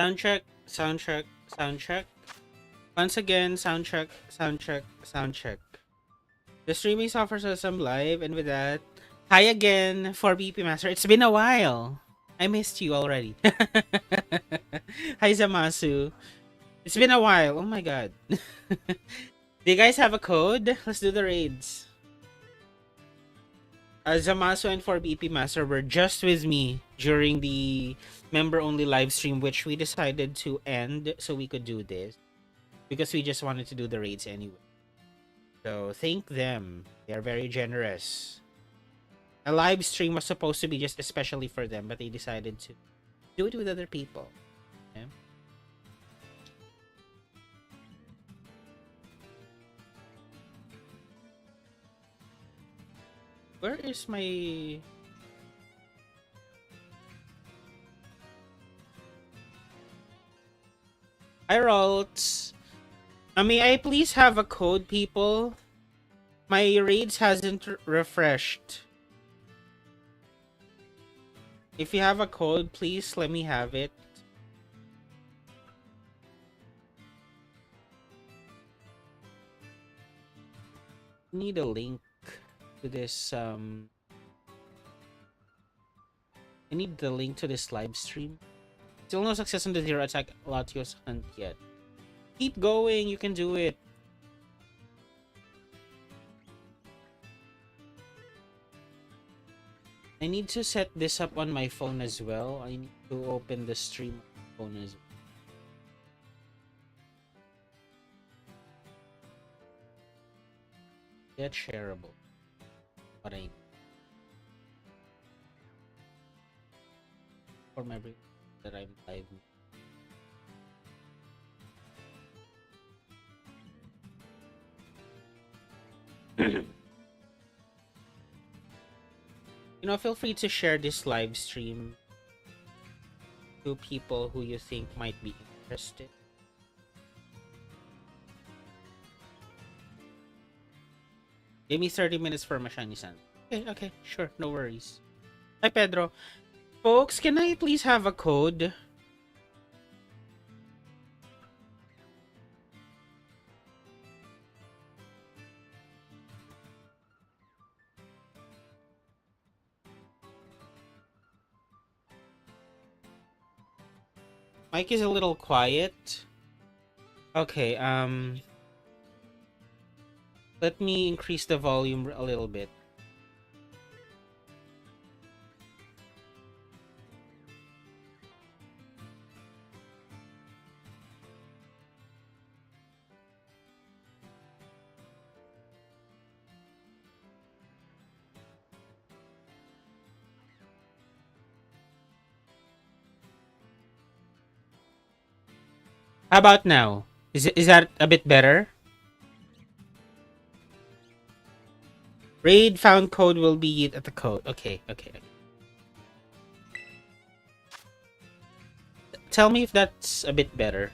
Sound check, sound check, sound check. Once again, sound check, sound check, sound check. The streaming software system live, and with that, hi again for BP Master. It's been a while. I missed you already. Hi Zamasu. It's been a while. Oh my god. Do you guys have a code? Let's do the raids. Zamasu and 4BP Master were just with me during the member-only live stream, which we decided to end so we could do this. Because we just wanted to do the raids anyway. So, thank them. They are very generous. A live stream was supposed to be just especially for them, but they decided to do it with other people. Okay? Where is my... Hi, Ralts. May I please have a code, people? My raids hasn't refreshed. If you have a code, please let me have it. Need a link to this I need the link to this live stream. Still no success on the Zero Attack Latios hunt yet. Keep going, you can do it. I need to set this up on my phone as well. I need to open the stream on my phone as well. Get shareable. What I need. For my break that I'm live. You know, feel free to share this live stream to people who you think might be interested. Give me 30 minutes for my shiny sun. Okay, sure, no worries. Hi, Pedro. Folks, can I please have a code? Mike is a little quiet. Okay, let me increase the volume a little bit. How about now? Is that a bit better? Raid found code will be at the code. Okay. Tell me if that's a bit better.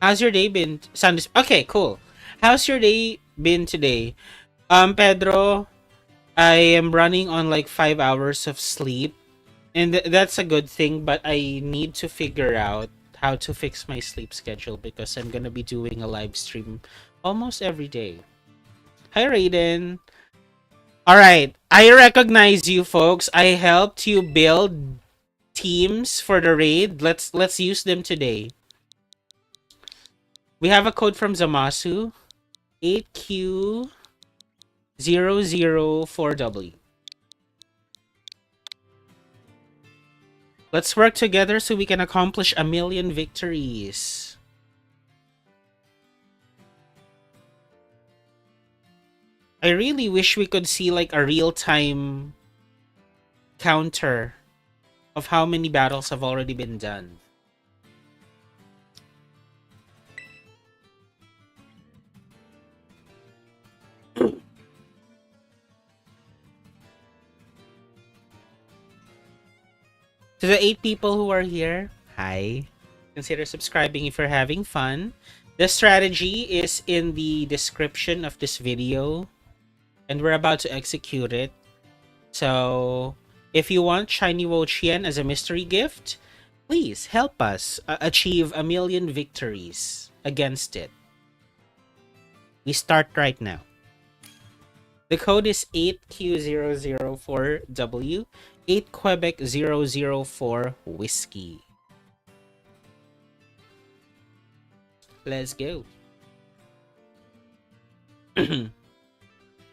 How's your day been? Okay, cool. How's your day been today? Pedro, I am running on like 5 hours of sleep. And that's a good thing, but I need to figure out how to fix my sleep schedule because I'm gonna be doing a live stream almost every day. Hi, Raiden. Alright, I recognize you folks. I helped you build teams for the raid. Let's use them today. We have a code from Zamasu. 8Q004W. Let's work together so we can accomplish 1,000,000 victories. I really wish we could see like a real-time counter of how many battles have already been done. To the 8 people who are here, hi. Consider subscribing if you're having fun. The strategy is in the description of this video, and we're about to execute it. So, if you want Shiny Wo-Chien as a mystery gift, Please help us achieve 1,000,000 victories against it. We start right now. The code is 8Q004W, 8 Quebec 004 Whiskey. Let's go.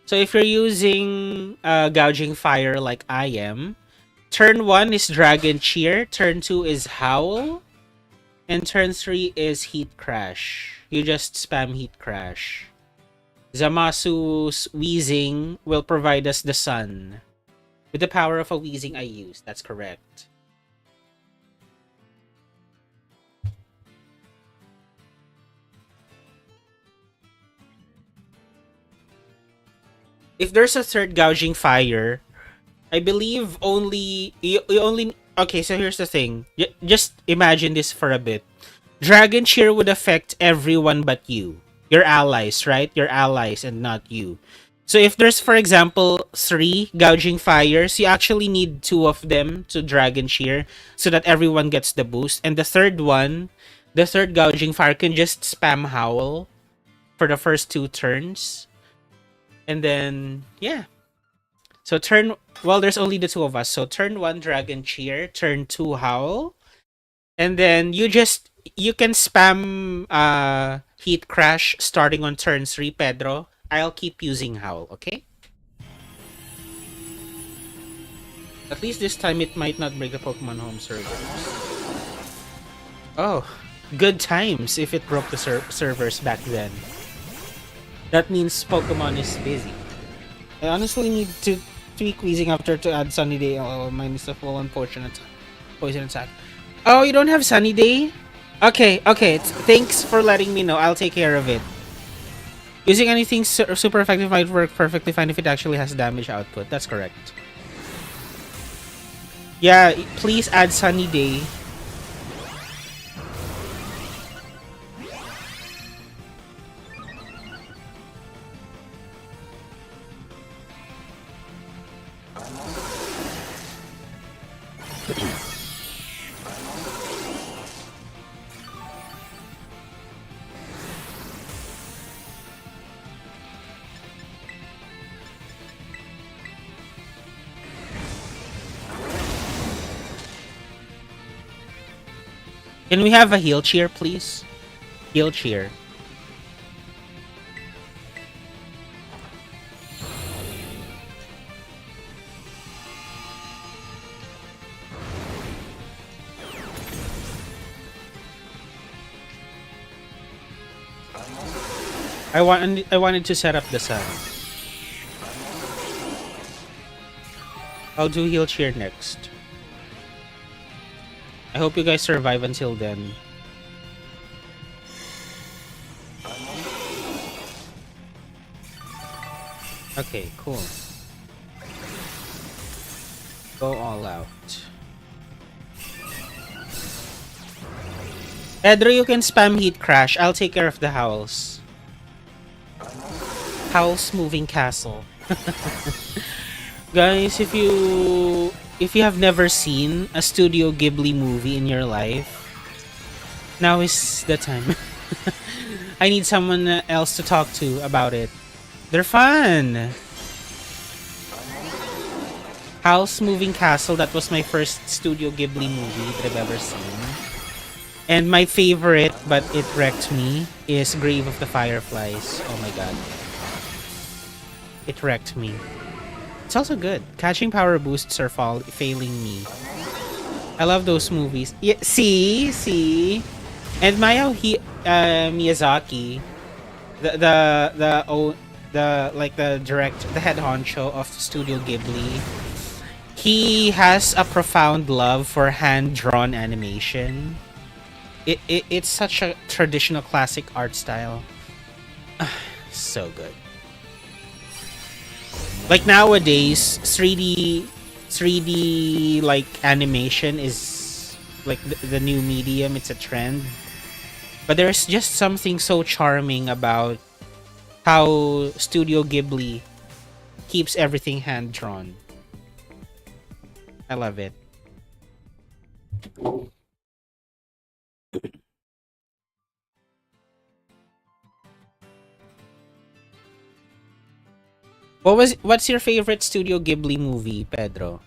So if you're using Gouging Fire like I am, turn 1 is Dragon Cheer, turn 2 is Howl, and turn 3 is Heat Crash. You just spam Heat Crash. Zamasu's Weezing will provide us the sun. With the power of a Weezing I use. That's correct. If there's a third Gouging Fire, I believe only... You only... Okay, so here's the thing. Just imagine this for a bit. Dragon Cheer would affect everyone but you. Your allies, right? Your allies and not you. So if there's, for example, 3 Gouging Fires, you actually need 2 of them to Dragon Cheer so that everyone gets the boost. And the third one, the third Gouging Fire can just spam Howl for the first 2 turns. And then, yeah. So well, there's only the 2 of us. So turn 1 Dragon Cheer, turn 2 Howl. And then you can spam Heat Crash starting on turn 3, Pedro. I'll keep using Howl, okay? At least this time it might not break the Pokemon home servers. Oh, good times if it broke the servers back then. That means Pokemon is busy. I honestly need to tweak Weezing after to add Sunny Day. Oh, mine is a full unfortunate poison attack. Oh, you don't have Sunny Day? Okay. Thanks for letting me know. I'll take care of it. Using anything super effective might work perfectly fine if it actually has damage output. That's correct. Yeah, please add Sunny Day. Can we have a heal cheer, please? Heal cheer. I wanted to set up the sun. I'll do heal cheer next. I hope you guys survive until then. Okay, cool. Go all out. Pedro, you can spam Heat Crash. I'll take care of the Howls. Howl's Moving Castle. Guys, if you have never seen a Studio Ghibli movie in your life, now is the time. I need someone else to talk to about it. They're fun! Howl's Moving Castle, that was my first Studio Ghibli movie that I've ever seen. And my favorite, but it wrecked me, is Grave of the Fireflies. Oh my god. It wrecked me. It's also good. Catching power boosts are failing me. I love those movies. Yeah, see? And Miyazaki, the head honcho of Studio Ghibli, he has a profound love for hand-drawn animation. It's such a traditional classic art style. So good. Like nowadays, 3D like animation is like the new medium. It's a trend. But there's just something so charming about how Studio Ghibli keeps everything hand-drawn. I love it. What's your favorite Studio Ghibli movie, Pedro?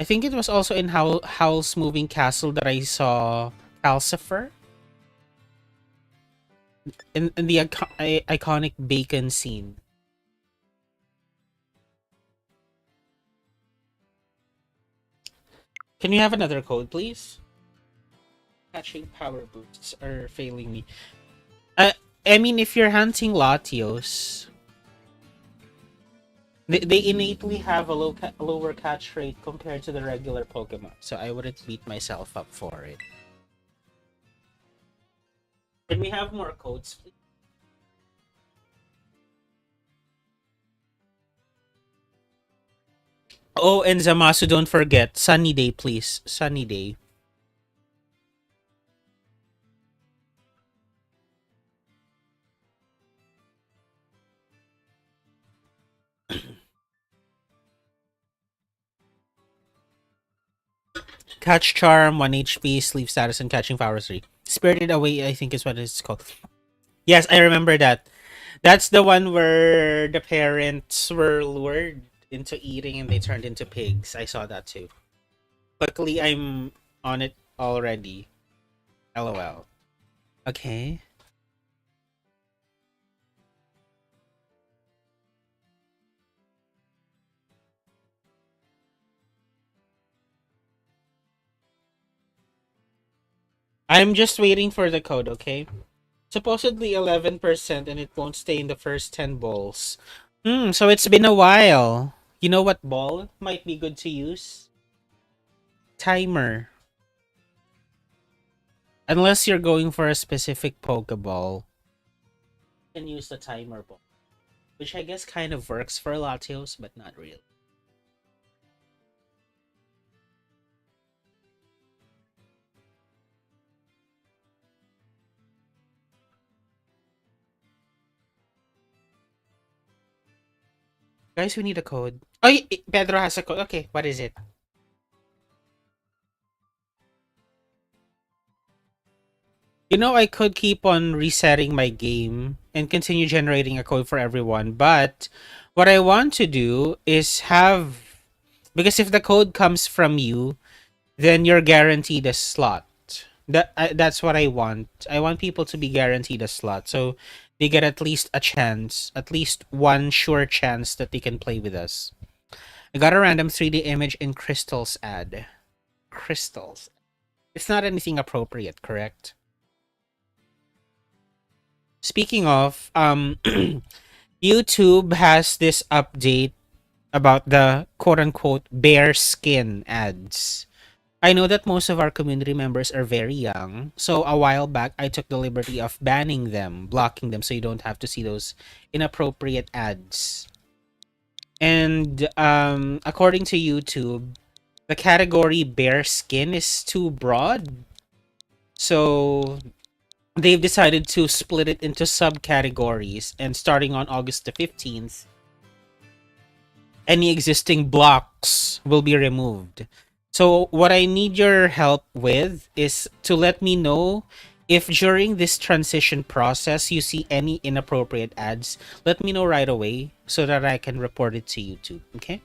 I think it was also in Howl's Moving Castle that I saw Calcifer in the iconic bacon scene. Can you have another code, please? Catching power boosts are failing me. Uh, I mean, if you're hunting Latios, they innately have a lower catch rate compared to the regular Pokemon, so I wouldn't beat myself up for it. Can we have more codes, please? Oh, and Zamasu, don't forget. Sunny day, please. Sunny day. Catch Charm, 1 HP, Sleep Status, and Catching Power 3. Spirited Away, I think is what it's called. Yes, I remember that. That's the one where the parents were lured into eating and they turned into pigs. I saw that too. Luckily, I'm on it already. LOL. Okay. I'm just waiting for the code, okay? Supposedly 11% and it won't stay in the first 10 balls. So it's been a while. You know what ball might be good to use? Timer. Unless you're going for a specific Pokeball, you can use the timer ball. Which I guess kind of works for Latios, but not really. Guys, we need a code. Oh, Pedro has a code. Okay, what is it? You know, I could keep on resetting my game and continue generating a code for everyone, but what I want to do is have, because if the code comes from you, then you're guaranteed a slot. That's what I want. I want people to be guaranteed a slot, so they get at least a chance, at least one sure chance that they can play with us. I got a random 3D image in crystals ad. Crystals. It's not anything appropriate, correct? Speaking of, YouTube has this update about the quote-unquote bare skin ads. I know that most of our community members are very young, so a while back I took the liberty of banning them, blocking them so you don't have to see those inappropriate ads. And according to YouTube, the category bare skin is too broad. So they've decided to split it into subcategories, and starting on August the 15th, any existing blocks will be removed. So what I need your help with is to let me know if during this transition process you see any inappropriate ads. Let me know right away so that I can report it to YouTube, okay?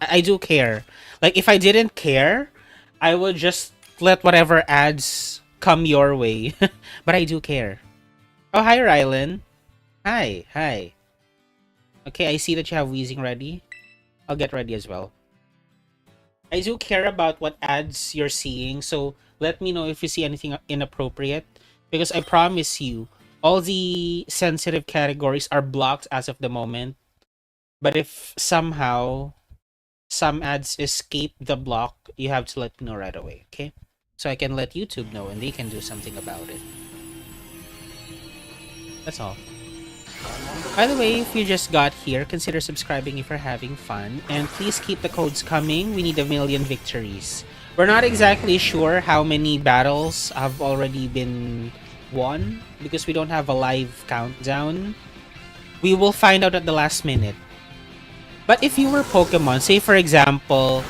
I do care. Like, if I didn't care, I would just let whatever ads come your way. But I do care. Oh, hi, Rylan. Hi, hi. Okay, I see that you have Weezing ready. I'll get ready as well. I do care about what ads you're seeing, so let me know if you see anything inappropriate. Because I promise you, all the sensitive categories are blocked as of the moment. But if somehow some ads escape the block, you have to let me know right away, okay? So I can let YouTube know and they can do something about it. That's all. By the way, if you just got here, consider subscribing if you're having fun. And please keep the codes coming. We need 1,000,000 victories. We're not exactly sure how many battles have already been won because we don't have a live countdown. We will find out at the last minute. But if you were Pokemon, say for example,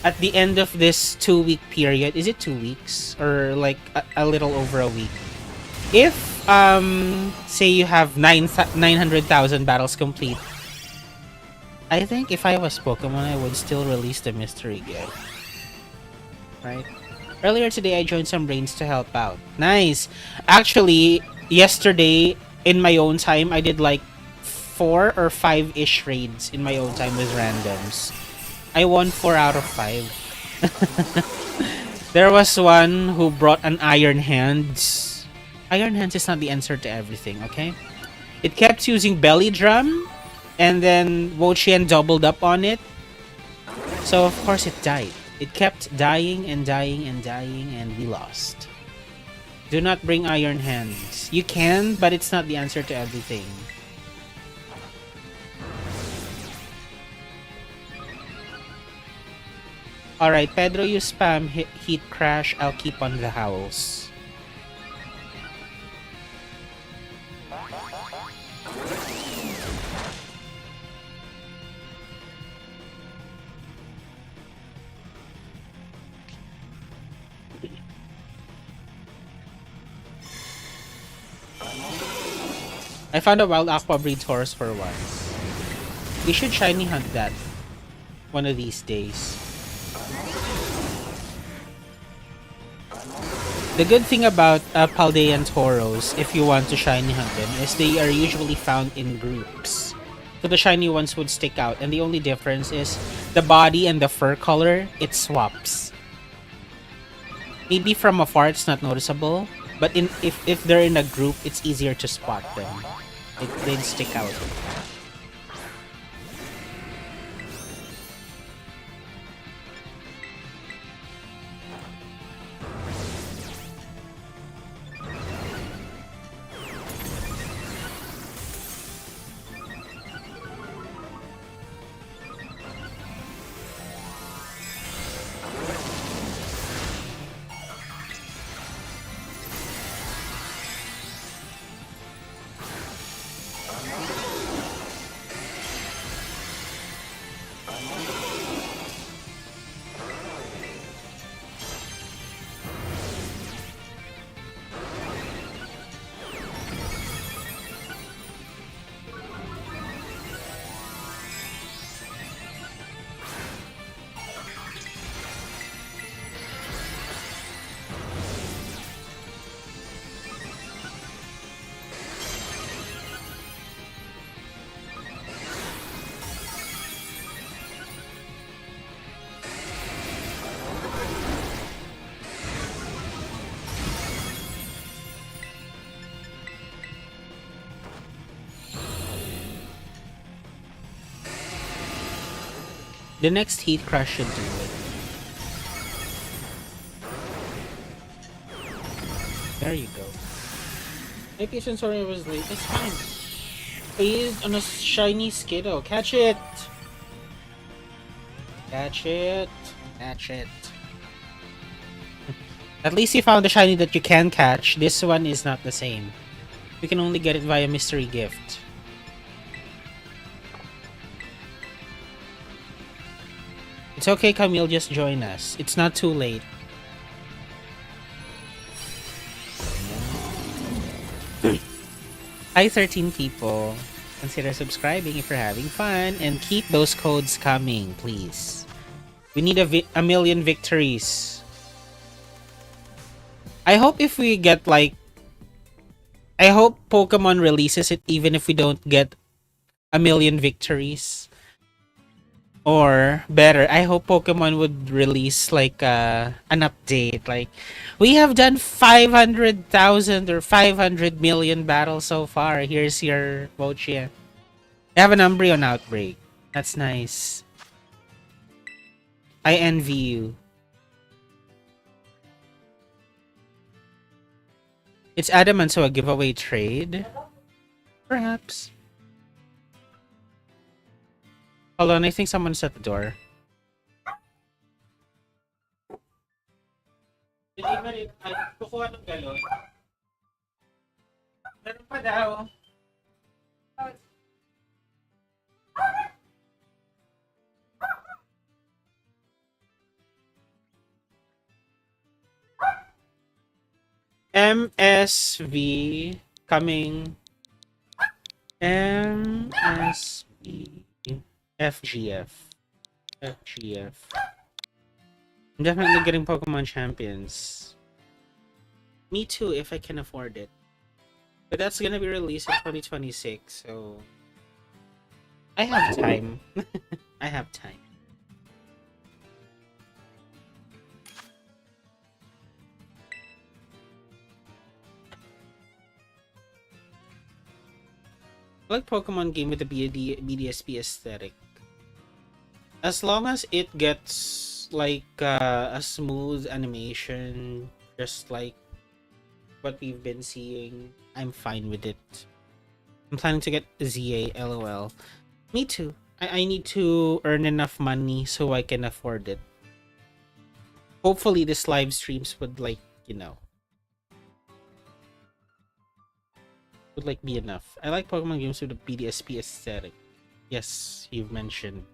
at the end of this 2-week period, is it 2 weeks or like a little over a week? If say you have 900,000 battles complete, I think if I was Pokemon, I would still release the mystery gift. Right? Earlier today, I joined some raids to help out. Nice. Actually, yesterday in my own time, I did like 4 or 5-ish raids in my own time with randoms. I won 4 out of 5. There was one who brought an Iron Hands. Iron Hands is not the answer to everything, okay? It kept using Belly Drum, and then Wo-Chien doubled up on it. So of course it died. It kept dying and dying and dying, and we lost. Do not bring Iron Hands. You can, but it's not the answer to everything. Alright, Pedro, you spam Heat Crash. I'll keep on the Howls. I found a wild aqua breed horse for once. We should shiny hunt that one of these days. The good thing about Paldea and Tauros, if you want to shiny hunt them, is they are usually found in groups. So the shiny ones would stick out, and the only difference is the body and the fur color, it swaps. Maybe from afar it's not noticeable, but if they're in a group, it's easier to spot them. They'd stick out. The next Heat Crush should do it. There you go. My patience, sorry I was late. It's fine. Please, on a shiny Skittle. Catch it! Catch it. Catch it. At least you found the shiny that you can catch. This one is not the same. You can only get it via mystery gift. It's okay, Camille, just join us. It's not too late. Hi, 13 people. Consider subscribing if you're having fun, and keep those codes coming, please. We need a million victories. I hope if we get like... I hope Pokemon releases it even if we don't get a million victories. Or better, I hope Pokemon would release like an update. Like, we have done 500,000 or 500 million battles so far. Here's your Wo-Chien. I have an Umbreon outbreak. That's nice. I envy you. It's Adamant, so a giveaway trade? Perhaps. Hold on, I think someone's at the door. Delivery, kukuha ng galon. Meron pa daw. MSV coming. MSV FGF. FGF. I'm definitely getting Pokemon Champions. Me too, if I can afford it. But that's gonna be released in 2026, so I have time. I have time. I like Pokemon game with the BDSP aesthetic. As long as it gets like a smooth animation, just like what we've been seeing, I'm fine with it. I'm planning to get ZA, LOL. Me too. I need to earn enough money so I can afford it. Hopefully this live streams would like, you know, would like be enough. I like Pokemon games with a BDSP aesthetic. Yes, you've mentioned.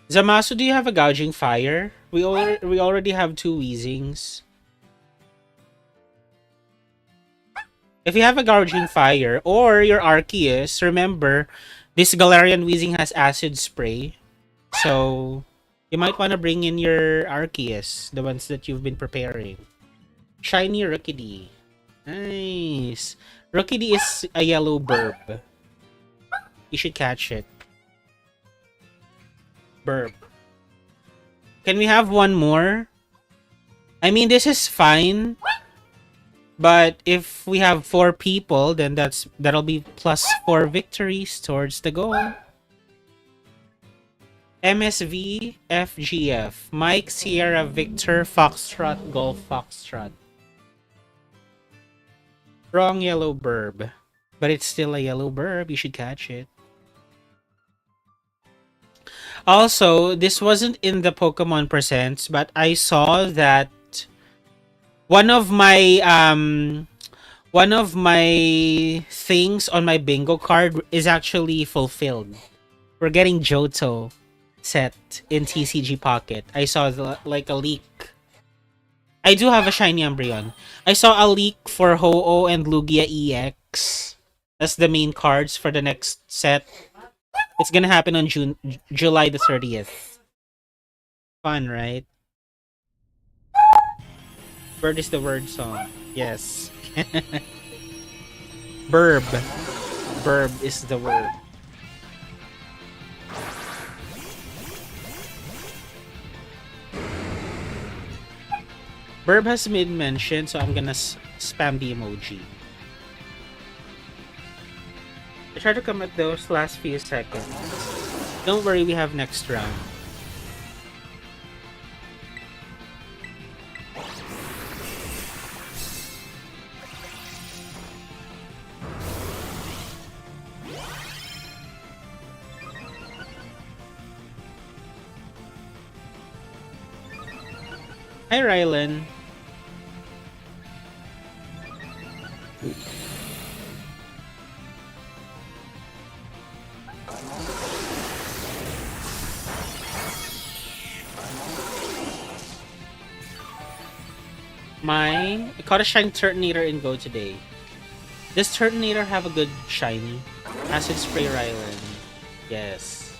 Zamasu, do you have a Gouging Fire? We already have 2 Weezings. If you have a Gouging Fire or your Arceus, remember this Galarian Weezing has Acid Spray, so you might want to bring in your Arceus, the ones that you've been preparing. Shiny Rookidee. Nice. Rookidee is a yellow burb. You should catch it. Burb. Can we have one more? I mean, this is fine, but if we have 4 people, then that'll be plus 4 victories towards the goal. MSV FGF. Mike Sierra Victor Foxtrot Golf Foxtrot. Wrong yellow burb, but it's still a yellow burb. You should catch it. Also, this wasn't in the Pokemon Presents, but I saw that one of my things on my bingo card is actually fulfilled. We're getting Johto set in TCG Pocket. I saw like a leak. I do have a shiny Umbreon. I saw a leak for Ho-Oh and Lugia EX as the main cards for the next set. It's gonna happen on July the 30th. Fun, right? Bird is the word song. Yes. Burb. Burb is the word. Burb has been mentioned, so I'm gonna spam the emoji. I try to come at those last few seconds. Don't worry, we have next round. Hi, Rylan. Mine, I caught a shiny Turtonator in Go today. Does Turtonator have a good shiny? Acid Spray Rylan. Yes.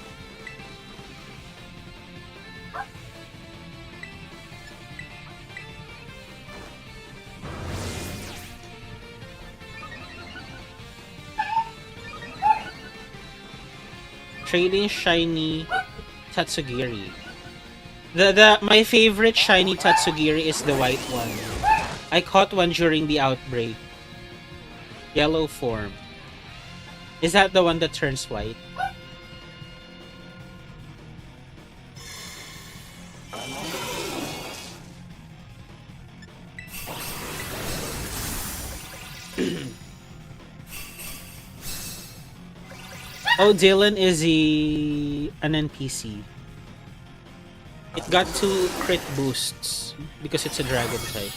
Trading shiny Tatsugiri. My favorite shiny Tatsugiri is the white one. I caught one during the outbreak. Yellow form. Is that the one that turns white? Oh, Dylan is an NPC. It got 2 crit boosts because it's a dragon type.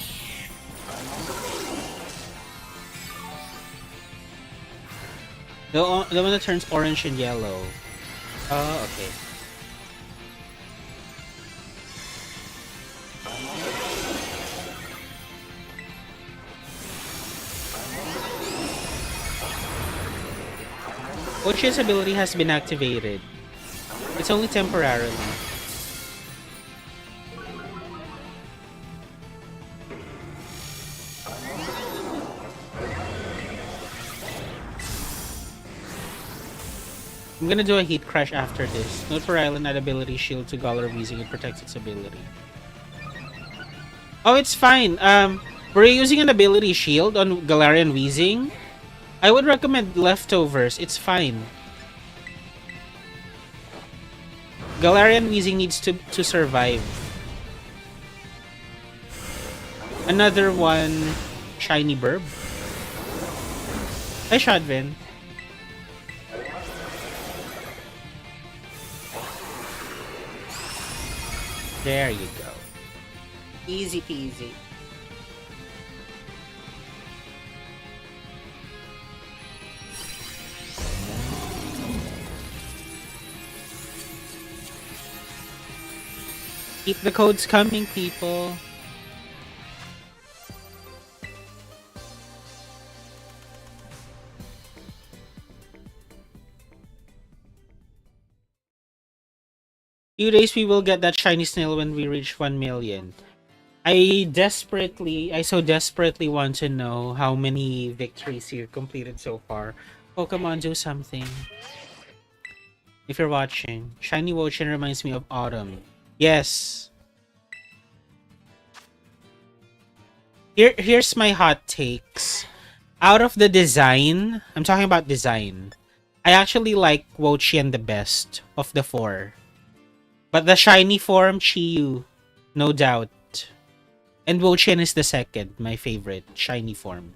The one that turns orange and yellow. Oh, okay. Wo-Chien's ability has been activated. It's only temporarily. I'm gonna do a heat crash after this. Note for Island add ability shield to Galar Weezing and protects its ability. Oh, it's fine. We're using an ability shield on Galarian Weezing. I would recommend Leftovers. It's fine. Galarian Weezing needs to survive. Another one, Shiny Burb. Hi, Shadvin. There you go. Easy peasy. Keep the codes coming, people. Few days we will get that shiny snail when we reach 1 million. I so desperately want to know how many victories you've completed so far. Pokemon, do something. If you're watching, shiny Wo-Chien reminds me of autumn. Yes. Here's my hot takes. Out of the design, I'm talking about design, I actually like Wo-Chien the best of the 4. But the shiny form, Chi-Yu, no doubt. And Wo-Chien is the second, my favorite, shiny form.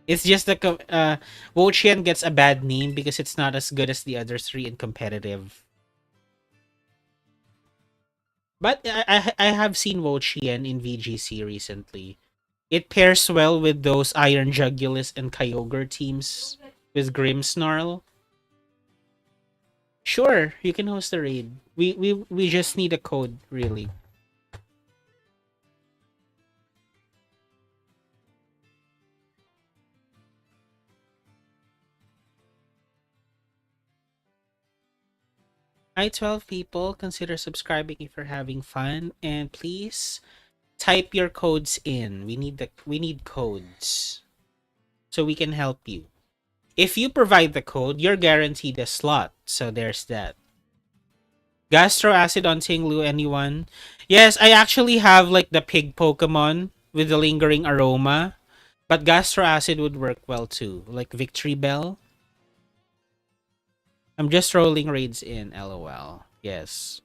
It's just the Wo-Chien gets a bad name because it's not as good as the other 3 in competitive. But I have seen Wo-Chien in VGC recently. It pairs well with those Iron Jugulis and Kyogre teams with Grimmsnarl. Sure, you can host a raid. We just need a code, really. Hi, 12 people. Consider subscribing if you're having fun, and please type your codes in. We need codes so we can help you. If you provide the code, you're guaranteed a slot. So there's that. Gastro acid on Ting-Lu, anyone? Yes, I actually have like the pig Pokemon with the lingering aroma. But Gastro acid would work well too. Like Victory Bell. I'm just rolling raids in, LOL. Yes.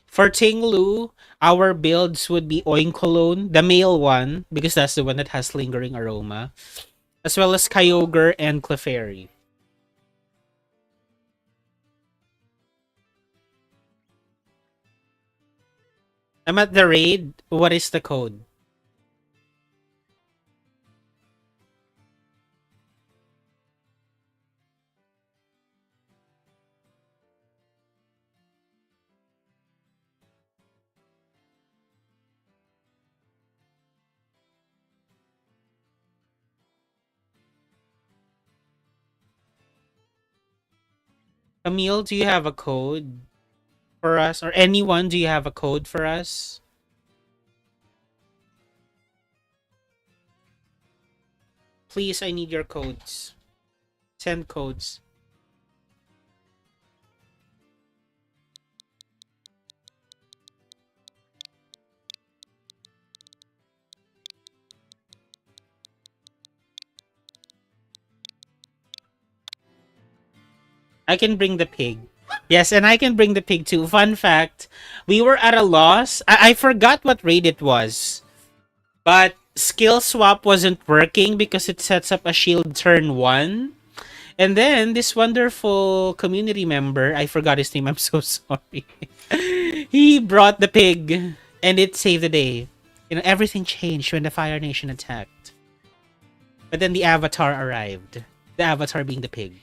For Ting-Lu, our builds would be Oinkologne, the male one, because that's the one that has lingering aroma, as well as Kyogre and Clefairy. I'm at the raid. What is the code? Camille, do you have a code for us? Or anyone, do you have a code for us? Please, I need your codes. Send codes. I can bring the pig. Yes, and I can bring the pig too. Fun fact, we were at a loss. I forgot what raid it was. But skill swap wasn't working because it sets up a shield turn 1. And then this wonderful community member, I forgot his name, I'm so sorry. He brought the pig and it saved the day. You know, everything changed when the Fire Nation attacked. But then the avatar arrived. The avatar being the pig.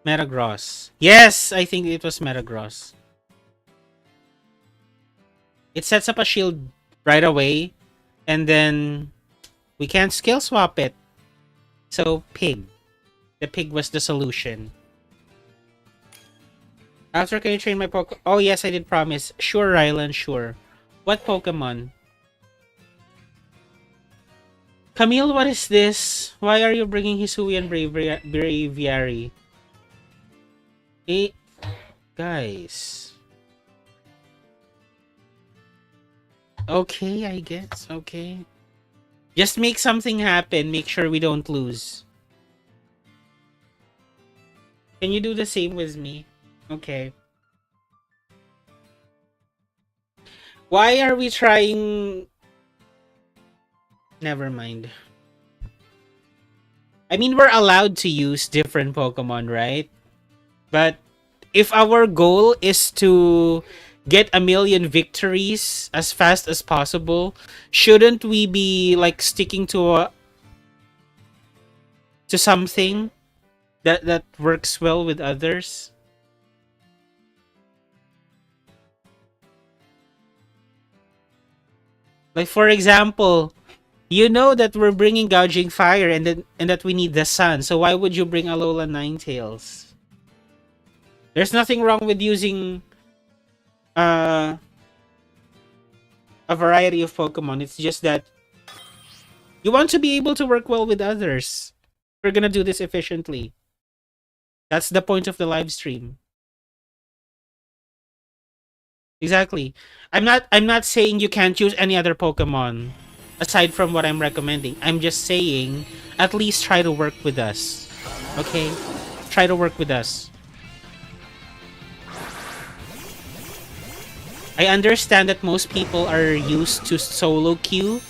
Metagross. Yes, I think it was Metagross. It sets up a shield right away. And then we can't skill swap it. So, pig. The pig was the solution. After, can you train my Pokemon? Oh, yes, I did promise. Sure, Rylan, sure. What Pokemon? Camille, what is this? Why are you bringing Hisui and Braviary? Hey, guys. Okay, I guess. Okay. Just make something happen. Make sure we don't lose. Can you do the same with me? Okay. Why are we trying... Never mind. I mean, we're allowed to use different Pokemon, right? But if our goal is to get a million victories as fast as possible, shouldn't we be like sticking to something that works well with others? Like, for example, you know that we're bringing Gouging Fire and that we need the sun. So why would you bring Alola Ninetales? There's nothing wrong with using a variety of Pokemon. It's just that you want to be able to work well with others. We're gonna do this efficiently. That's the point of the live stream. Exactly. I'm not saying you can't use any other Pokemon aside from what I'm recommending. I'm just saying at least try to work with us. Okay? Try to work with us. I understand that most people are used to solo queue,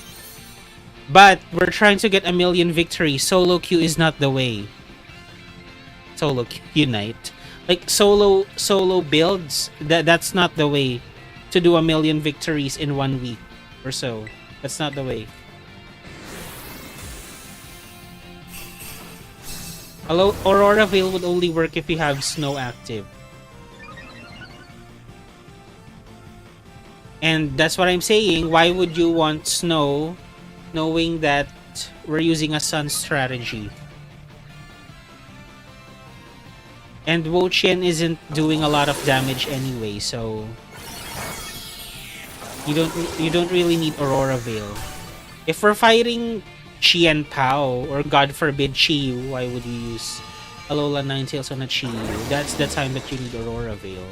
but we're trying to get a million victories. Solo queue is not the way. Solo queue, unite. Like solo builds, that's not the way to do a million victories in 1 week or so. That's not the way. Hello, Aurora Veil would only work if you have snow active. And that's what I'm saying. Why would you want snow knowing that we're using a sun strategy? And Wo-Chien isn't doing a lot of damage anyway, so you don't really need Aurora Veil. If we're fighting Chien-Pao or God forbid Chi-Yu, why would you use Alola Ninetales on a Chi-Yu? That's the time that you need Aurora Veil.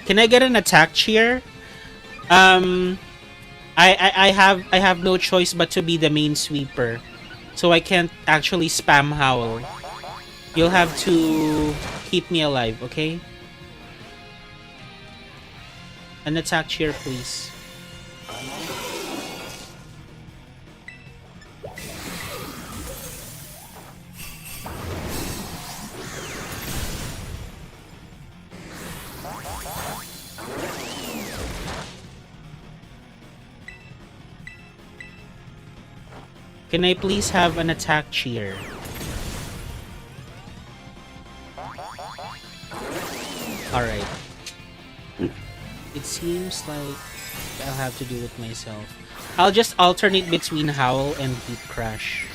Can I get an attack cheer? I have no choice but to be the main sweeper, so I can't actually spam Howl. You'll have to keep me alive, okay? An attack cheer, please. Can I please have an attack cheer? Alright. It seems like I'll have to do it myself. I'll just alternate between Howl and Deep Crash.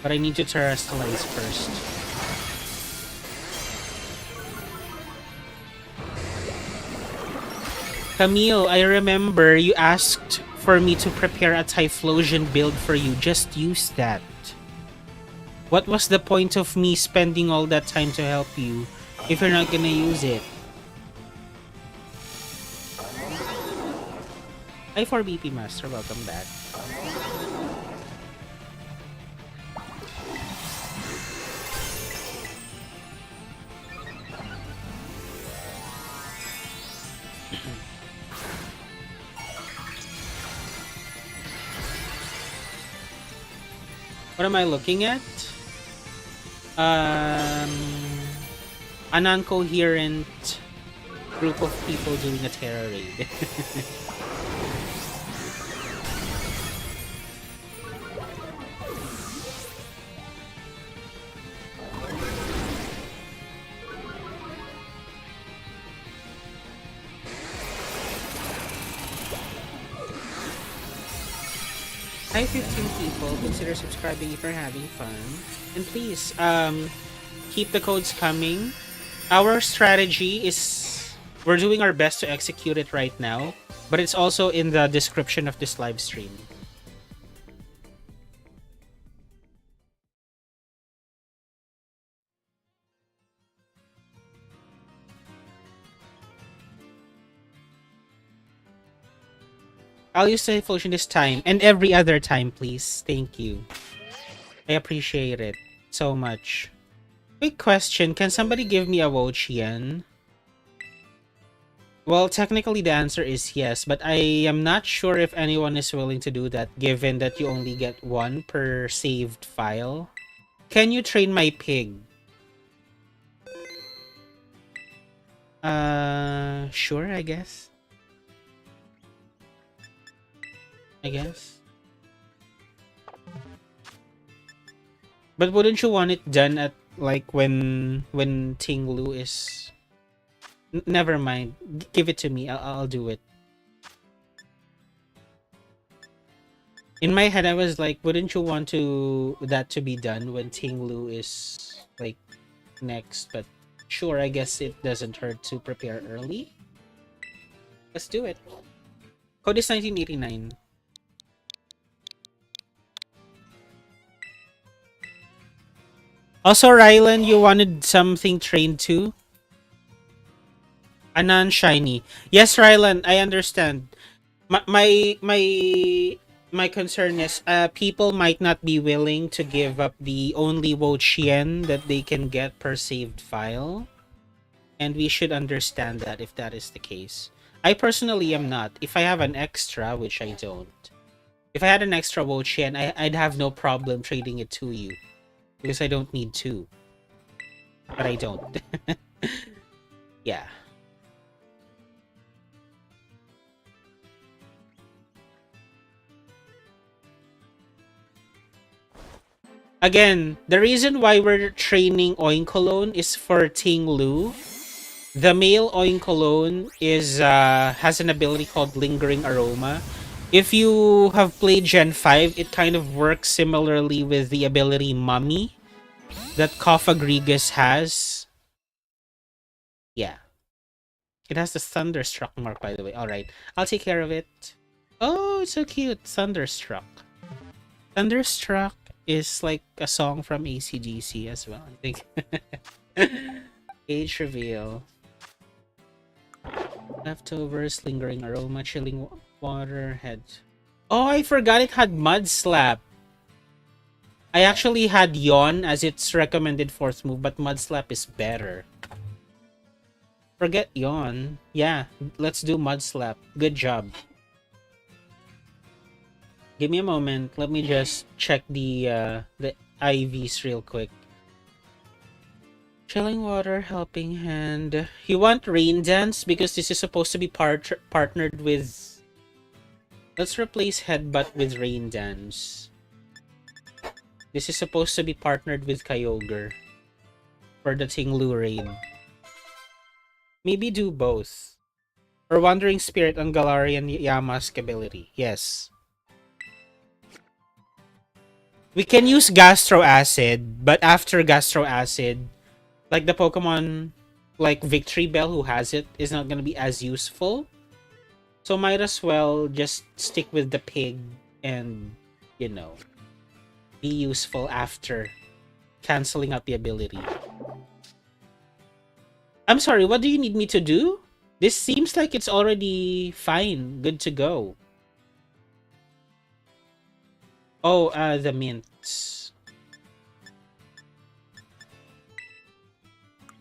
But I need to terrestrialize first. Camille, I remember you asked for me to prepare a Typhlosion build for you. Just use that. What was the point of me spending all that time to help you if you're not gonna use it? Hi 4BP Master, welcome back. What am I looking at? Um, an uncoherent group of people doing a Tera raid. Hi 15 people, consider subscribing if you're having fun. And please, keep the codes coming. Our strategy is, we're doing our best to execute it right now, but it's also in the description of this live stream. I'll use the Fusion this time and every other time, please. Thank you. I appreciate it so much. Quick question, can somebody give me a Wo-Chien? Well, technically the answer is yes, but I am not sure if anyone is willing to do that, given that you only get one per saved file. Can you train my pig? Sure, I guess. But wouldn't you want it done at like when Ting-Lu is? Never mind. Give it to me. I'll do it. In my head, I was like, wouldn't you want that to be done when Ting-Lu is like next? But sure, I guess it doesn't hurt to prepare early. Let's do it. Code is 1989. Also, Rylan, you wanted something trained too? A non-shiny. Yes, Rylan, I understand. My concern is people might not be willing to give up the only Wo-Chien that they can get per saved file. And we should understand that if that is the case. I personally am not. If I have an extra, which I don't. If I had an extra Wo-Chien, I'd have no problem trading it to you. Because I don't need two. But I don't. Yeah. Again, the reason why we're training Oinkologne is for Ting-Lu. The male Oinkologne is has an ability called Lingering Aroma. If you have played Gen 5, it kind of works similarly with the ability Mummy that Koffagrigus has. Yeah. It has the Thunderstruck mark, by the way. Alright, I'll take care of it. Oh, it's so cute. Thunderstruck. Thunderstruck is like a song from AC/DC as well, I think. Age reveal. Leftovers, Lingering Aroma, Chilling Water, Head. Oh, I forgot it had Mud Slap. I actually had Yawn as its recommended fourth move, but Mud Slap is better. Forget Yawn. Yeah, let's do Mud Slap. Good job. Give me a moment. Let me just check the IVs real quick. Chilling Water, Helping Hand. You want Rain Dance because this is supposed to be partnered with... Let's replace Headbutt with Rain Dance. This is supposed to be partnered with Kyogre for the Ting-Lu raid. Maybe do both. Or Wandering Spirit on Galarian Yamask ability. Yes. We can use Gastro Acid, but after Gastro Acid, like the Pokemon like Victory Bell who has it is not going to be as useful. So might as well just stick with the pig and, you know, be useful after canceling out the ability. I'm sorry, what do you need me to do? This seems like it's already fine, good to go. Oh, the mints.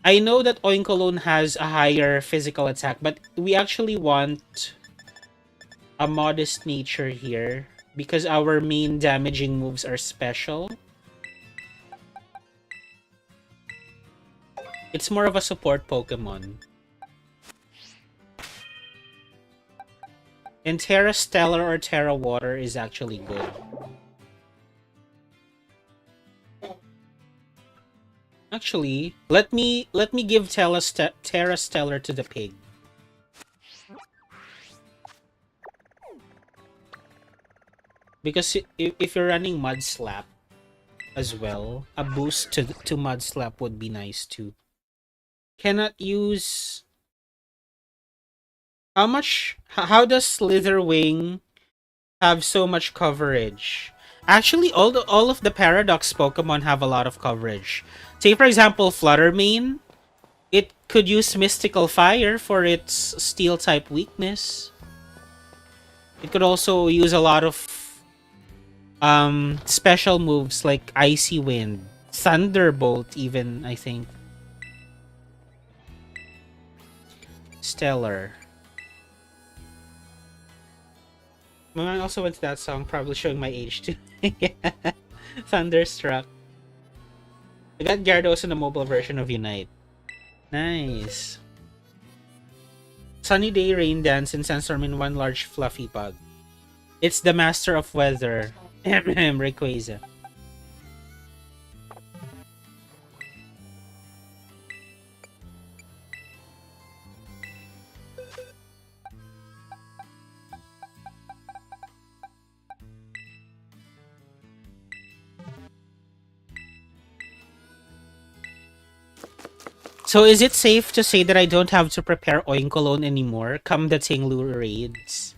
I know that Oinkologne has a higher physical attack, but we actually want a modest nature here because our main damaging moves are special. It's more of a support Pokemon. And Tera Stellar or Tera Water is actually good. Actually, let me give Tera Stellar to the pig. Because if you're running Mud Slap as well, a boost to Mud Slap would be nice too. Cannot use... How does Slitherwing have so much coverage? Actually, all of the Paradox Pokemon have a lot of coverage. Say for example, Fluttermane, it could use Mystical Fire for its Steel type weakness. It could also use a lot of special moves like Icy Wind, Thunderbolt even, I think. Stellar. I also went to that song, probably showing my age too. Yeah. Thunderstruck. I got Gyarados in the mobile version of Unite. Nice. Sunny Day, Rain Dance, and Sandstorm in one large fluffy bug. It's the Master of Weather. Rayquaza. So is it safe to say that I don't have to prepare Oinkolone anymore come the Ting-Lu raids?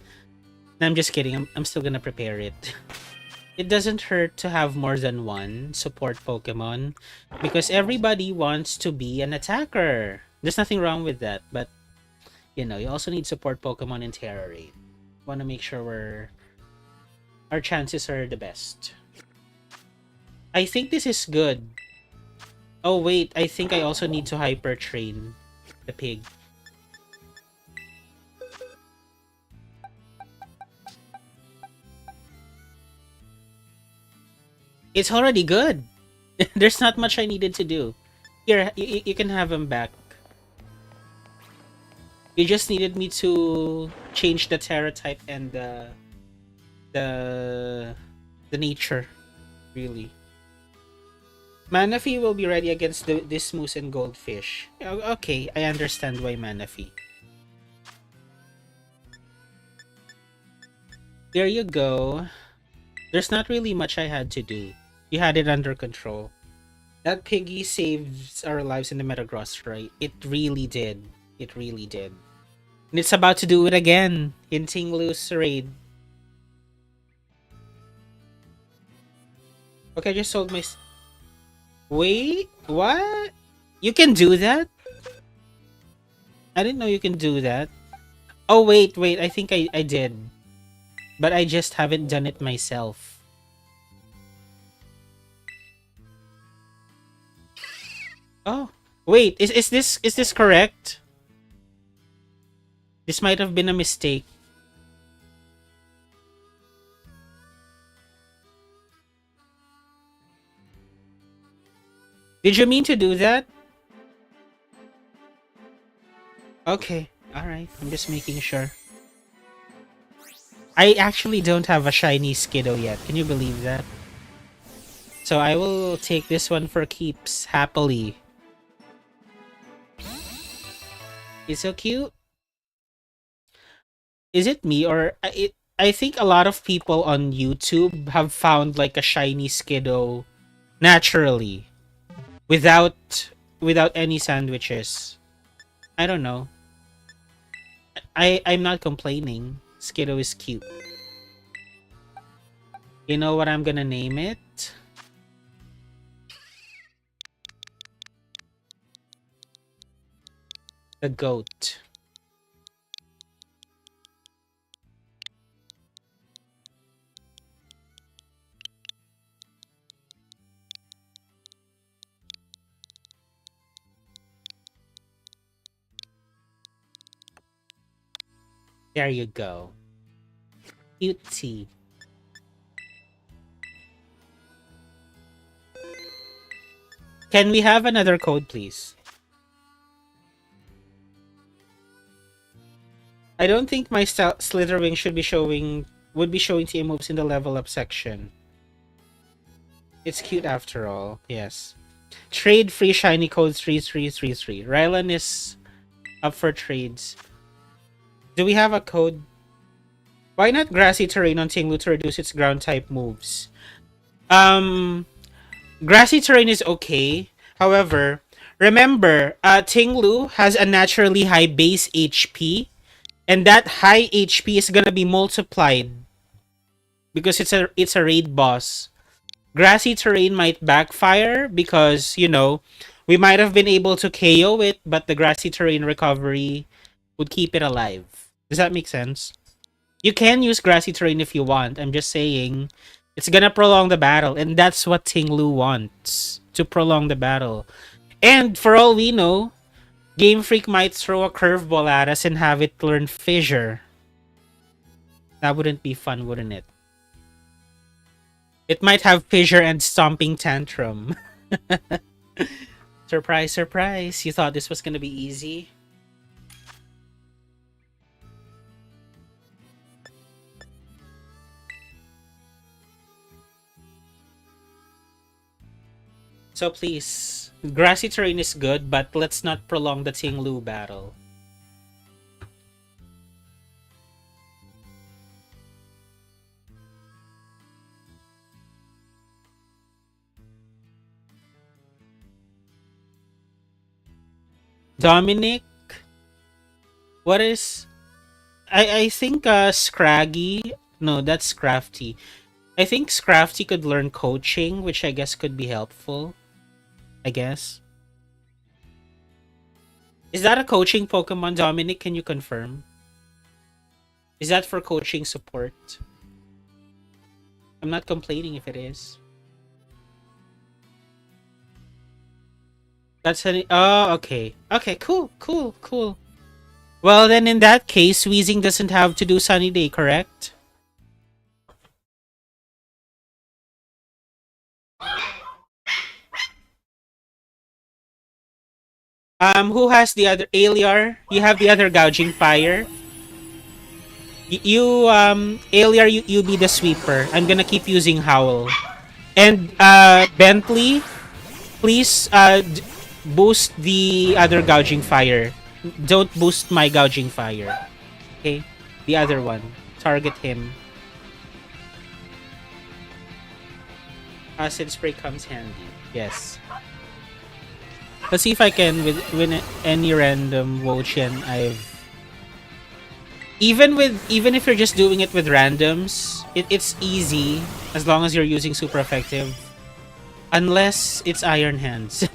No, I'm just kidding. I'm still gonna prepare it. It doesn't hurt to have more than one support Pokemon because everybody wants to be an attacker. There's nothing wrong with that, but you know, you also need support Pokemon in Tera raid. Want to make sure our chances are the best. I think this is good. Oh wait, I think I also need to hyper train the pig. It's already good. There's not much I needed to do. Here, you can have him back. You just needed me to change the Tera type and the nature, really. Manaphy will be ready against this moose and goldfish. Okay, I understand why Manaphy. There you go. There's not really much I had to do. You had it under control. That piggy saves our lives in the Metagross, right? It really did. It really did. And it's about to do it again in Ting-Lu's raid. Okay, I just sold my... Wait, what? You can do that? I didn't know you can do that. Oh, wait, I think I did. But I just haven't done it myself. Oh, wait, is this correct? This might have been a mistake. Did you mean to do that? Okay, alright. I'm just making sure. I actually don't have a shiny Skiddo yet. Can you believe that? So I will take this one for keeps, happily. It's so cute. Is it me or I think a lot of people on YouTube have found like a shiny Skiddo naturally. Without any sandwiches. I don't know. I'm not complaining. Skiddo is cute. You know what I'm gonna name it? The goat. There you go. Cutie. Can we have another code, please? I don't think my Slitherwing would be showing team moves in the level up section. It's cute after all. Yes. Trade free shiny code 3333. Rylan is up for trades. Do we have a code? Why not grassy terrain on Ting-Lu to reduce its ground type moves? Grassy terrain is okay. However, remember, Ting-Lu has a naturally high base HP, and that high HP is gonna be multiplied because it's a raid boss. Grassy terrain might backfire because, you know, we might have been able to KO it, but the grassy terrain recovery would keep it alive. Does that make sense? You can use grassy terrain if you want. I'm just saying it's gonna prolong the battle, and that's what Ting-Lu wants, to prolong the battle. And for all we know, Game Freak might throw a curveball at us and have it learn Fissure. That wouldn't be fun, wouldn't it? It might have Fissure and Stomping Tantrum. Surprise, surprise. You thought this was gonna be easy? So please, grassy terrain is good, but let's not prolong the Ting-Lu battle. Dominic? What is... I think Scraggy... No, that's Scrafty. I think Scrafty could learn coaching, which I guess could be helpful. I guess. Is that a coaching Pokemon, Dominic? Can you confirm? Is that for coaching support? I'm not complaining if it is. That's an... Oh, okay. Okay, cool, cool, cool. Well, then in that case, Weezing doesn't have to do Sunny Day, correct? Who has the other Aliar? You have the other Gouging Fire. Aliar, you be the sweeper. I'm gonna keep using Howl. And Bentley, please boost the other Gouging Fire. Don't boost my Gouging Fire. Okay? The other one. Target him. Acid Spray comes handy. Yes. Let's see if I can win any random Wo-Chien I've... Even if you're just doing it with randoms, it's easy as long as you're using super effective. Unless it's Iron Hands.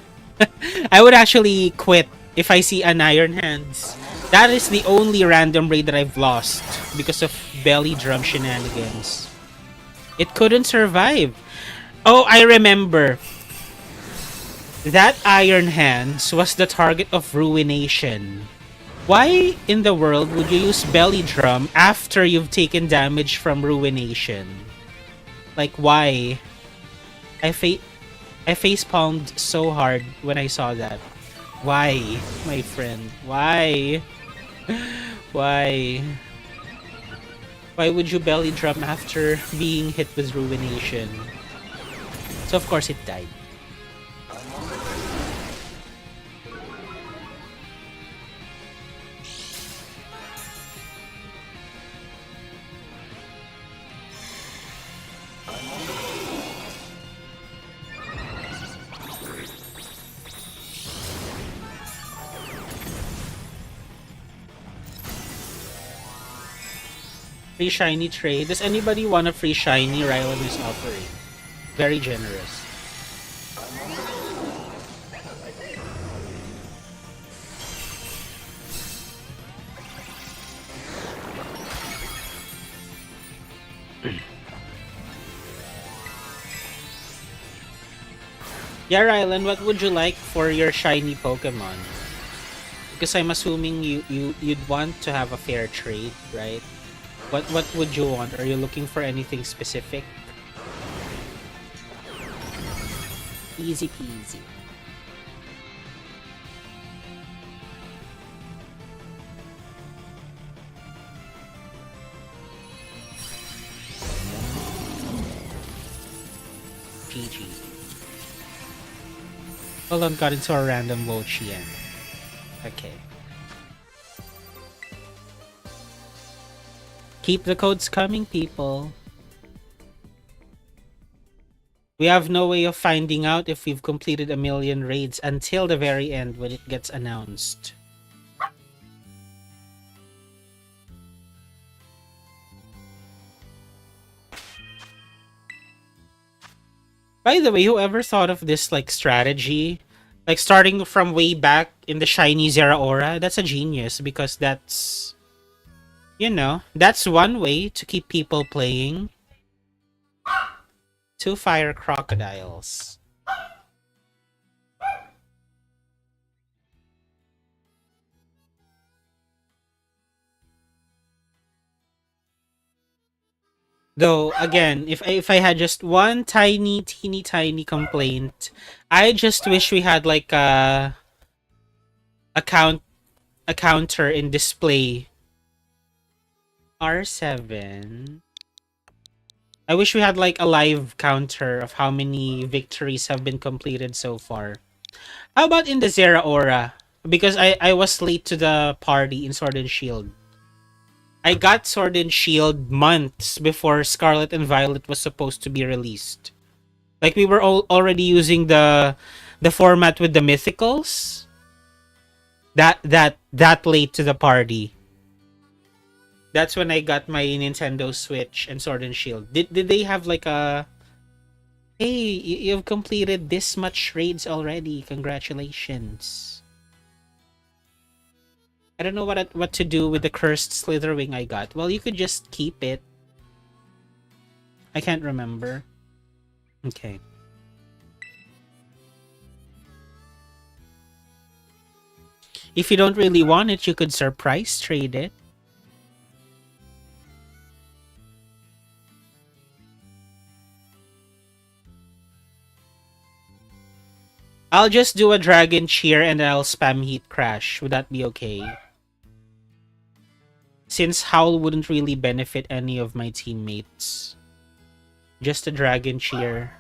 I would actually quit if I see an Iron Hands. That is the only random raid that I've lost because of belly drum shenanigans. It couldn't survive. Oh, I remember. That Iron Hands was the target of Ruination. Why in the world would you use belly drum after you've taken damage from Ruination? Like, why? I facepalmed so hard when I saw that. Why, my friend? Why? Why? Why would you belly drum after being hit with Ruination? So of course it died. Free shiny trade. Does anybody want a free shiny? Rylan is offering. Very generous. Yeah, Rylan, what would you like for your shiny Pokemon? Because I'm assuming you'd want to have a fair trade, right? What would you want? Are you looking for anything specific? Easy peasy. GG. Hold on, got into a random Wo-Chien. Okay. Keep the codes coming, people. We have no way of finding out if we've completed 1,000,000 raids until the very end when it gets announced. By the way, whoever thought of this like strategy, like starting from way back in the shiny Zeraora, that's a genius because that's, you know, that's one way to keep people playing. 2 fire crocodiles. Though again, if I had just one teeny tiny complaint, I just wish we had like a counter in display. R7. I wish we had like a live counter of how many victories have been completed so far. How about in the Zeraora? Because I was late to the party in Sword and Shield. I got Sword and Shield months before Scarlet and Violet was supposed to be released. Like we were already using the format with the mythicals. That late to the party. That's when I got my Nintendo Switch and Sword and Shield. Did they have like a, hey, you've completed this much raids already. Congratulations. I don't know what to do with the cursed Slitherwing I got. Well, you could just keep it. I can't remember. Okay. If you don't really want it, you could surprise trade it. I'll just do a Dragon Cheer and I'll spam Heat Crash. Would that be okay? Since Howl wouldn't really benefit any of my teammates. Just a Dragon Cheer.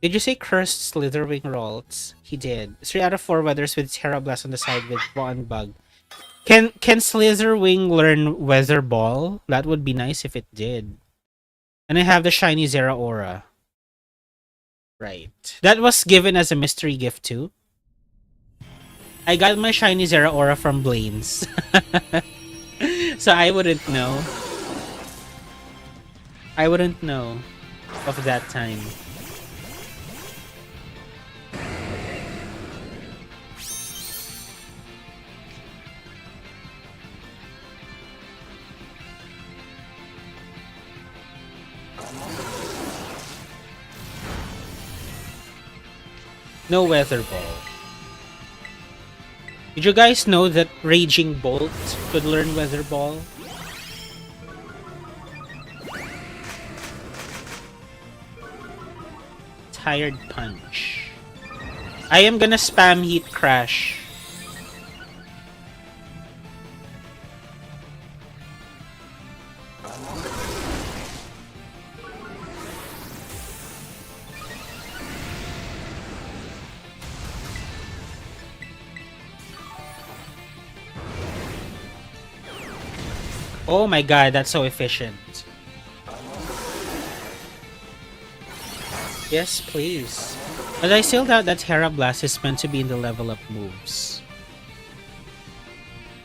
Did you say cursed Slitherwing rolls? He did. 3 out of 4 weathers with Tera Blast on the side with 1 bug. Can Slitherwing learn Weather Ball? That would be nice if it did. And I have the shiny Zeraora. Right. That was given as a mystery gift too. I got my shiny Zeraora from Blaine's. So I wouldn't know. I wouldn't know of that time. No Weather Ball. Did you guys know that Raging Bolt could learn Weather Ball? Tired Punch. I am gonna spam Heat Crash. Oh my god, that's so efficient. Yes, please. But I still doubt that Tera Blast is meant to be in the level up moves.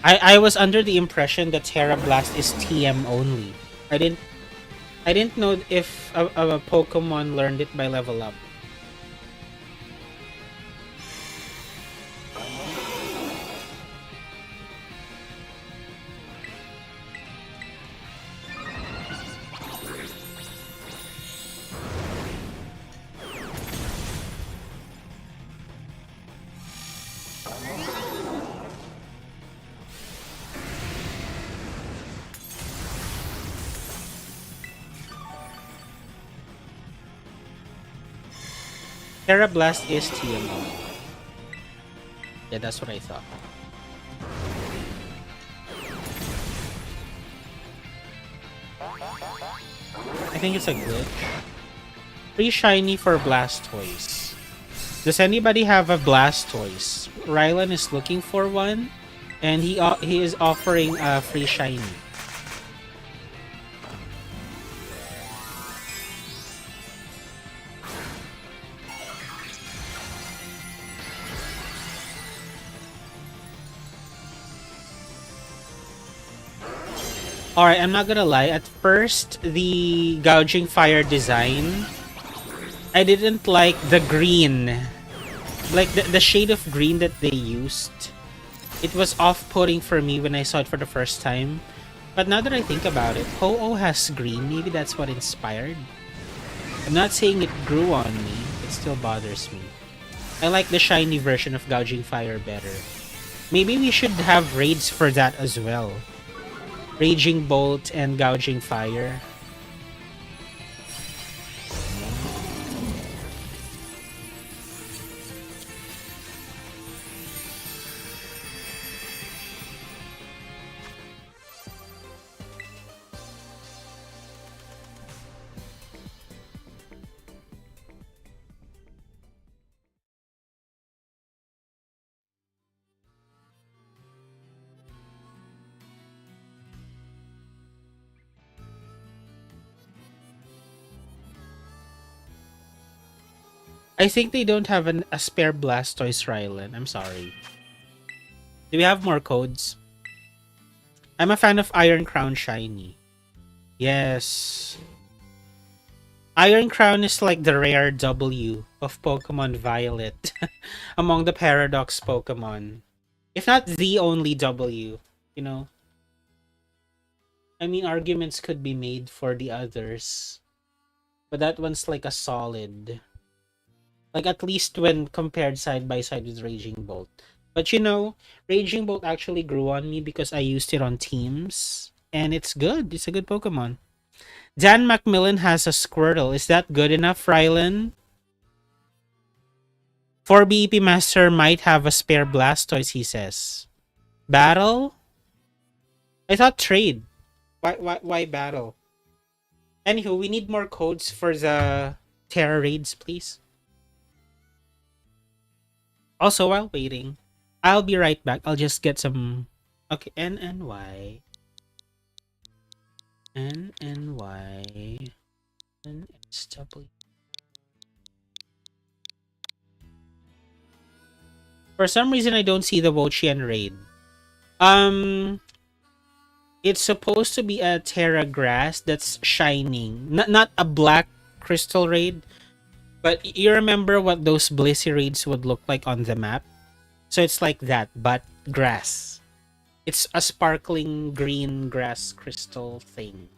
I was under the impression that Tera Blast is TM only. I didn't know if a Pokemon learned it by level up. Tera Blast is TMO. Yeah, that's what I thought. I think it's a glitch. Free shiny for Blastoise. Does anybody have a Blastoise? Rylan is looking for one, and he is offering a free shiny. Alright, I'm not gonna lie. At first, the Gouging Fire design, I didn't like the green. Like, the shade of green that they used. It was off-putting for me when I saw it for the first time. But now that I think about it, Ho-Oh has green. Maybe that's what inspired. I'm not saying it grew on me. It still bothers me. I like the shiny version of Gouging Fire better. Maybe we should have raids for that as well. Raging Bolt and Gouging Fire. I think they don't have a spare Blastoise, Rylan. I'm sorry. Do we have more codes? I'm a fan of Iron Crown Shiny. Yes. Iron Crown is like the rare W of Pokemon Violet among the Paradox Pokemon. If not the only W, you know. I mean, arguments could be made for the others. But that one's like a solid. Like, at least when compared side by side with Raging Bolt. But you know, Raging Bolt actually grew on me because I used it on teams. And it's good. It's a good Pokemon. Dan Macmillan has a Squirtle. Is that good enough, Rylan? 4BP Master might have a spare Blastoise, he says. Battle? I thought trade. Why battle? Anywho, we need more codes for the Tera raids, please. Also, while waiting, I'll be right back. I'll just get some... Okay, NNY. NNY. NSW. For some reason, I don't see the Wo-Chien raid. It's supposed to be a Tera grass that's shining. Not a black crystal raid. But you remember what those Blissey raids would look like on the map? So it's like that, but grass. It's a sparkling green grass crystal thing.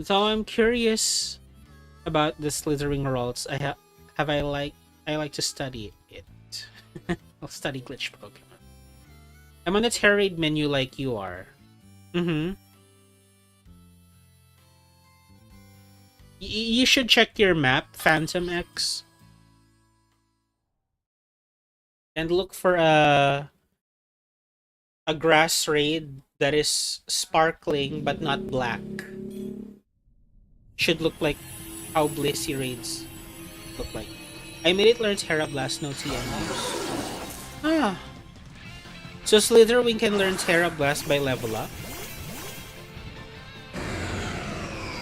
So I'm curious about the slithering rolls. I like to study it. I'll study glitch Pokemon. I'm on the Tera raid menu like you are. Mm-hmm. You should check your map, Phantom X. And look for a grass raid that is sparkling but not black. Should look like how Blissey raids look like. I made it learn Tera Blast, no TM use. Ah. So Slitherwing can learn Tera Blast by level up.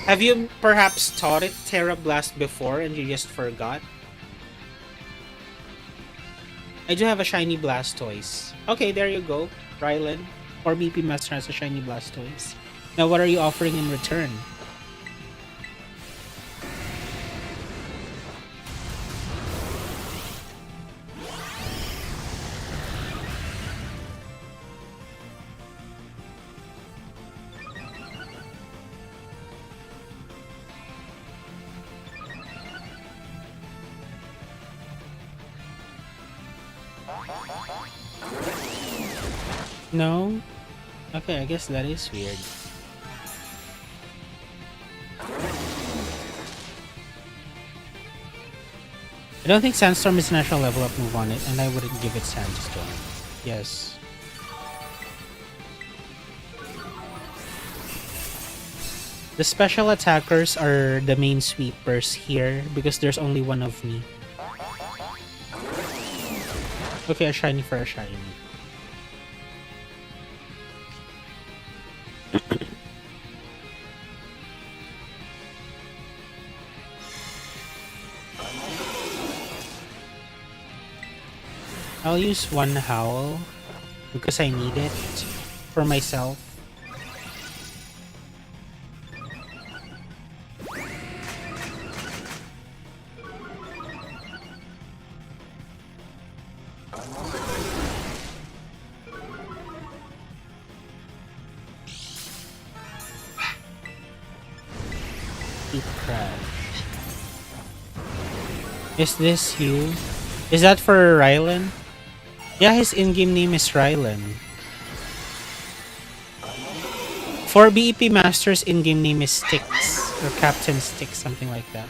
Have you perhaps taught it Tera Blast before and you just forgot? I do have a shiny Blastoise. Okay, there you go, Rylan. Or BP Master has a shiny Blastoise. Now what are you offering in return? No? Okay, I guess that is weird. I don't think Sandstorm is a natural level up move on it, and I wouldn't give it Sandstorm. Yes. The special attackers are the main sweepers here because there's only one of me. Okay, a shiny for a shiny. I'll use one Howl because I need it for myself. Is this you? Is that for Rylan? Yeah, his in-game name is Rylan. For BEP Masters, in-game name is Styx or Captain Styx, something like that.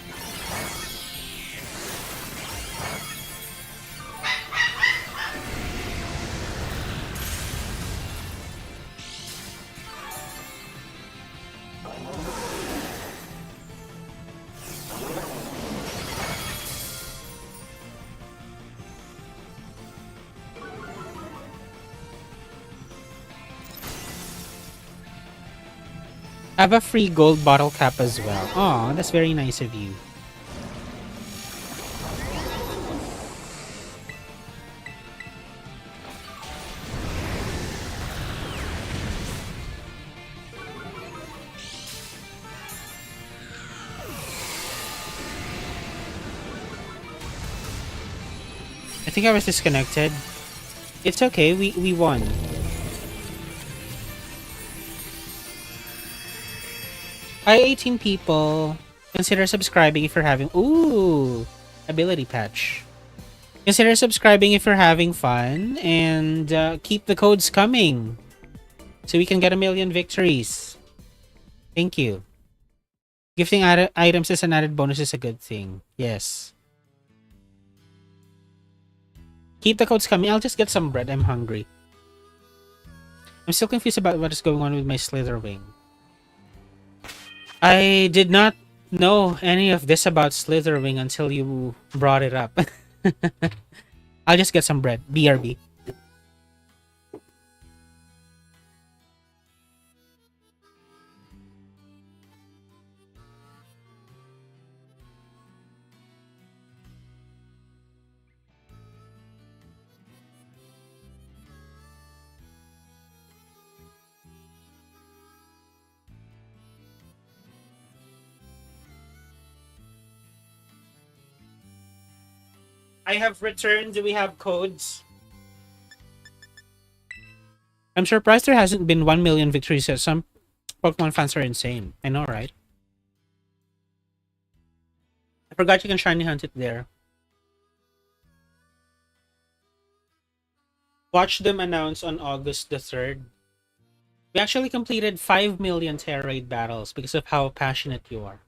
I have a free gold bottle cap as well. Oh, that's very nice of you. I think I was disconnected. It's okay, we won. Hi 18 people. Consider subscribing if you're having ability patch. Consider subscribing if you're having fun and keep the codes coming so we can get 1,000,000 victories. Thank you. Gifting items as an added bonus is a good thing. Yes. Keep the codes coming. I'll just get some bread. I'm hungry. I'm still confused about what is going on with my Slitherwing. I did not know any of this about Slitherwing until you brought it up. I'll just get some bread. BRB. I have returned. Do we have codes? I'm surprised there hasn't been 1,000,000 victories yet. Some Pokemon fans are insane. I know, right? I forgot you can shiny hunt it there. Watch them announce on August the 3rd. We actually completed 5,000,000 Tera raid battles because of how passionate you are.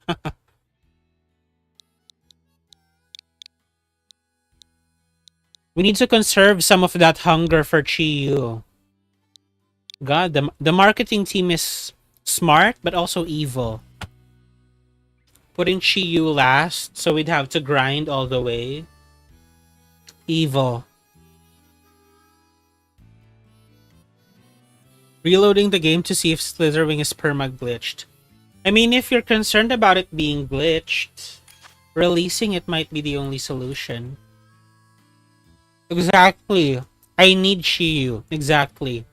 We need to conserve some of that hunger for Chi-Yu. God, the marketing team is smart, but also evil. Putting Chi-Yu last, so we'd have to grind all the way. Evil. Reloading the game to see if Slitherwing is perma-glitched. I mean, if you're concerned about it being glitched, releasing it might be the only solution. Exactly. I need Chi-Yu. Exactly.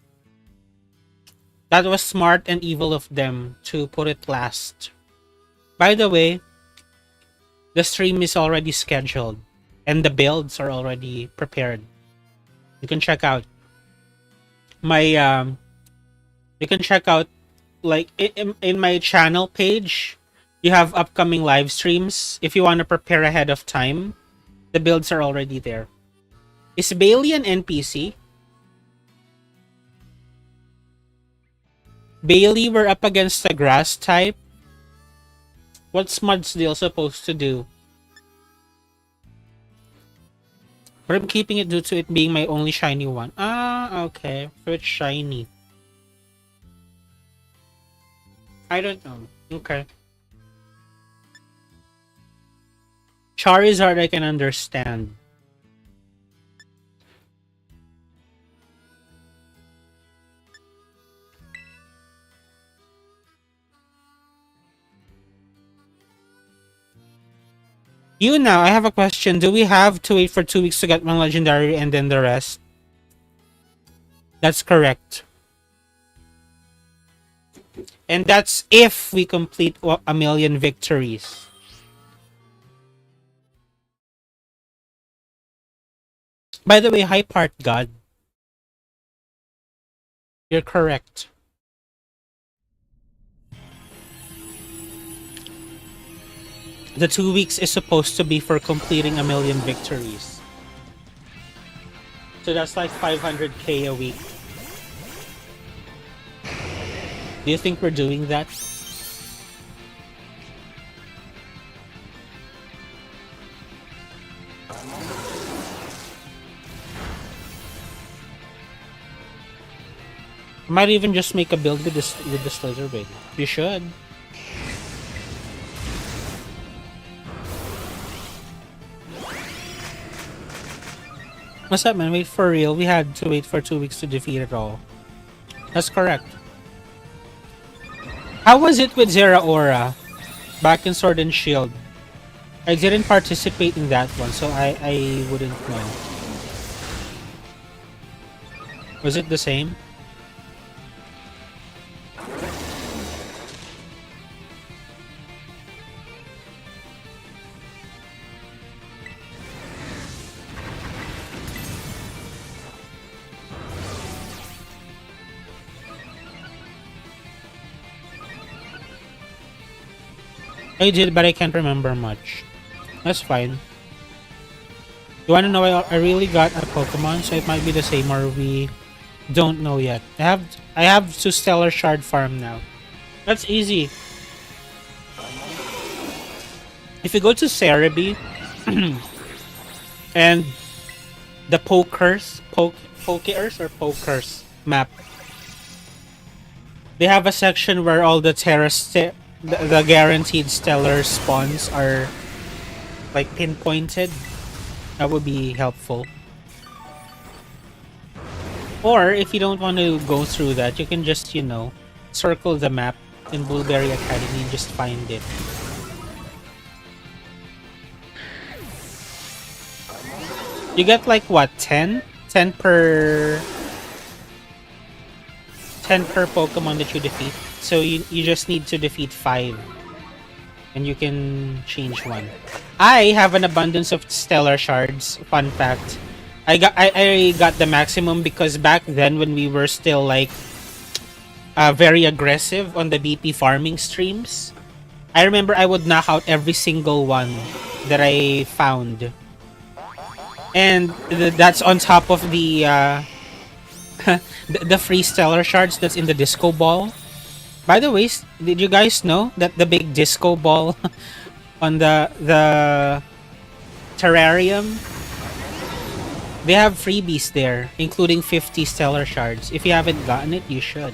That was smart and evil of them to put it last. By the way, the stream is already scheduled and the builds are already prepared. You can check out my you can check out like in my channel page. You have upcoming live streams. If you want to prepare ahead of time, the builds are already there. Is Bailey an NPC? Bailey, we're up against the grass type. What's Mudsdale supposed to do? But I'm keeping it due to it being my only shiny one. Ah, okay. So it's shiny. I don't know. Okay. Charizard I can understand. You now, I have a question. Do we have to wait for 2 weeks to get one legendary and then the rest? That's correct. And that's if we complete a million victories. By the way, hi part God. You're correct. The 2 weeks is supposed to be for completing a million victories. So that's like 500k a week. Do you think we're doing that? I might even just make a build with this laser big. You should. What's up, man? Wait, for real? We had to wait for 2 weeks to defeat it all. That's correct. How was it with Zeraora back in Sword and Shield? I didn't participate in that one, so I wouldn't know. Was it the same? I did, but I can't remember much. That's fine. You wanna know? I really got a Pokemon, so it might be the same, or we don't know yet. I have to Stellar Shard farm now. That's easy. If you go to Cerebi and the Pokers map, they have a section where all the Tera the guaranteed stellar spawns are like pinpointed. That would be helpful. Or if you don't want to go through that, you can just, you know, circle the map in Blueberry Academy and just find it. You get like what, 10? 10 per Pokemon that you defeat. So you just need to defeat 5. And you can change one. I have an abundance of Stellar Shards. Fun fact. I got the maximum because back then when we were still like very aggressive on the BP farming streams, I remember I would knock out every single one that I found. And that's on top of the the free Stellar Shards that's in the Disco Ball. By the way, did you guys know that the big Disco Ball on the terrarium, they have freebies there, including 50 Stellar Shards. If you haven't gotten it, you should.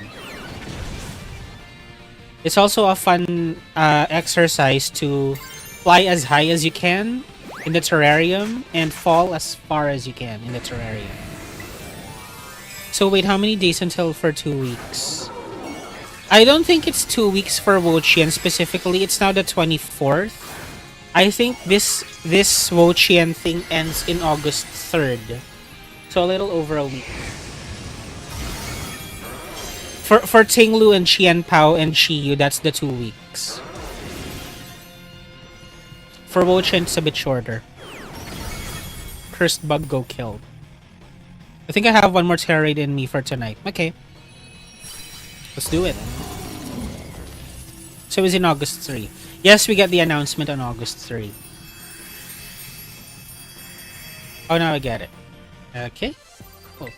It's also a fun exercise to fly as high as you can in the terrarium and fall as far as you can in the terrarium. So wait, how many days until for 2 weeks? I don't think it's 2 weeks for Wo-Chien specifically. It's now the 24th. I think this Wo-Chien thing ends in August 3rd. So a little over a week. For Ting-Lu and Chien-Pao and Chi-Yu, that's the 2 weeks. For Wo-Chien, it's a bit shorter. Cursed Bug, go kill. I think I have one more Tera raid in me for tonight. Okay. Let's do it. So it was in August 3. Yes, we get the announcement on August 3. Oh, now I get it. Okay. Cool.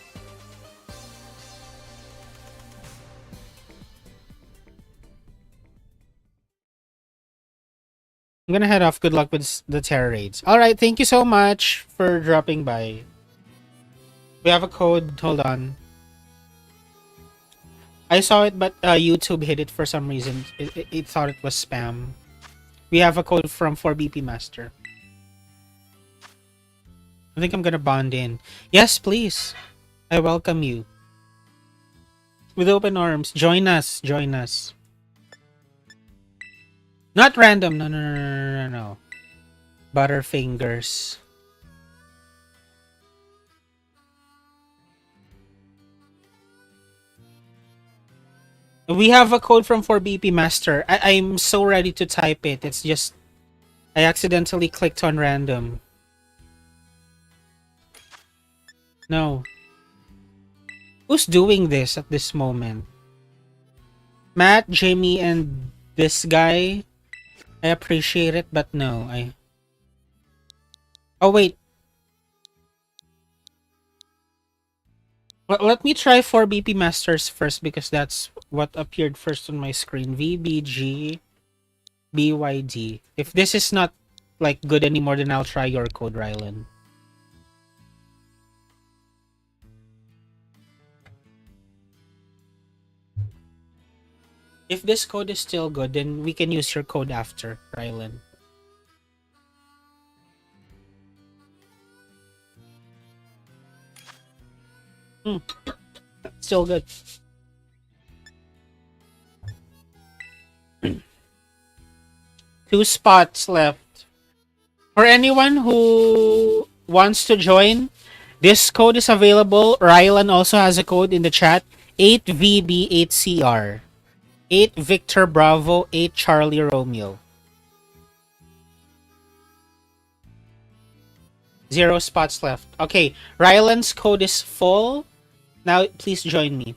I'm gonna head off. Good luck with the Tera raids. Alright, thank you so much for dropping by. We have a code. Hold on. I saw it, but YouTube hid it for some reason. It thought it was spam. We have a code from 4BP Master. I think I'm gonna bond in. Yes, please. I welcome you. With open arms. Join us. Join us. Not random. No, no, no, no, no, no. Butterfingers. We have a code from 4BP Master. I'm so ready to type it. It's just I accidentally clicked on random. No. Who's doing this at this moment? Matt, Jamie, and this guy. I appreciate it, but no. Oh, wait. Let me try 4BP Masters first because that's what appeared first on my screen. VBG BYD. If this is not like good anymore, then I'll try your code, Rylan. If this code is still good, then we can use your code after, Rylan. Still good. Two spots left. For anyone who wants to join, this code is available. Rylan also has a code in the chat. 8VB8CR. 8 Victor Bravo, 8 Charlie Romeo. 0 spots left. Okay, Rylan's code is full. Now, please join me.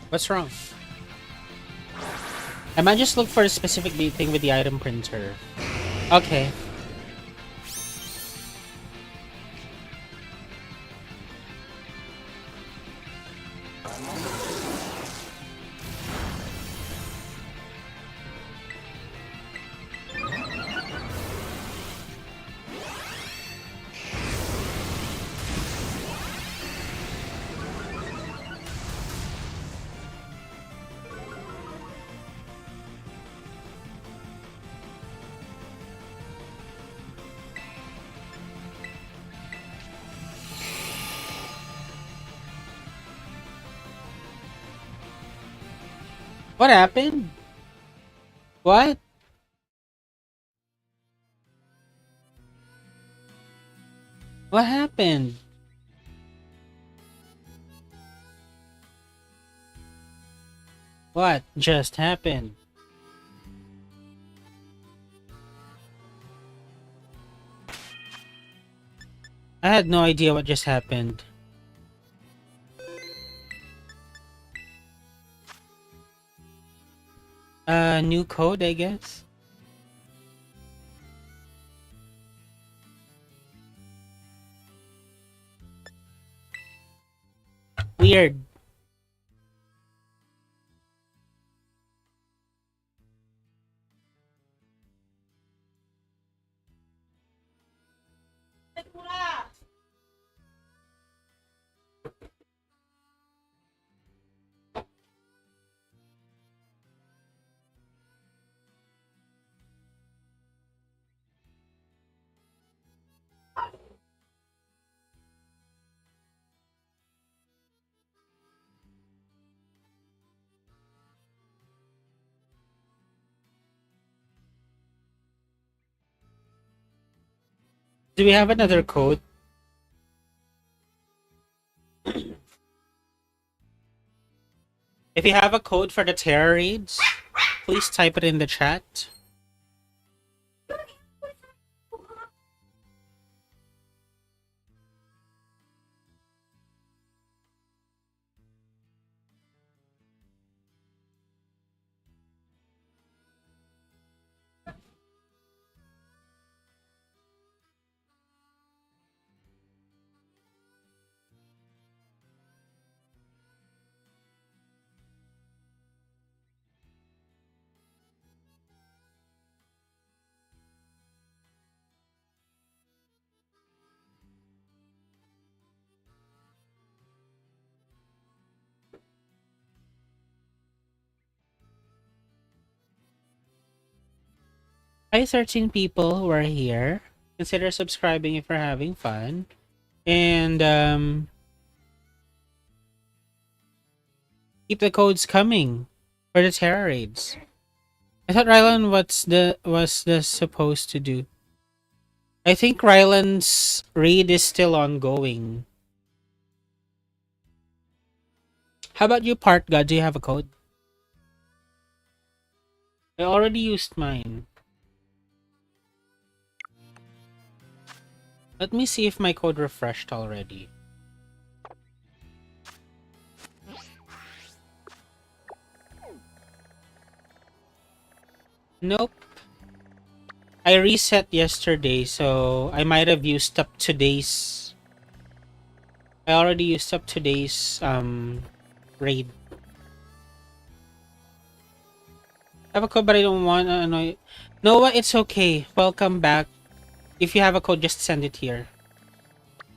What's wrong? I might just look for a specific thing with the item printer. Okay. What happened? What? What happened? What just happened? I had no idea what just happened. New code, I guess. Weird. Do we have another code? If you have a code for the Tera raids, please type it in the chat. Hi, 13 people who are here. Consider subscribing if you're having fun. And keep the codes coming for the Tera raids. I thought Rylan was the supposed to do. I think Rylan's raid is still ongoing. How about you, Part God? Do you have a code? I already used mine. Let me see if my code refreshed already. Nope. I reset yesterday, so I might have used up today's. I already used up today's raid. I have a code, but I don't want to annoy. Noah, it's okay. Welcome back. If you have a code, just send it here.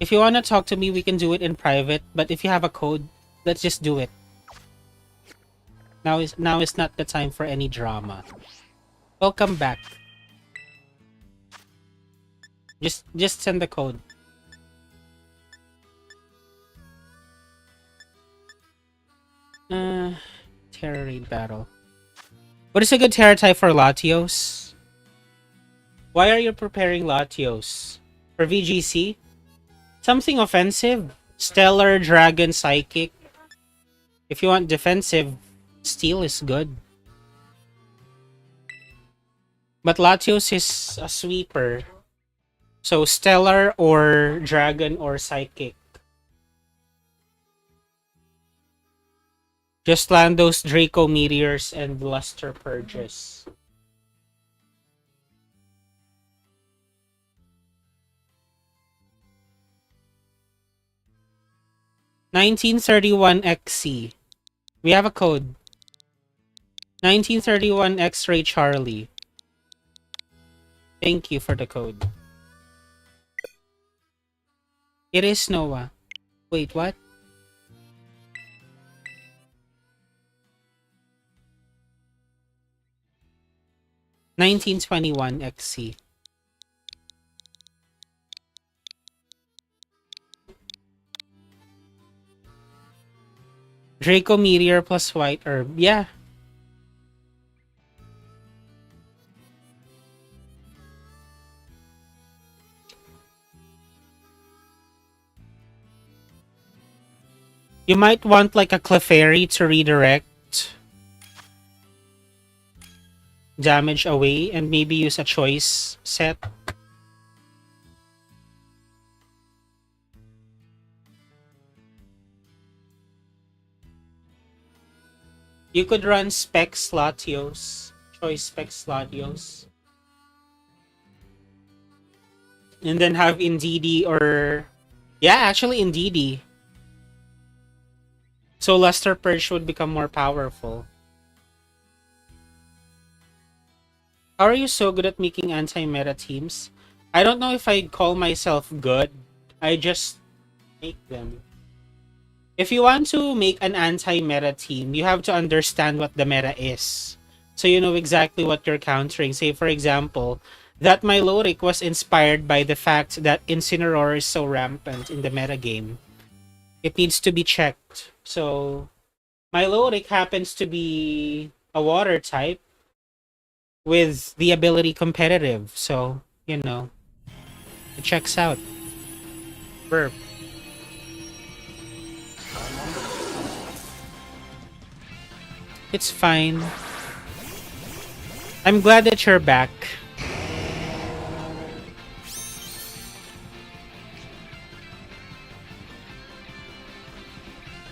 If you want to talk to me, we can do it in private. But if you have a code, let's just do it. Now is not the time for any drama. Welcome back. Just send the code. Tera raid battle. What is a good Tera type for Latios? Why are you preparing Latios? For VGC? Something offensive? Stellar, Dragon, Psychic. If you want defensive, Steel is good. But Latios is a sweeper. So Stellar or Dragon or Psychic. Just land those Draco Meteors and Luster Purges. $1931XC. We have a code. 1931 X-Ray Charlie. Thank you for the code. It is Noah. Wait, what? $1921 XC. Draco Meteor plus White Herb. Yeah. You might want like a Clefairy to redirect damage away and maybe use a choice set. You could run Specs Latios, choice Specs Latios. And then have Indeedee or... Yeah, actually Indeedee. So Luster Purge would become more powerful. How are you so good at making anti-meta teams? I don't know if I'd call myself good. I just make them. If you want to make an anti-meta team, you have to understand what the meta is. So you know exactly what you're countering. Say, for example, that Milotic was inspired by the fact that Incineroar is so rampant in the meta game. It needs to be checked. So, Milotic happens to be a water type with the ability competitive. So, you know, it checks out. Burp. It's fine. I'm glad that you're back.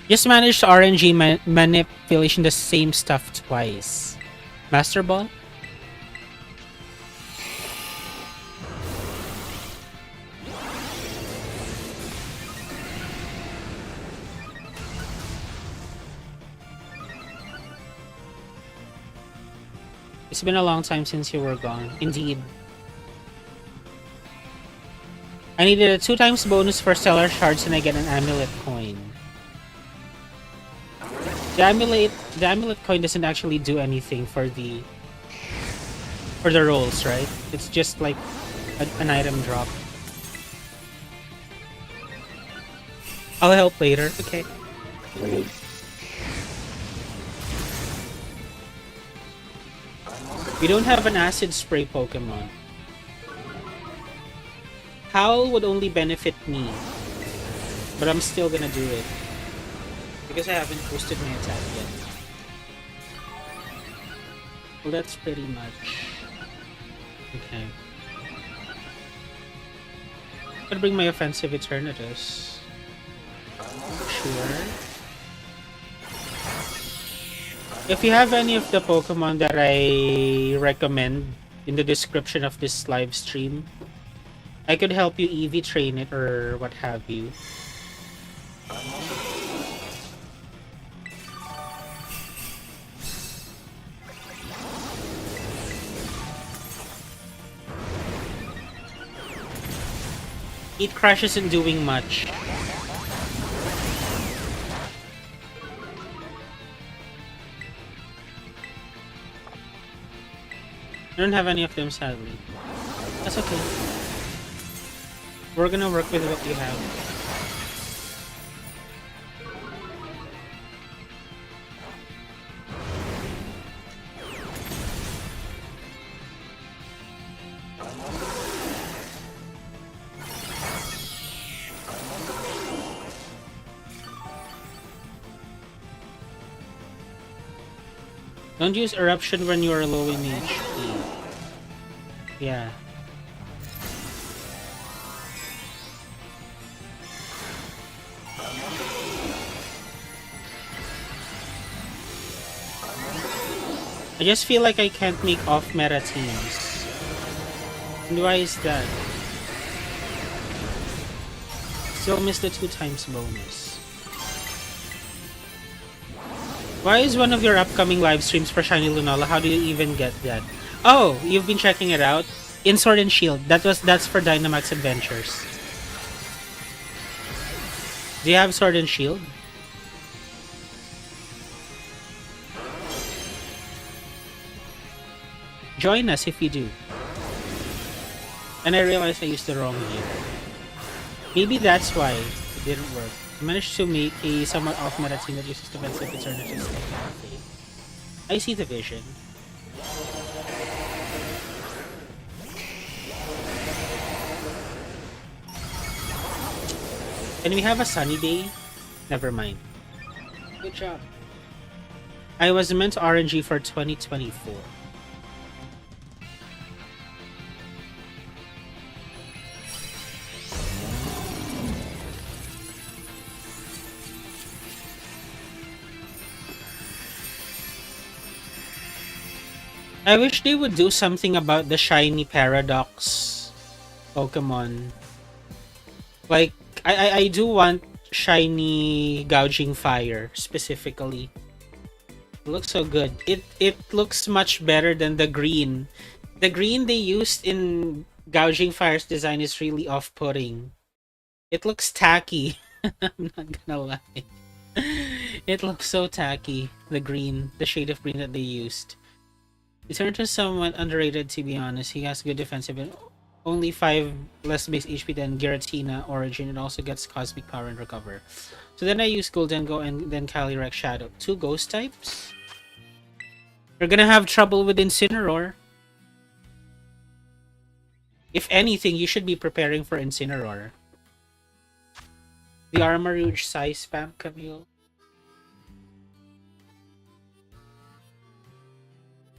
Just managed RNG manipulation the same stuff twice. Master Ball? It's been a long time since you were gone. Indeed. I needed a 2x bonus for Stellar Shards and I get an Amulet coin. The amulet coin doesn't actually do anything for the For the rolls, right? It's just like an item drop. I'll help later. Okay. We don't have an acid spray Pokemon. Howl would only benefit me, but I'm still gonna do it because I haven't boosted my attack yet. Well, that's pretty much okay. I'm gonna bring my offensive Eternatus. Sure. If you have any of the Pokemon that I recommend in the description of this live stream, I could help you EV train it or what have you. Heat Crush isn't doing much. I don't have any of them, sadly. That's okay. We're gonna work with what you have. Don't use Eruption when you are low in HP. Yeah. I just feel like I can't make off-meta teams. And why is that? Still missed the 2x bonus. Why is one of your upcoming live streams for Shiny Lunala? How do you even get that? Oh, you've been checking it out? In Sword and Shield. That's for Dynamax Adventures. Do you have Sword and Shield? Join us if you do. And I realized I used the wrong year. Maybe that's why it didn't work. I managed to make a somewhat off-meta team that uses defensive alternatives like Calamity. I see the vision. And we have a sunny day? Never mind. Good job. I was meant to RNG for 2024. I wish they would do something about the shiny paradox Pokemon. Like, I do want shiny Gouging Fire specifically. It looks so good. It looks much better than the green. The green they used in Gouging Fire's design is really off-putting. It looks tacky. I'm not gonna lie. It looks so tacky. The green, the shade of green that they used. Eternatus is somewhat underrated, to be honest. He has good defensive and only 5 less base HP than Giratina Origin. It also gets Cosmic Power and Recover. So then I use Goldengo and then Calyrex Shadow. 2 ghost types? You're gonna have trouble with Incineroar. If anything, you should be preparing for Incineroar. The Armarouge size spam, Camille.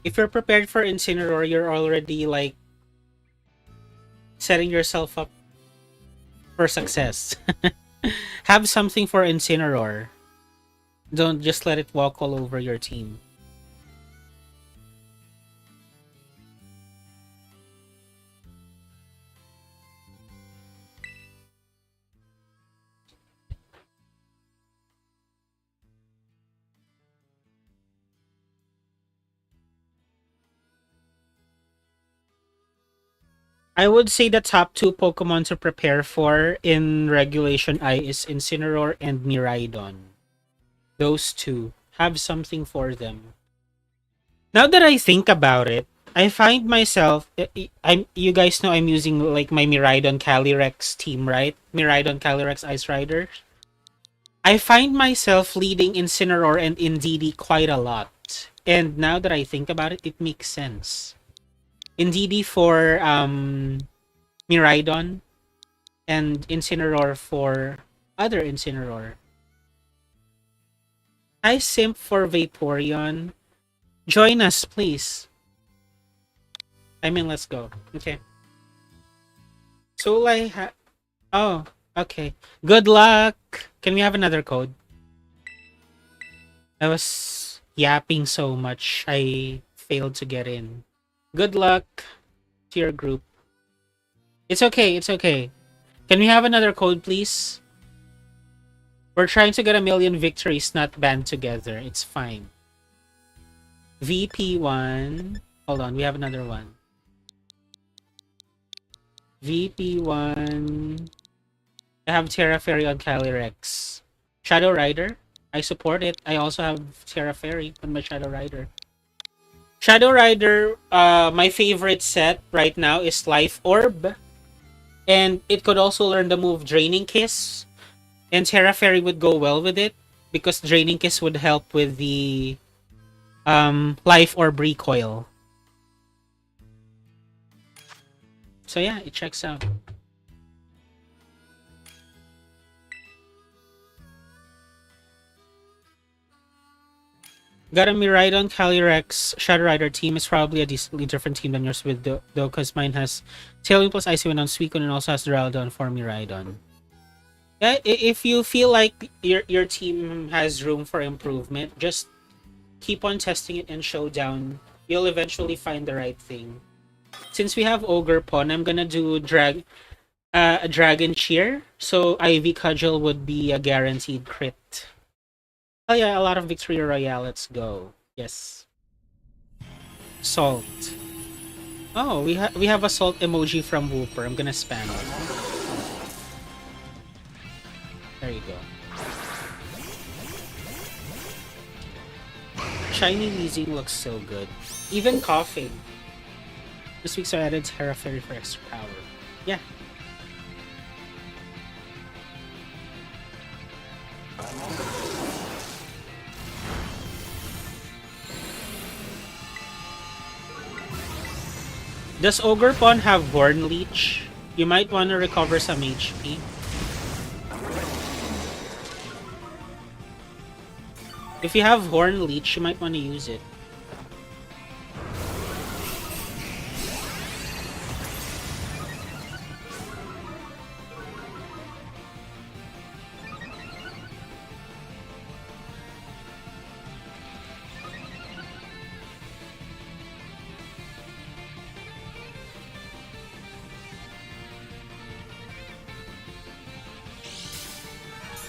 If you're prepared for Incineroar, you're already like setting yourself up for success. Have something for Incineroar. Don't just let it walk all over your team. I would say the top 2 Pokemon to prepare for in Regulation I is Incineroar and Miraidon. Those two. Have something for them. Now that I think about it, I find myself, you guys know I'm using like my Miraidon Calyrex team, right? Miraidon Calyrex Ice Rider. I find myself leading Incineroar and Indeedee quite a lot. And now that I think about it, it makes sense. Indeedee for Miraidon and Incineroar for other Incineroar. Hi Simp for Vaporeon. Join us, please. I mean, let's go. Okay. So oh, okay. Good luck. Can we have another code? I was yapping so much, I failed to get in. Good luck to your group. It's okay, it's okay. Can we have another code, please? We're trying to get a million victories, not band together. It's fine. VP1. Hold on, we have another one. VP1. I have Tera Fairy on Calyrex. Shadow Rider. I support it. I also have Tera Fairy on my Shadow Rider. Shadow Rider, my favorite set right now is Life Orb. And it could also learn the move Draining Kiss. And Tera Fairy would go well with it, because Draining Kiss would help with the Life Orb recoil. So yeah, it checks out. Got a Miraidon Calyrex Shadow Rider team. Is probably a decently different team than yours with though, because mine has Tailwind plus Icy Wind on Suicune and also has Duraludon for Miraidon. Yeah, if you feel like your team has room for improvement, just keep on testing it in Showdown. You'll eventually find the right thing. Since we have Ogre Pon, I'm gonna do a Dragon Cheer, so Ivy Cudgel would be a guaranteed crit. Oh yeah, a lot of Victory Royale. Let's go. Yes. Salt. Oh, we have a salt emoji from Wooper. I'm gonna spam it. There you go. Shiny Weezing looks so good. Even coughing. This week's I added Tera Fairy for extra power. Yeah. Does Ogre Pon have Born Leech? You might want to recover some HP. If you have Horn Leech, you might want to use it.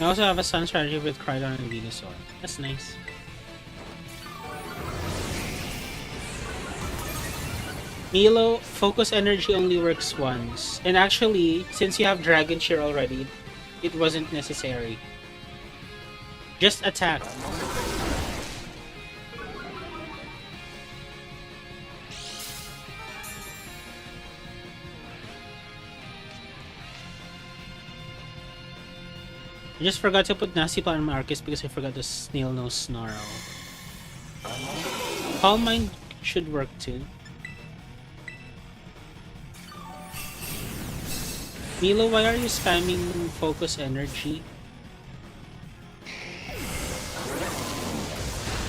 I also have a Sun strategy with Crydon and Venusaur. That's nice. Milo, Focus Energy only works once. And actually, since you have Dragon Cheer already, it wasn't necessary. Just attack. I just forgot to put Nasty Plant on Marcus because I forgot the Snail Nose Snarl. Calm Mind should work too. Milo, why are you spamming Focus Energy?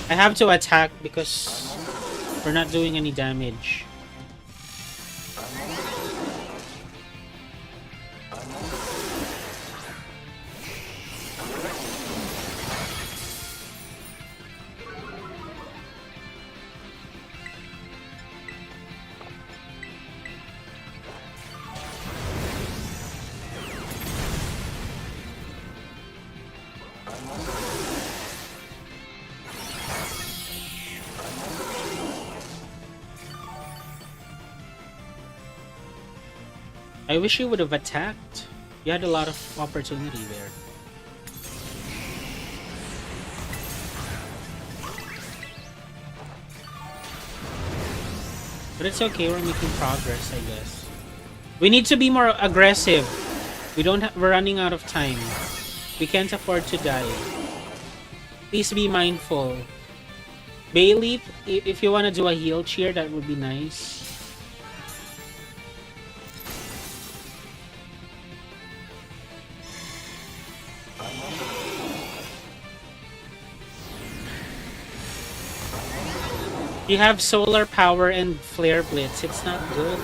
I have to attack because we're not doing any damage. I wish you would have attacked. You had a lot of opportunity there. But it's okay, we're making progress, I guess. We need to be more aggressive. We're running out of time. We can't afford to die. Please be mindful. Bailey, if you want to do a heal cheer, that would be nice. You have solar power and flare blitz. It's not good.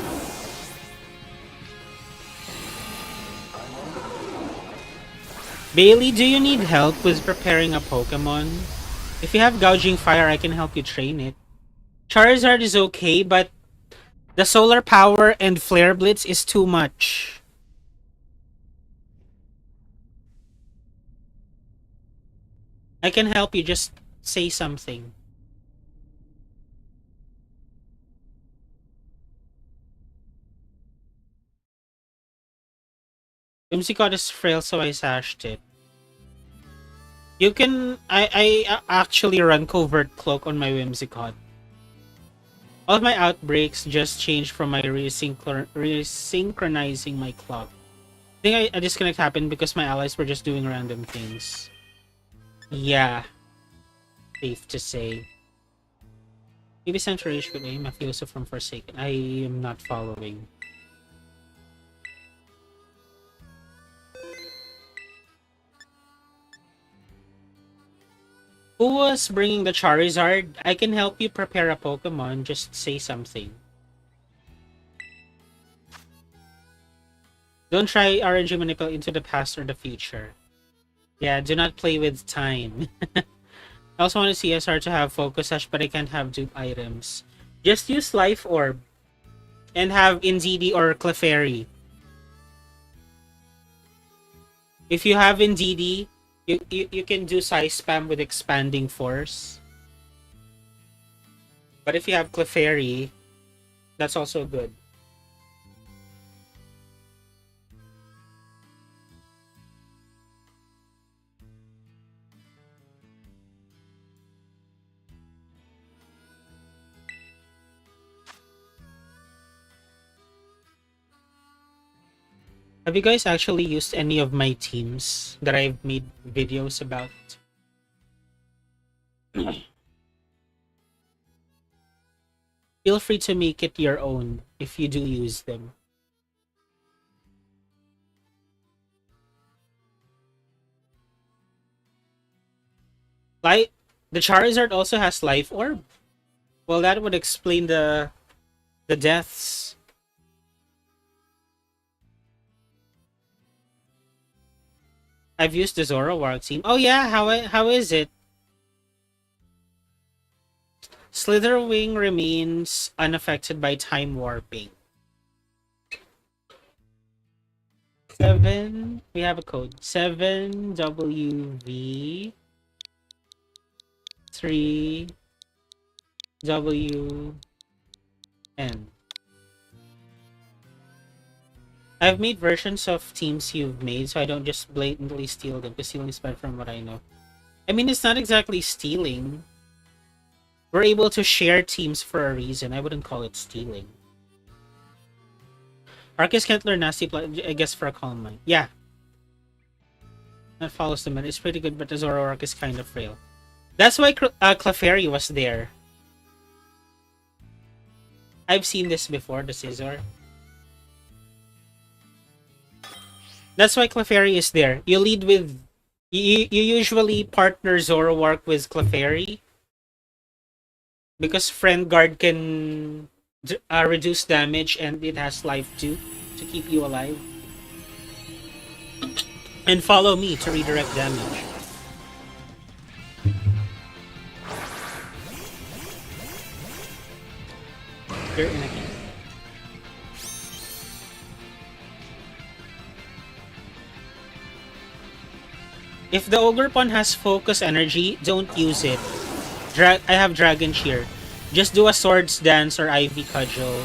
Bailey, do you need help with preparing a Pokemon? If you have Gouging Fire, I can help you train it. Charizard is okay, but the solar power and flare blitz is too much. I can help you, just say something. Whimsicott is frail, so I sashed it. You can... I actually run Covert Cloak on my Whimsicott. All of my outbreaks just changed from my resynchronizing my clock. I think a disconnect happened because my allies were just doing random things. Yeah. Safe to say. Maybe Centurish could aim a philosopher from Forsaken. I am not following. Who was bringing the Charizard? I can help you prepare a Pokemon. Just say something. Don't try RNG manipulate into the past or the future. Yeah, do not play with time. I also want a CSR to have Focus Sash, but I can't have dupe items. Just use Life Orb. And have Indeedee or Clefairy. If you have Indeedee, you can do size spam with Expanding Force. But if you have Clefairy, that's also good. Have you guys actually used any of my teams that I've made videos about? Feel free to make it your own if you do use them. Like, the Charizard also has Life Orb? Well, that would explain the deaths. I've used the Zoroark team. Oh yeah, how is it? Slitherwing remains unaffected by time warping. 7. We have a code. 7WV 3WN. I've made versions of teams you've made, so I don't just blatantly steal them, because stealing is bad from what I know. I mean, it's not exactly stealing. We're able to share teams for a reason. I wouldn't call it stealing. Arceus can't learn Nasty Plot, I guess, for a Calm Mind. Yeah. That follows the meta. It's pretty good, but the Zoroark is kind of frail. That's why Clefairy was there. I've seen this before, the Scizor. That's why Clefairy is there. You lead with... You usually partner Zoroark with Clefairy. Because Friend Guard can reduce damage and it has life too, to keep you alive. And follow me to redirect damage. You're in again. If the Ogerpon has focus energy, don't use it. I have Dragon Cheer. Just do a Swords Dance or Ivy Cudgel.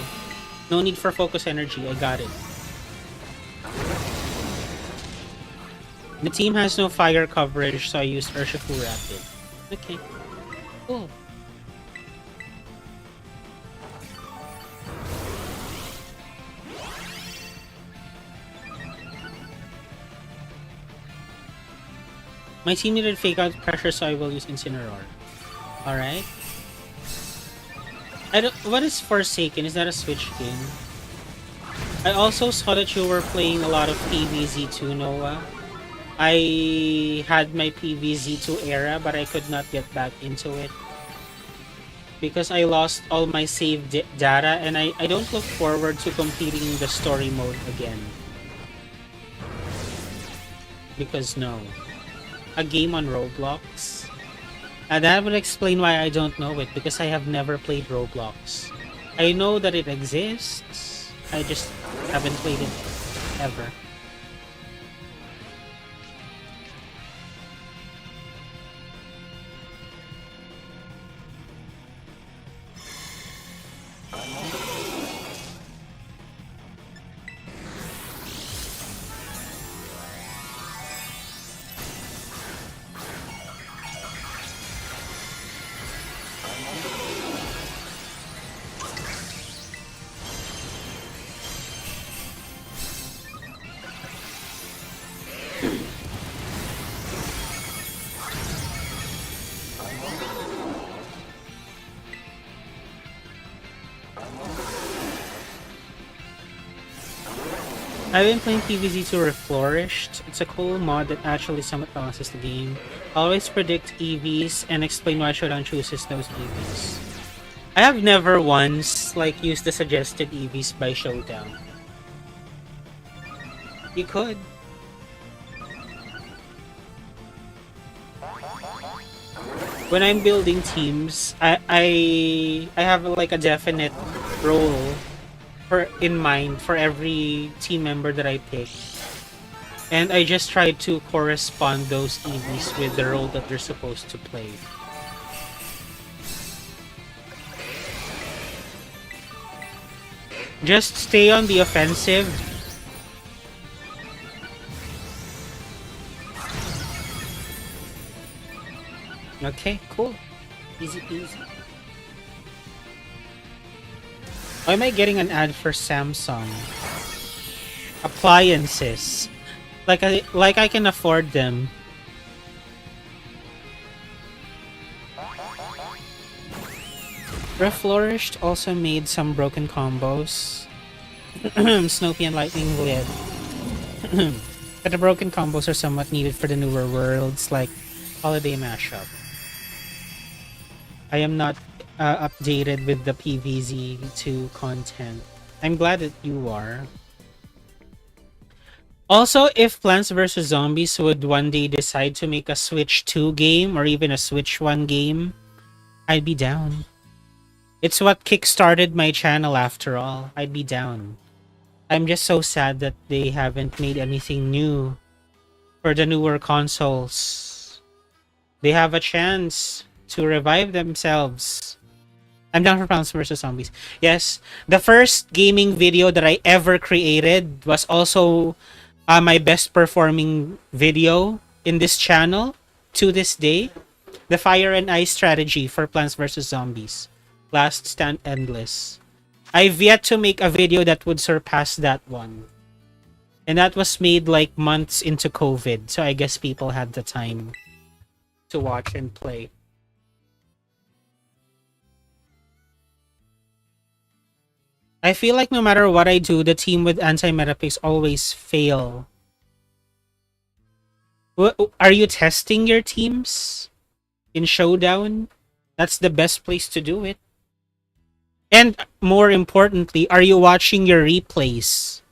No need for focus energy, I got it. The team has no fire coverage, so I used Urshifu Rapid. Okay. Cool. My team needed fake out pressure, so I will use Incineroar. Alright. I don't. What is Forsaken? Is that a Switch game? I also saw that you were playing a lot of PVZ2, Noah. I had my PVZ2 era, but I could not get back into it. Because I lost all my saved data, and I don't look forward to completing the story mode again. Because no. A game on Roblox? That would explain why I don't know it, because I have never played Roblox. I know that it exists, I just haven't played it ever. I've been playing PVZ2 Reflourished. It's a cool mod that actually somewhat balances the game. Always predict EVs and explain why Shodan chooses those EVs. I have never once used the suggested EVs by Showdown. You could. When I'm building teams, I have a definite role in mind for every team member that I pick. And I just try to correspond those EVs with the role that they're supposed to play. Just stay on the offensive. Okay, cool. Easy peasy. Why am I getting an ad for Samsung? Appliances. Like I can afford them. Reflourished also made some broken combos. Snoopy and Lightning Lid. But the broken combos are somewhat needed for the newer worlds, like Holiday Mashup. I am not updated with the PVZ2 content. I'm glad that you are. Also, if Plants vs. Zombies would one day decide to make a Switch 2 game or even a Switch 1 game, I'd be down. It's what kickstarted my channel after all. I'd be down. I'm just so sad that they haven't made anything new for the newer consoles. They have a chance to revive themselves. I'm down for Plants vs. Zombies. Yes, the first gaming video that I ever created was also my best performing video in this channel to this day. The Fire and Ice strategy for Plants vs. Zombies. Last Stand Endless. I've yet to make a video that would surpass that one. And that was made months into COVID, so I guess people had the time to watch and play. I feel like no matter what I do, the team with anti-meta picks always fail. Are you testing your teams in Showdown? That's the best place to do it. And more importantly, are you watching your replays?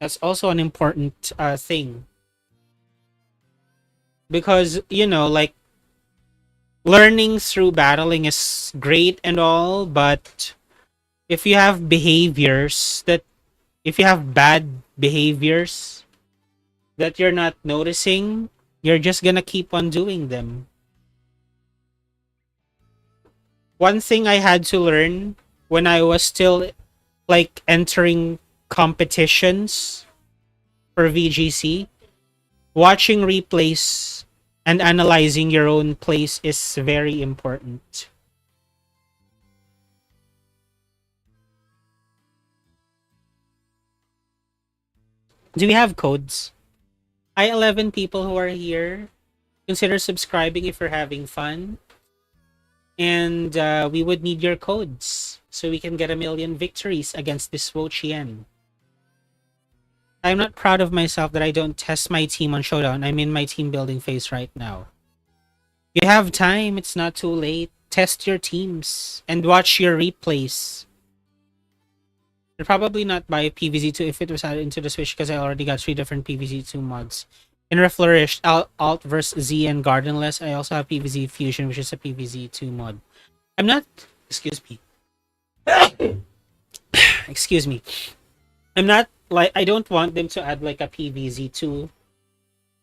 That's also an important thing. Because, learning through battling is great and all, but if you have bad behaviors that you're not noticing, you're just gonna keep on doing them. One thing I had to learn when I was still entering competitions for VGC, watching replays and analyzing your own plays is very important. Do we have codes? Hi, 11 people who are here. Consider subscribing if you're having fun. And we would need your codes so we can get a million victories against this Wo-Chien. I'm not proud of myself that I don't test my team on Showdown. I'm in my team building phase right now. You have time, it's not too late. Test your teams and watch your replays. I'd probably not buy PVZ2 if it was added into the Switch because I already got 3 different PVZ2 mods. In Reflourished, Alt vs Z and Gardenless, I also have PVZ Fusion, which is a PVZ2 mod. I'm not... Excuse me. Excuse me. I'm not... Like, I don't want them to add like a PVZ2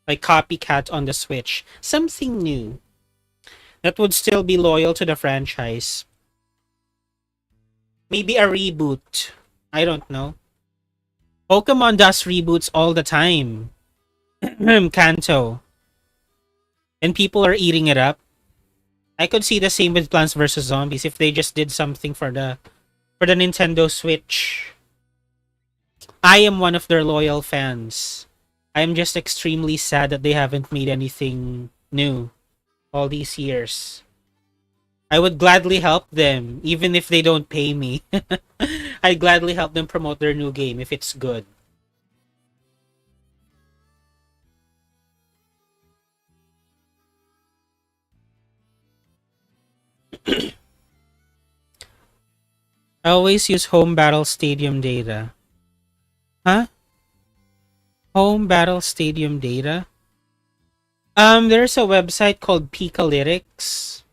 like copycat on the Switch. Something new that would still be loyal to the franchise. Maybe a reboot. I don't know. Pokemon does reboots all the time. Kanto. And people are eating it up. I could see the same with Plants vs. Zombies if they just did something for the Nintendo Switch. I am one of their loyal fans. I am just extremely sad that they haven't made anything new all these years. I would gladly help them, even if they don't pay me. I'd gladly help them promote their new game if it's good. I always use home battle stadium data. Huh? Home battle stadium data? There's a website called Pikalytics.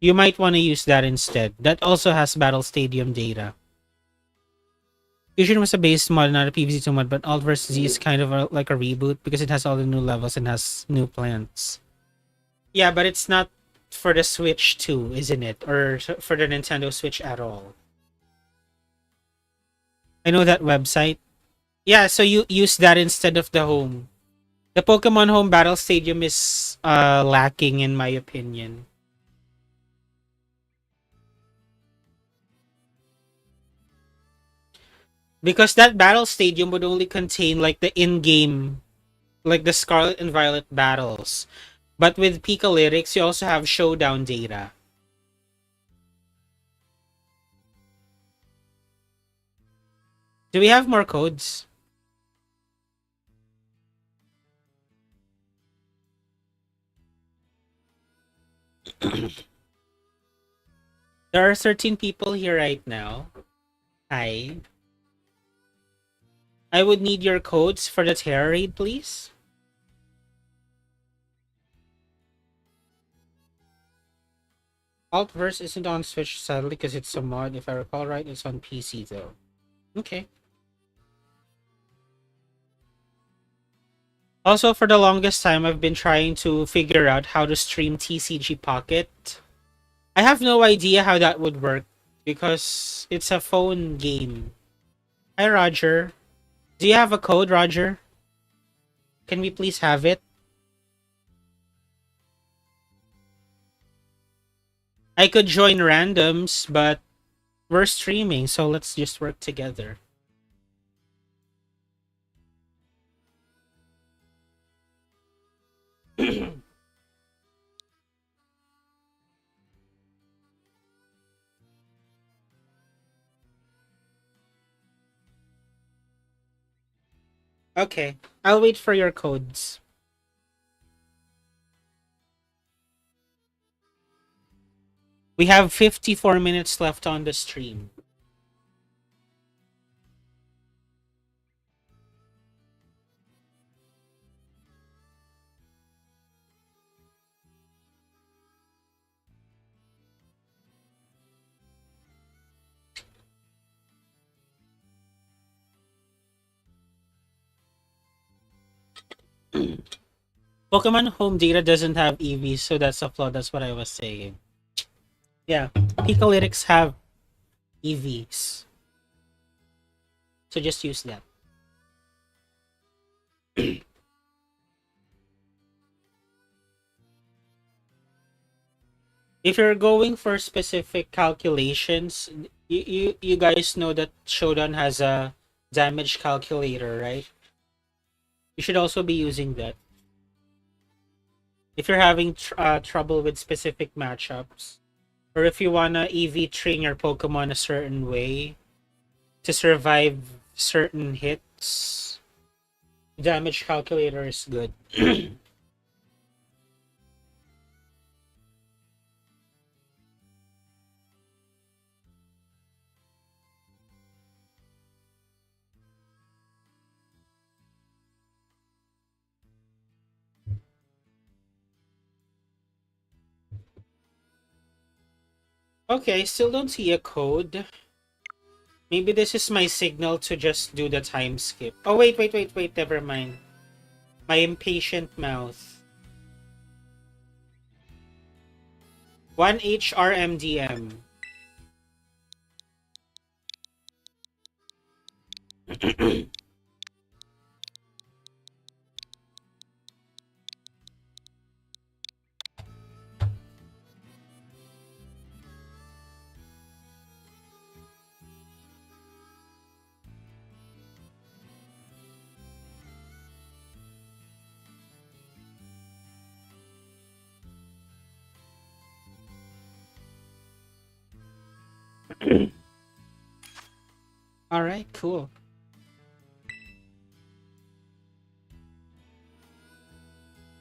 You might want to use that instead. That also has battle stadium data. Fusion was a base mod, not a PVZ2 mod, but Alt vs. Z is kind of like a reboot because it has all the new levels and has new plants. Yeah, but it's not for the Switch too, isn't it? Or for the Nintendo Switch at all. I know that website. Yeah, so you use that instead of the home. The Pokemon Home Battle Stadium is lacking in my opinion. Because that battle stadium would only contain like the in-game, like the Scarlet and Violet battles. But with Pikalytics, you also have showdown data. Do we have more codes? There are 13 people here right now. Hi. I would need your codes for the Tera raid, please. Altverse isn't on Switch, sadly, because it's a mod. If I recall right, it's on PC, though. Okay. Also, for the longest time, I've been trying to figure out how to stream TCG Pocket. I have no idea how that would work, because it's a phone game. Hi, Roger. Do you have a code, Roger? Can we please have it? I could join randoms, but we're streaming, so let's just work together. Okay, I'll wait for your codes. We have 54 minutes left on the stream. Pokemon Home data doesn't have EVs, so that's a flaw. That's what I was saying. Yeah, Pikalytics have EVs. So just use that. If you're going for specific calculations, you guys know that Shodan has a damage calculator, right? You should also be using that. If you're having trouble with specific matchups, or if you wanna EV train your Pokemon a certain way to survive certain hits, damage calculator is good. Okay, still don't see a code. Maybe this is my signal to just do the time skip. Oh, wait, never mind. My impatient mouth. 1 HRMDM. All right, cool.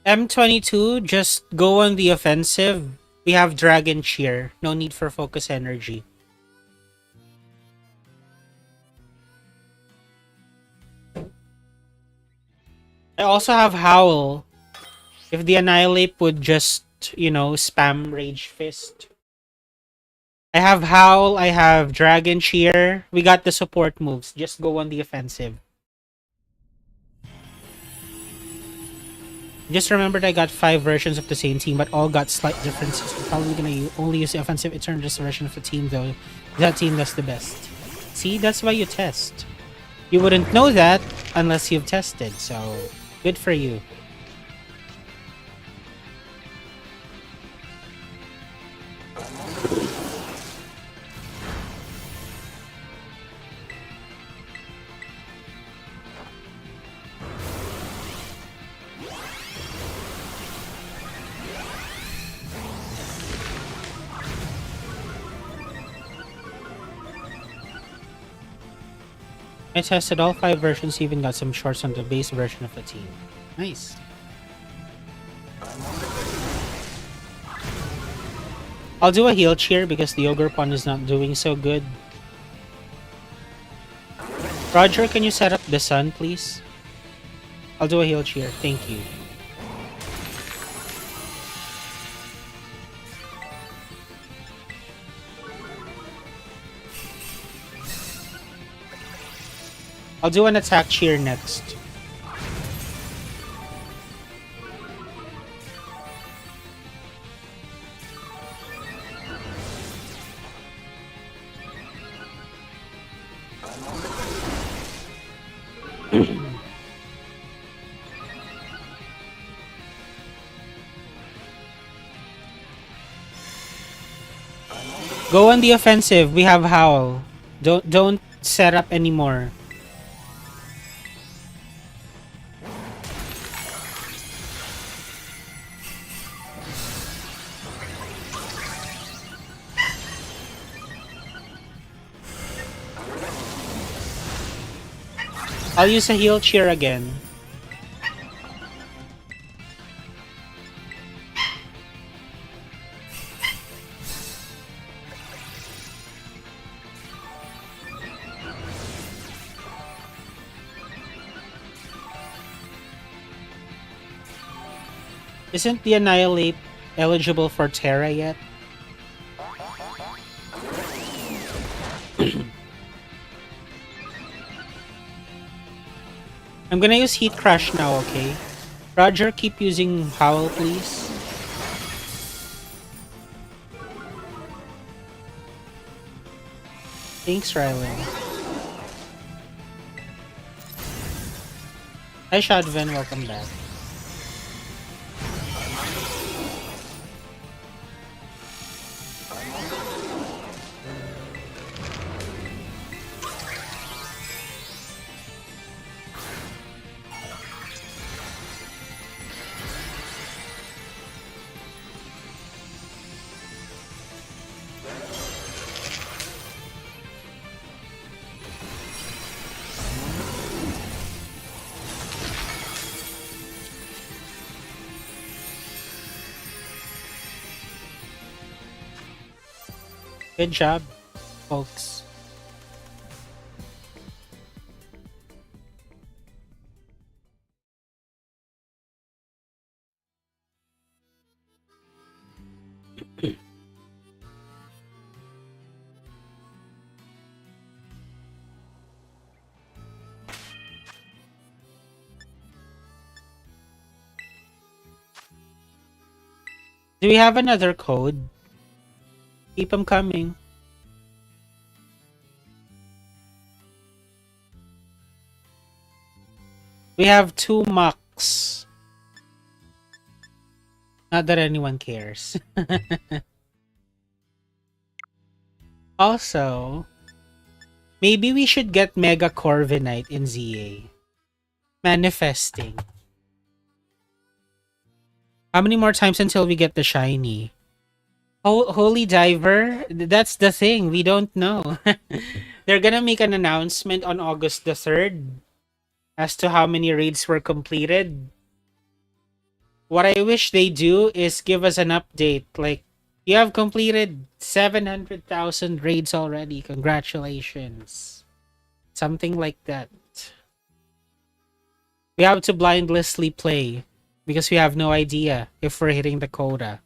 M22, just go on the offensive. We have Dragon Cheer. No need for focus energy. I also have Howl. If the Annihilate would just, you know, spam Rage Fist. I have Howl, I have Dragon Cheer. We got the support moves. Just go on the offensive. Just remembered I got 5 versions of the same team, but all got slight differences. We're probably gonna only use the offensive Eternus version of the team, though. That team does the best. See, that's why you test. You wouldn't know that unless you've tested, so good for you. I tested all 5 versions, even got some shorts on the base version of the team. Nice. I'll do a heal cheer because the Ogerpon is not doing so good. Roger, can you set up the sun, please? I'll do a heal cheer. Thank you. I'll do an attack cheer next. Go on the offensive. We have Howl. Don't set up anymore. I'll use a heal cheer again. Isn't the Annihilate eligible for Tera yet? I'm gonna use Heat Crush now, okay? Roger, keep using Howl, please. Thanks, Rylan. Hi, Shadven, welcome back. Good job, folks. Do we have another code? Keep them coming. We have 2 mucks. Not that anyone cares. Also, maybe we should get Mega Corviknight in ZA. Manifesting. How many more times until we get the shiny? Holy Diver? That's the thing. We don't know. They're gonna make an announcement on August the 3rd as to how many raids were completed. What I wish they do is give us an update. Like, you have completed 700,000 raids already. Congratulations. Something like that. We have to blindlessly play because we have no idea if we're hitting the quota.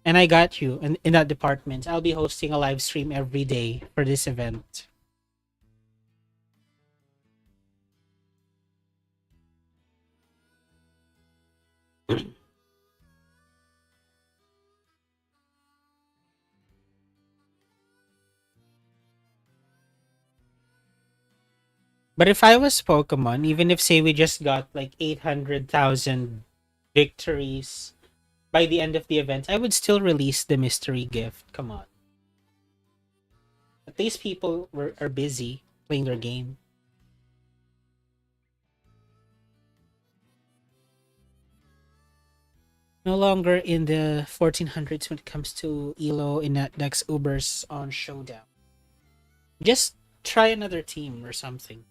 And I got you in that department. I'll be hosting a live stream every day for this event. But if I was Pokemon, even if say we just got like 800,000 victories by the end of the event, I would still release the mystery gift. Come on. At least people are busy playing their game. No longer in the 1400s when it comes to Elo in Dex Ubers on Showdown. Just try another team or something.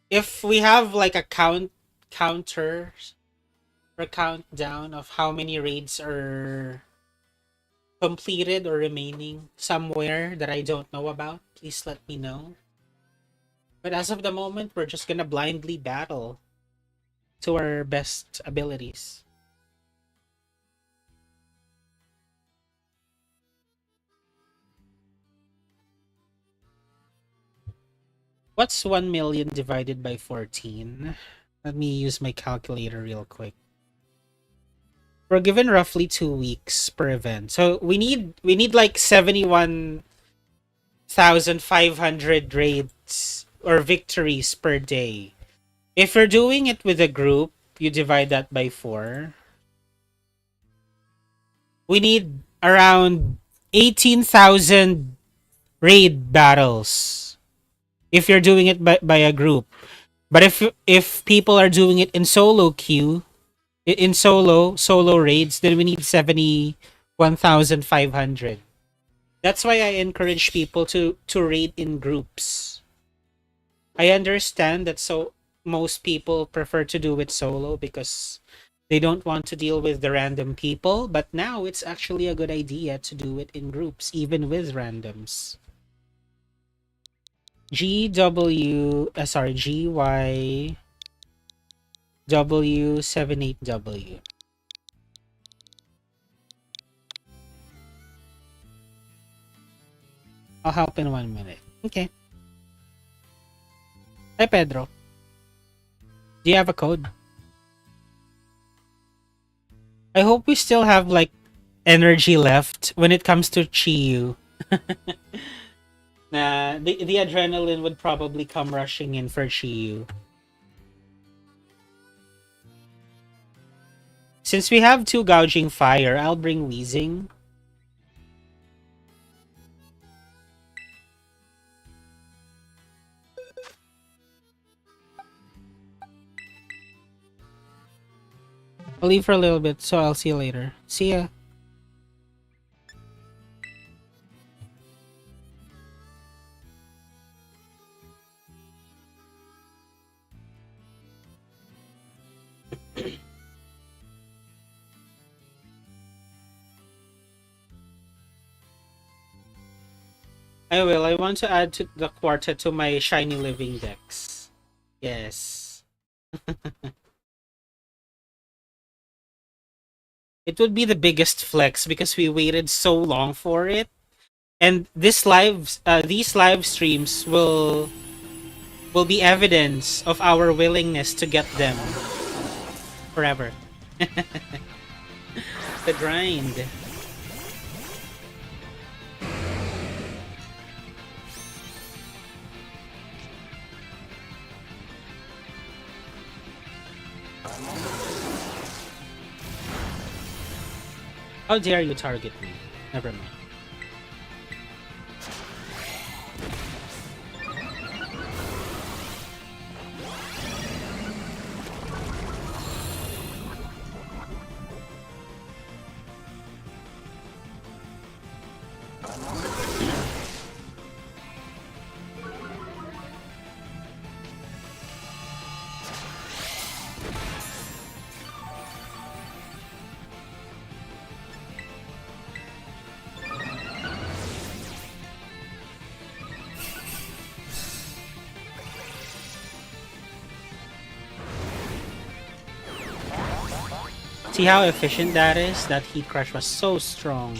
If we have like a counter or countdown of how many raids are completed or remaining somewhere that I don't know about, please let me know. But as of the moment, we're just gonna blindly battle to our best abilities. What's 1 million divided by 14? Let me use my calculator real quick. We're given roughly 2 weeks per event. So we need like 71,500 raids or victories per day. If you're doing it with a group, you divide that by 4. We need around 18,000 raid battles if you're doing it by a group. But if people are doing it in solo queue, in solo raids, then we need 71,500. That's why I encourage people to raid in groups. I understand that most people prefer to do it solo because they don't want to deal with the random people, but now it's actually a good idea to do it in groups, even with randoms. GYW78W. I'll help in 1 minute. Okay. Hi, Pedro. Do you have a code? I hope we still have like energy left when it comes to Chiyu. Nah, the adrenaline would probably come rushing in for Chiyu. Since we have 2 Gouging Fire, I'll bring Weezing. I'll leave for a little bit, so I'll see you later. See ya. I will. I want to add to the quartet to my shiny living decks. Yes. It would be the biggest flex because we waited so long for it. And these live streams will be evidence of our willingness to get them forever. The grind. How dare you target me? Never mind. See how efficient that is? That heat crush was so strong.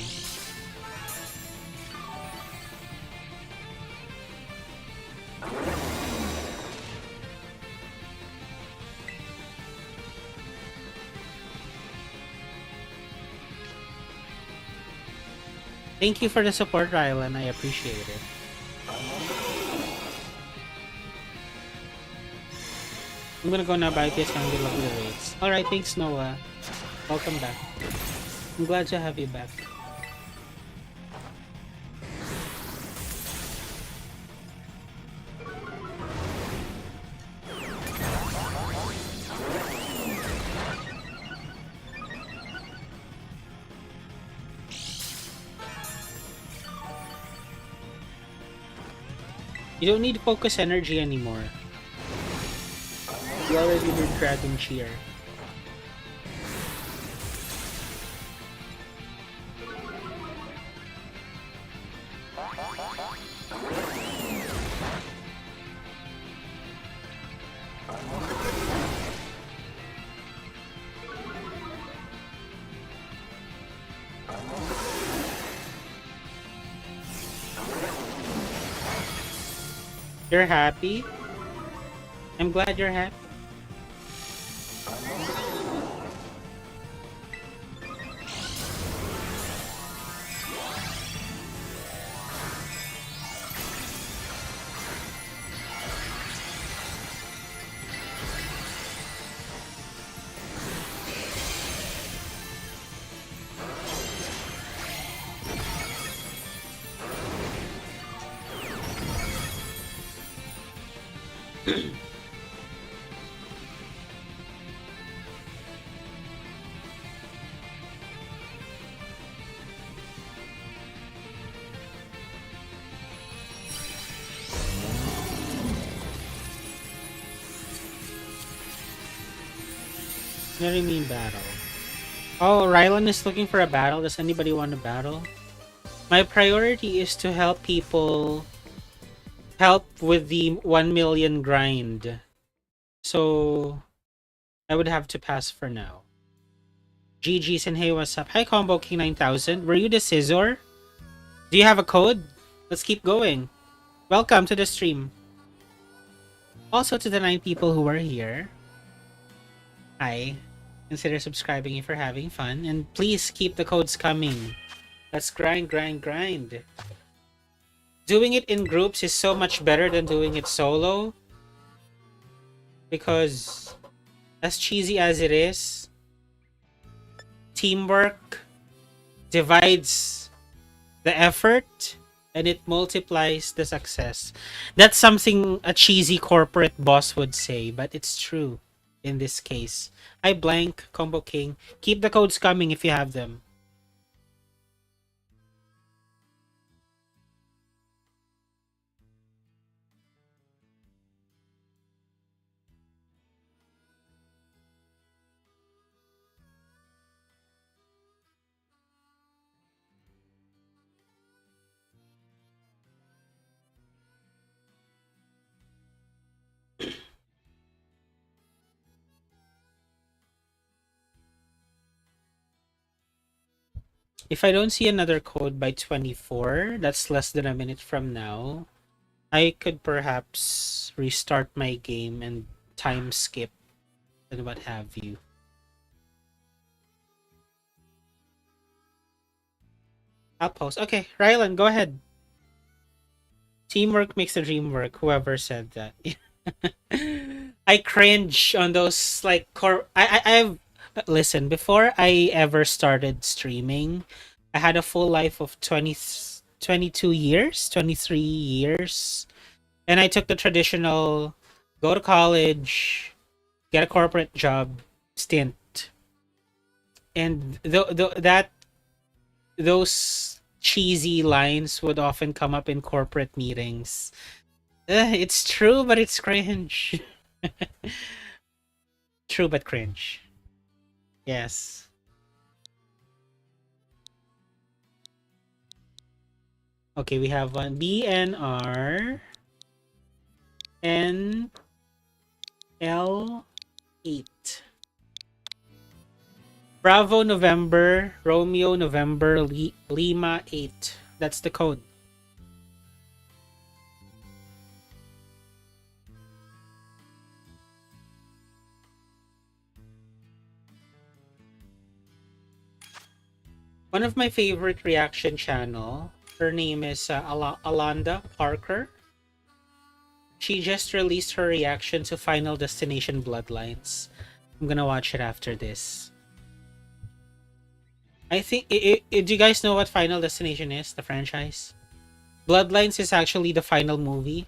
Thank you for the support, Rylan. I appreciate it. I'm gonna go now buy PSN and get lovely rates. Alright, thanks Noah. Welcome back. I'm glad to have you back. You don't need focus energy anymore. You already did Dragon Cheer. You're happy? I'm glad you're happy. What do you mean battle? Oh, Rylan is looking for a battle. Does anybody want a battle? My priority is to help people help with the 1 million grind. So I would have to pass for now. GG's and hey, what's up? Hi Combo King 9000. Were you the Scizor? Do you have a code? Let's keep going. Welcome to the stream. Also to the 9 people who are here. Hi. Consider subscribing if you're having fun. And please keep the codes coming. Let's grind, grind, grind. Doing it in groups is so much better than doing it solo. Because as cheesy as it is, teamwork divides the effort and it multiplies the success. That's something a cheesy corporate boss would say, but it's true in this case. I blank Combo King. Keep the codes coming if you have them. If I don't see another code by 24, that's less than a minute from now, I could perhaps restart my game and time skip and what have you. I'll post. Okay, Rylan, go ahead. Teamwork makes the dream work. Whoever said that. I cringe on those like I've listen, before I ever started streaming, I had a full life of 22 years, 23 years. And I took the traditional go to college, get a corporate job stint. And those cheesy lines would often come up in corporate meetings. It's true, but it's cringe. True, but cringe. Yes. Okay, we have one BNR NL8. Bravo November, Romeo November, Lima 8. That's the code. One of my favorite reaction channel, her name is Alanda Parker. She just released her reaction to Final Destination Bloodlines. I'm gonna watch it after this. I think, do you guys know what Final Destination is, the franchise? Bloodlines is actually the final movie.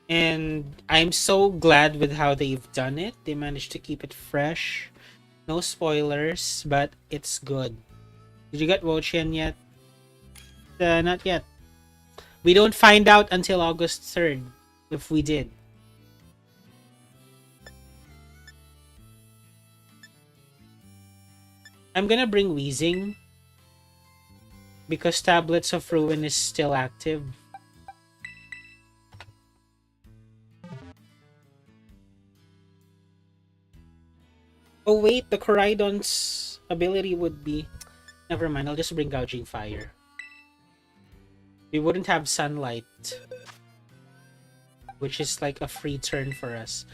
And I'm so glad with how they've done it. They managed to keep it fresh. No spoilers, but it's good. Did you get Wo-Chien yet? Not yet. We don't find out until August 3rd, if we did. I'm gonna bring Weezing because Tablets of Ruin is still active. Oh wait, the Koraidon's ability would be... Never mind, I'll just bring Gouging Fire. We wouldn't have Sunlight, which is like a free turn for us.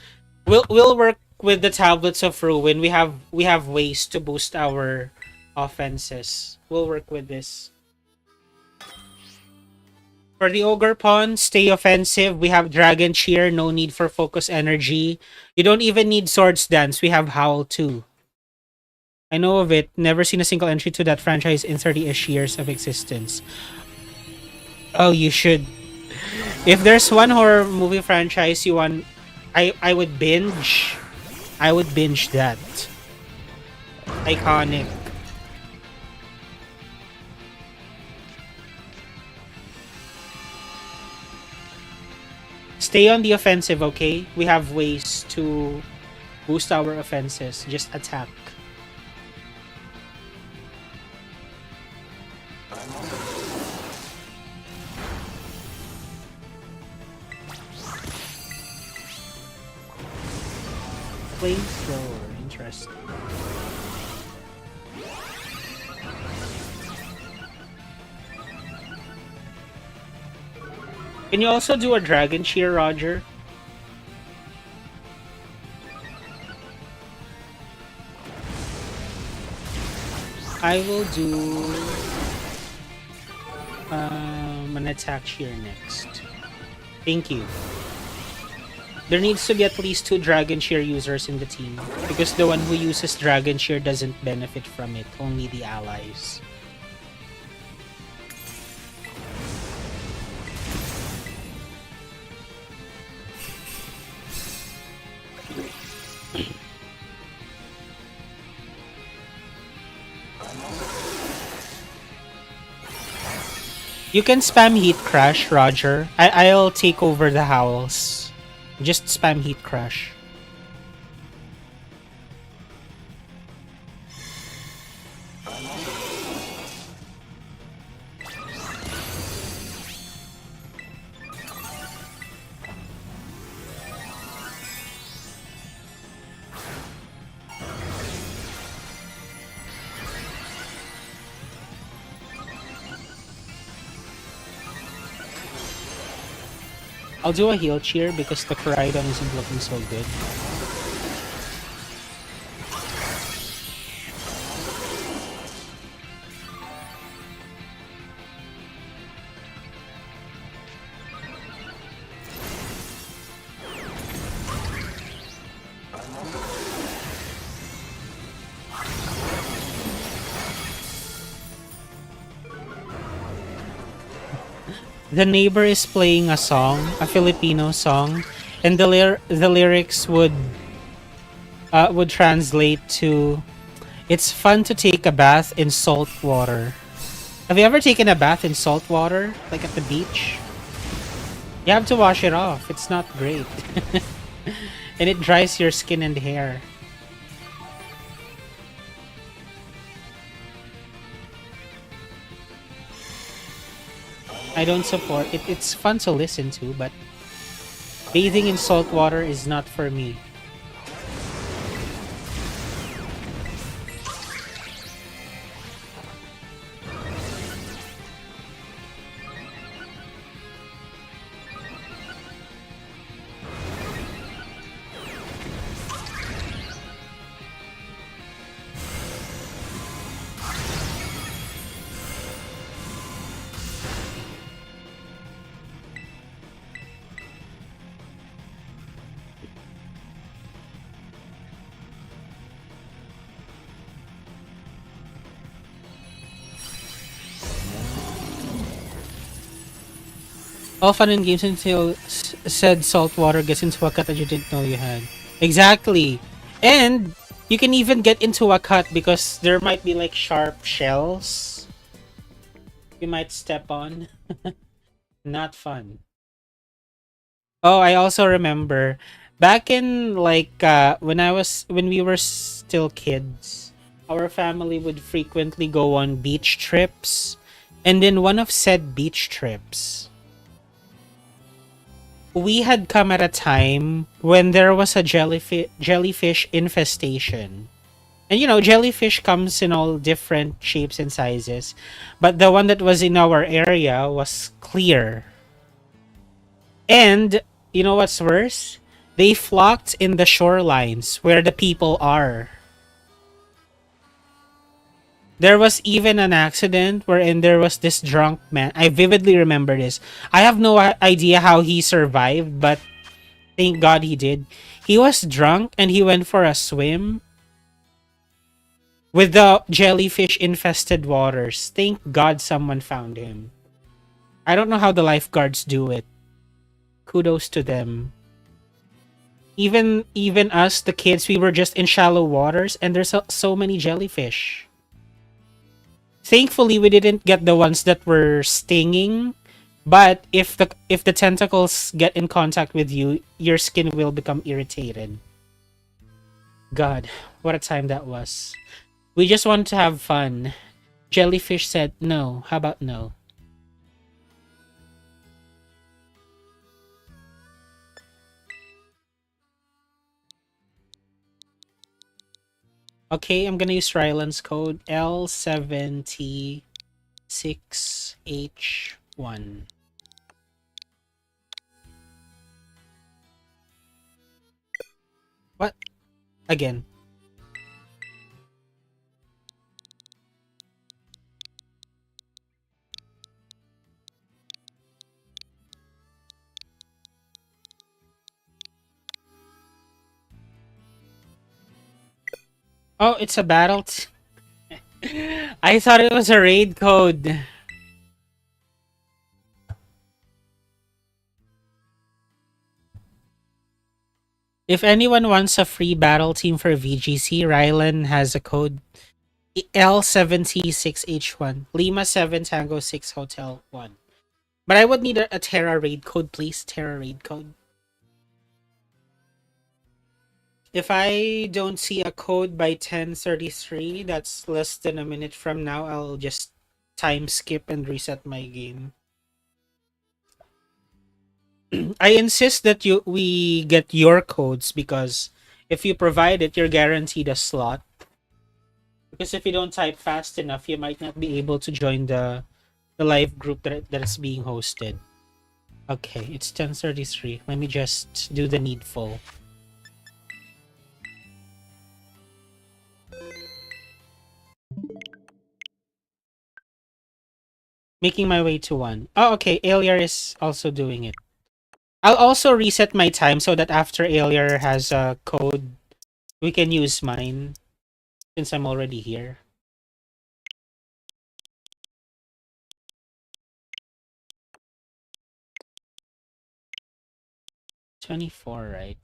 We'll work with the Tablets of Ruin. We have ways to boost our offenses. We'll work with this. For the Ogre Pawn, stay offensive. We have Dragon Cheer, no need for focus energy. You don't even need Swords Dance. We have Howl too. I know of it. Never seen a single entry to that franchise in 30-ish years of existence. Oh, you should. If there's one horror movie franchise you want, I would binge. I would binge that. Iconic. Stay on the offensive, okay? We have ways to boost our offenses. Just attack. Flamethrower, interesting. Can you also do a Dragon Cheer, Roger? I will do an attack cheer next. Thank you. There needs to be at least 2 Dragon Cheer users in the team, because the one who uses Dragon Cheer doesn't benefit from it, only the allies. You can spam Heat Crash, Roger. I'll take over the Howls. Just spam Heat Crash. I'll do a heal cheer because the Koraidon isn't looking so good. The neighbor is playing a song, a Filipino song, and the lyrics would translate to, "It's fun to take a bath in salt water." Have you ever taken a bath in salt water, like at the beach? You have to wash it off. It's not great, and it dries your skin and hair. I don't support it. It's fun to listen to, but bathing in salt water is not for me. All fun and games until said salt water gets into a cut that you didn't know you had. Exactly. And you can even get into a cut because there might be like sharp shells you might step on. Not fun. Oh, I also remember back in like when we were still kids, our family would frequently go on beach trips. And in one of said beach trips, we had come at a time when there was a jellyfish infestation. And you know, jellyfish comes in all different shapes and sizes, but the one that was in our area was clear. And you know what's worse? They flocked in the shorelines where the people are. There was even an accident wherein there was this drunk man. I vividly remember this. I have no idea how he survived, but thank God he did. He was drunk and he went for a swim with the jellyfish infested waters. Thank God someone found him. I don't know how the lifeguards do it. Kudos to them. Even us, the kids, we were just in shallow waters and there's so many jellyfish. Thankfully, we didn't get the ones that were stinging, but if the tentacles get in contact with you, your skin will become irritated. God, what a time that was. We just wanted to have fun. Jellyfish said no. How about no? Okay, I'm gonna use Ryland's code L7T6H1. What? Again. Oh, it's a battle. I thought it was a raid code. If anyone wants a free battle team for VGC, Rylan has a code L7T6H1. Lima 7 Tango 6 Hotel 1. But I would need a Tera raid code, please. Tera raid code. If I don't see a code by 10:33, that's less than a minute from now, I'll just time skip and reset my game. I insist that we get your codes because if you provide it, you're guaranteed a slot. Because if you don't type fast enough, you might not be able to join the live group that is being hosted. Okay, it's 10:33. Let me just do the needful. Making my way to 1. Oh, okay. Aliar is also doing it. I'll also reset my time so that after Aliar has a code, we can use mine since I'm already here. 24, right?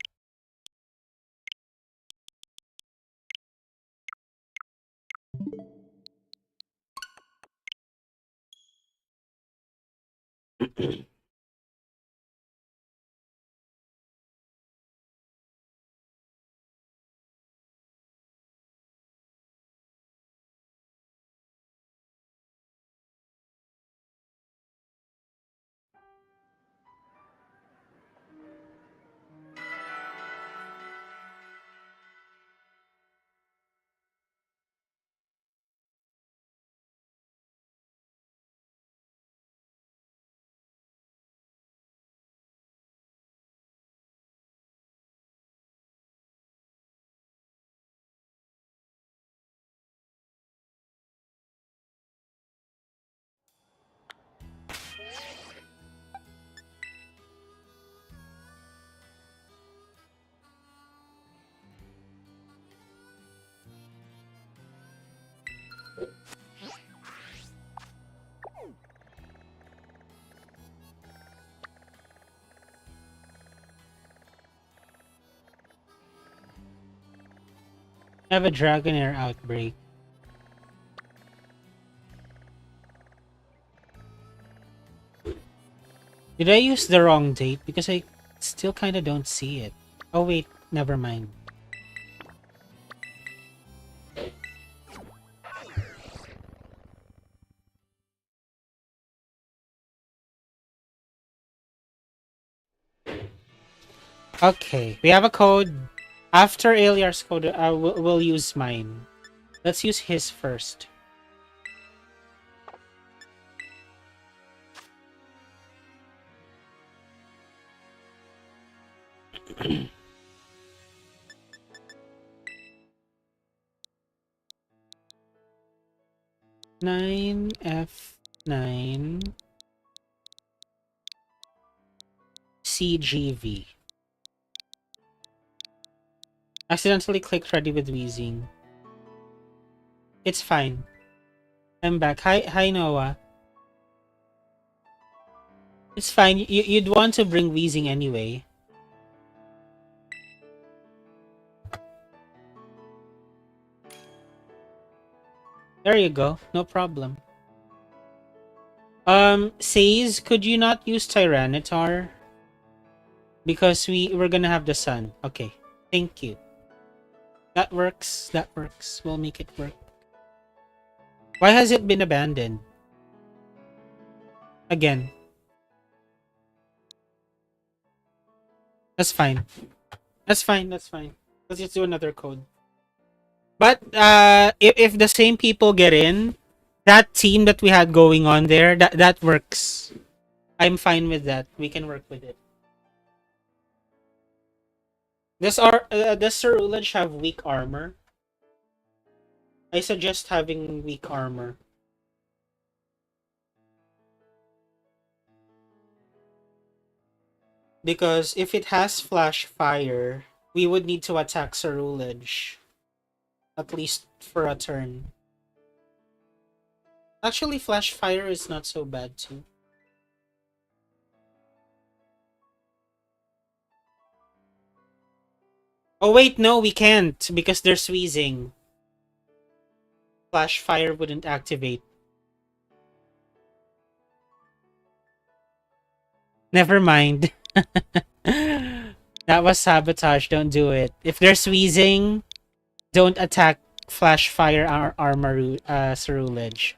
I have a Dragonair outbreak. Did I use the wrong date? Because I still kind of don't see it. Oh wait, never mind. Okay, we have a code. After Aliar's code, we'll use mine. Let's use his first. Nine F9 CGV. Accidentally clicked ready with Weezing. It's fine. I'm back. Hi Noah. It's fine. You'd want to bring Weezing anyway. There you go. No problem. Says, could you not use Tyranitar? Because we're gonna have the sun. Okay. Thank you. That works. That works. We'll make it work. Why has it been abandoned? Again. That's fine. That's fine. That's fine. Let's just do another code. But if the same people get in, that team that we had going on there, that works. I'm fine with that. We can work with it. Does Cerulege have weak armor? I suggest having weak armor. Because if it has flash fire, we would need to attack Cerulege. At least for a turn. Actually, flash fire is not so bad too. Oh wait, no, we can't because there's Weezing. Flash fire wouldn't activate. Never mind. That was sabotage. Don't do it. If there's Weezing, don't attack flash fire armor Cerulege.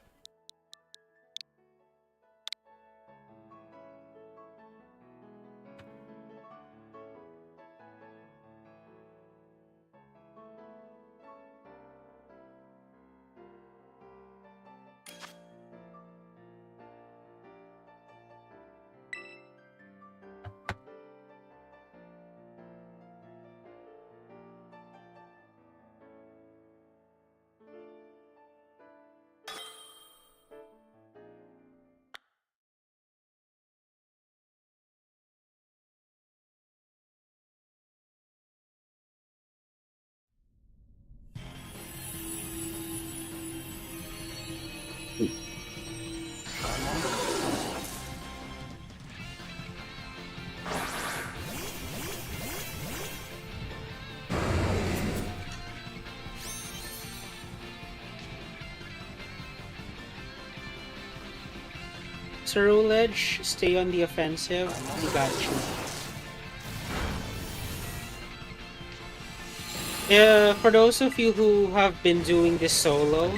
Ceruledge, stay on the offensive. We got you. For those of you who have been doing this solo,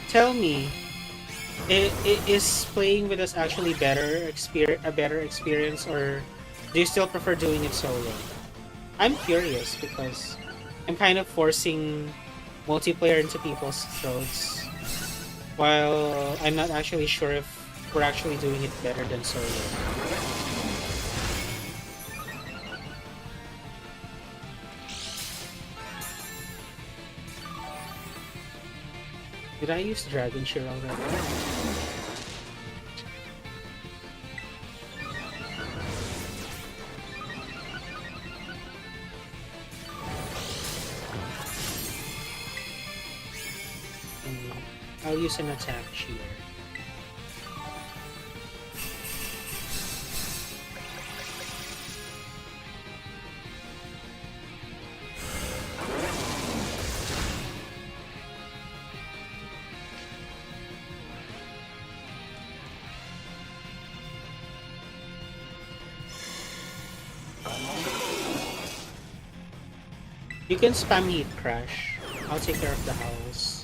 tell me, is playing with us actually a better experience, or do you still prefer doing it solo? I'm curious because I'm kind of forcing multiplayer into people's throats, while I'm not actually sure if we're actually doing it better than solo. Did I use Dragon Shear already? I'll use an attack shear. You can spam Heat Crash. I'll take care of the Howls.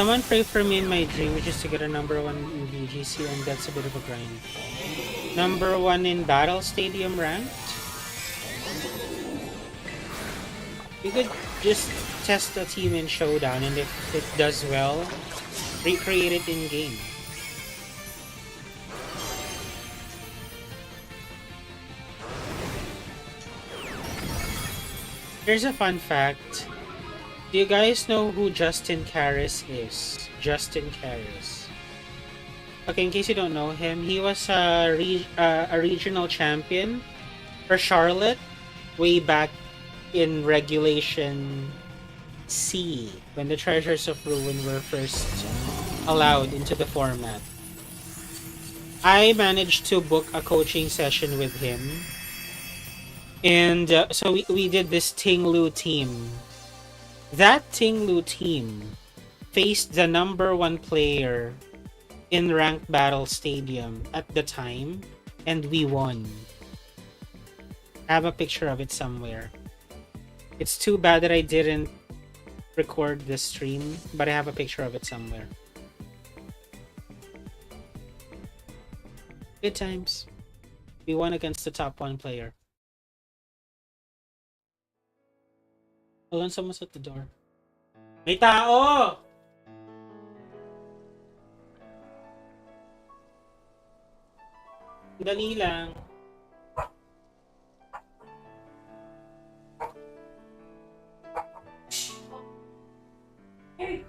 Someone pray for me in my dream, which is to get a number 1 in VGC, and that's a bit of a grind. Number 1 in Battle Stadium ranked? You could just test a team in Showdown, and if it does well, recreate it in game. Here's a fun fact. Do you guys know who Justin Caris is? Justin Caris. Okay, in case you don't know him, he was a regional champion for Charlotte way back in Regulation C, when the Treasures of Ruin were first allowed into the format. I managed to book a coaching session with him, and so we did this Ting-Lu team. That Ting-Lu team faced the number 1 player in Ranked Battle Stadium at the time, and we won. I have a picture of it somewhere. It's too bad that I didn't record the stream, but I have a picture of it somewhere. Good times. We won against the top 1 player. Hold on, someone's at the door. May tao! Dali lang. Hey!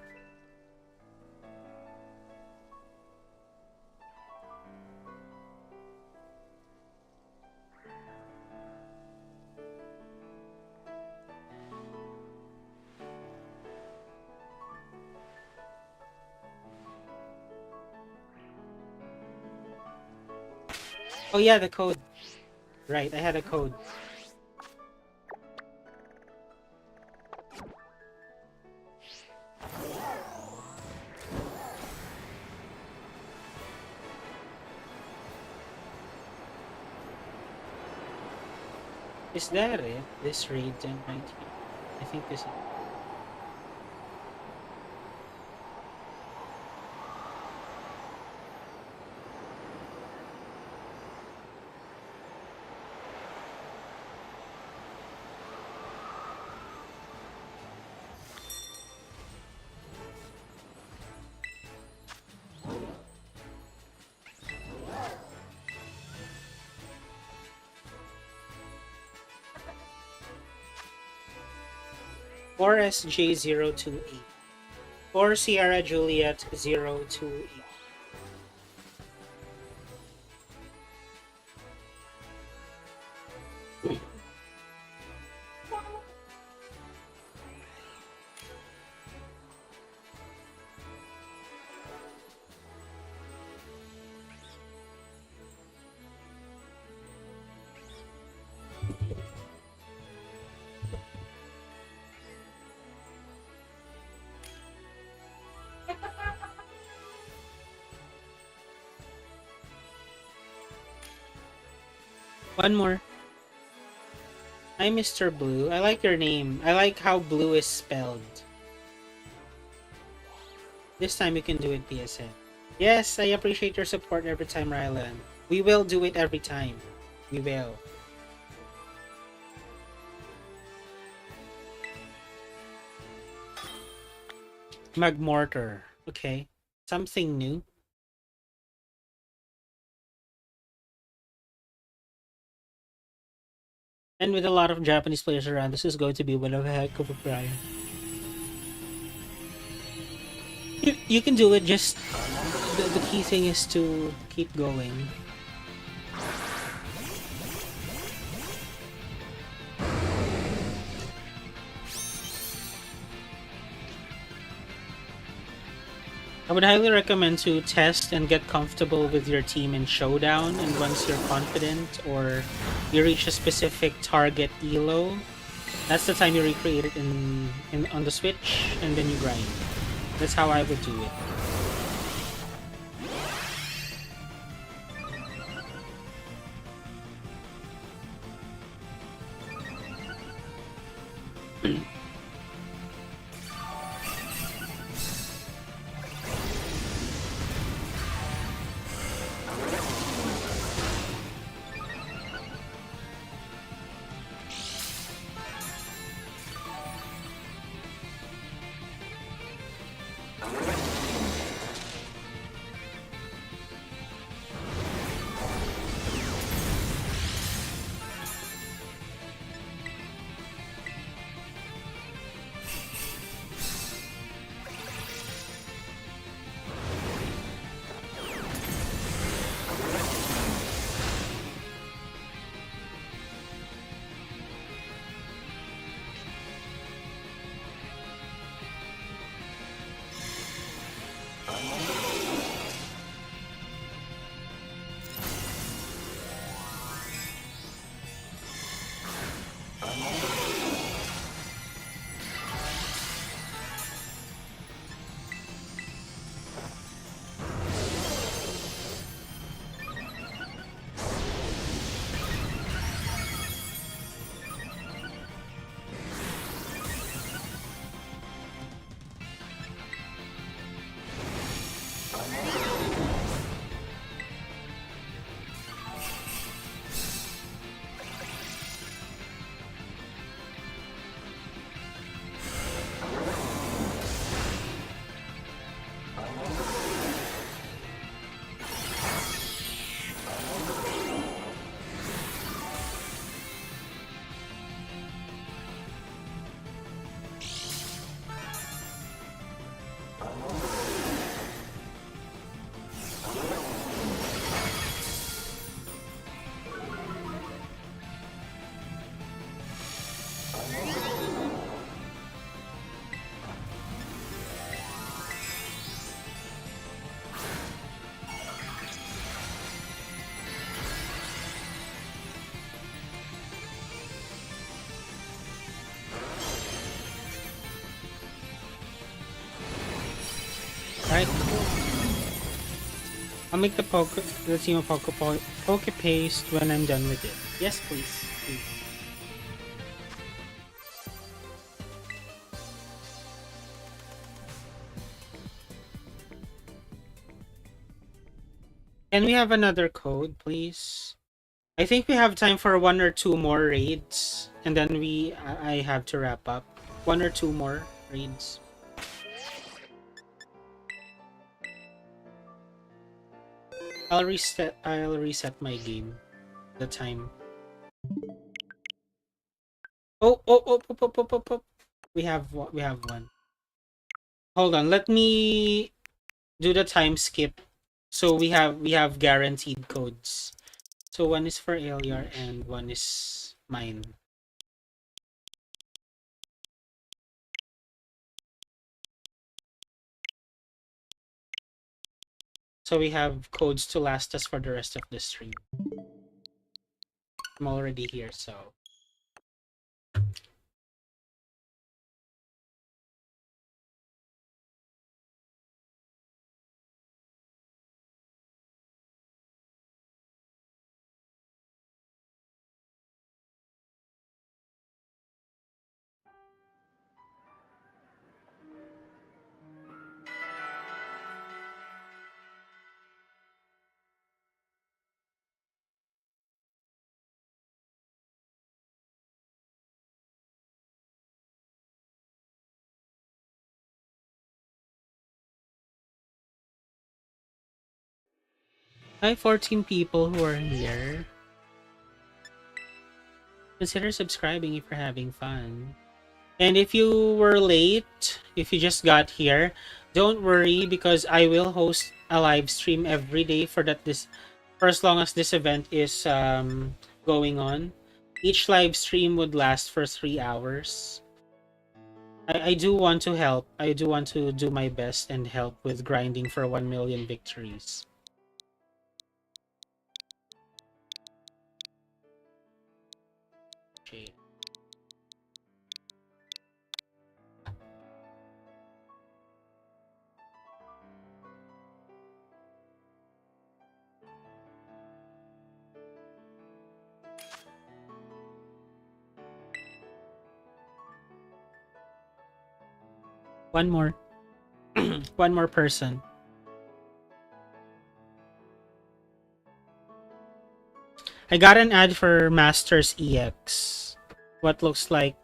Oh yeah, the code. Right, I had a code. Is that it? This region right here? I think this is... SJ028 or Sierra Juliet 028. One more. Hi, Mr. Blue. I like your name. I like how blue is spelled. This time you can do it, PSN. Yes, I appreciate your support every time, Rylan. We will do it every time. We will. Magmortar. Okay. Something new. And with a lot of Japanese players around, this is going to be one of a heck of a prize. You can do it, just the key thing is to keep going. I would highly recommend to test and get comfortable with your team in Showdown, and once you're confident or you reach a specific target elo, that's the time you recreate it on the Switch, and then you grind. That's how I would do it. Alright, I'll make the team of Poke Paste when I'm done with it. Yes, please. Can we have another code, please? I think we have time for 1 or 2 more raids, and then I have to wrap up. 1 or 2 more raids. I'll reset my game. The time. Oh. We have one. Hold on, let me do the time skip. So we have guaranteed codes. So one is for Aliar and one is mine. So we have codes to last us for the rest of the stream. I'm already here, so. Hi, 14 people who are here. Consider subscribing if you're having fun. And if you were late, if you just got here, don't worry because I will host a live stream every day for as long as this event is going on. Each live stream would last for 3 hours. I do want to help. I do want to do my best and help with grinding for 1 million victories. Okay. One more. One more person. I got an ad for Masters EX. What looks like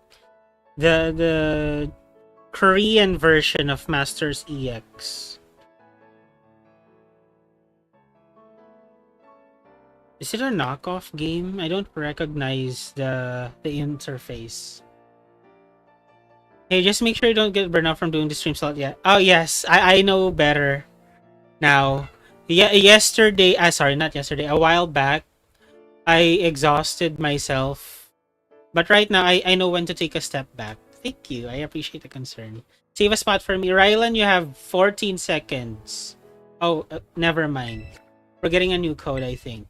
the Korean version of Masters EX. Is it a knockoff game? I don't recognize the interface. Hey, just make sure you don't get burned out from doing the stream slot yet. Oh yes, I know better now. Yeah, yesterday. Sorry, not yesterday. A while back, I exhausted myself, but right now I know when to take a step back. Thank you. I appreciate the concern. Save a spot for me, Rylan. You have 14 seconds. Oh, never mind. We're getting a new code, I think.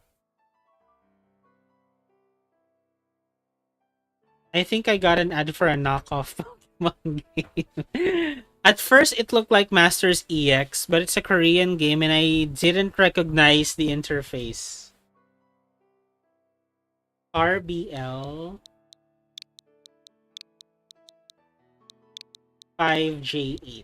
I think I got an ad for a knockoff Pokemon game. At first, it looked like Masters EX, but it's a Korean game and I didn't recognize the interface. RBL 5J8.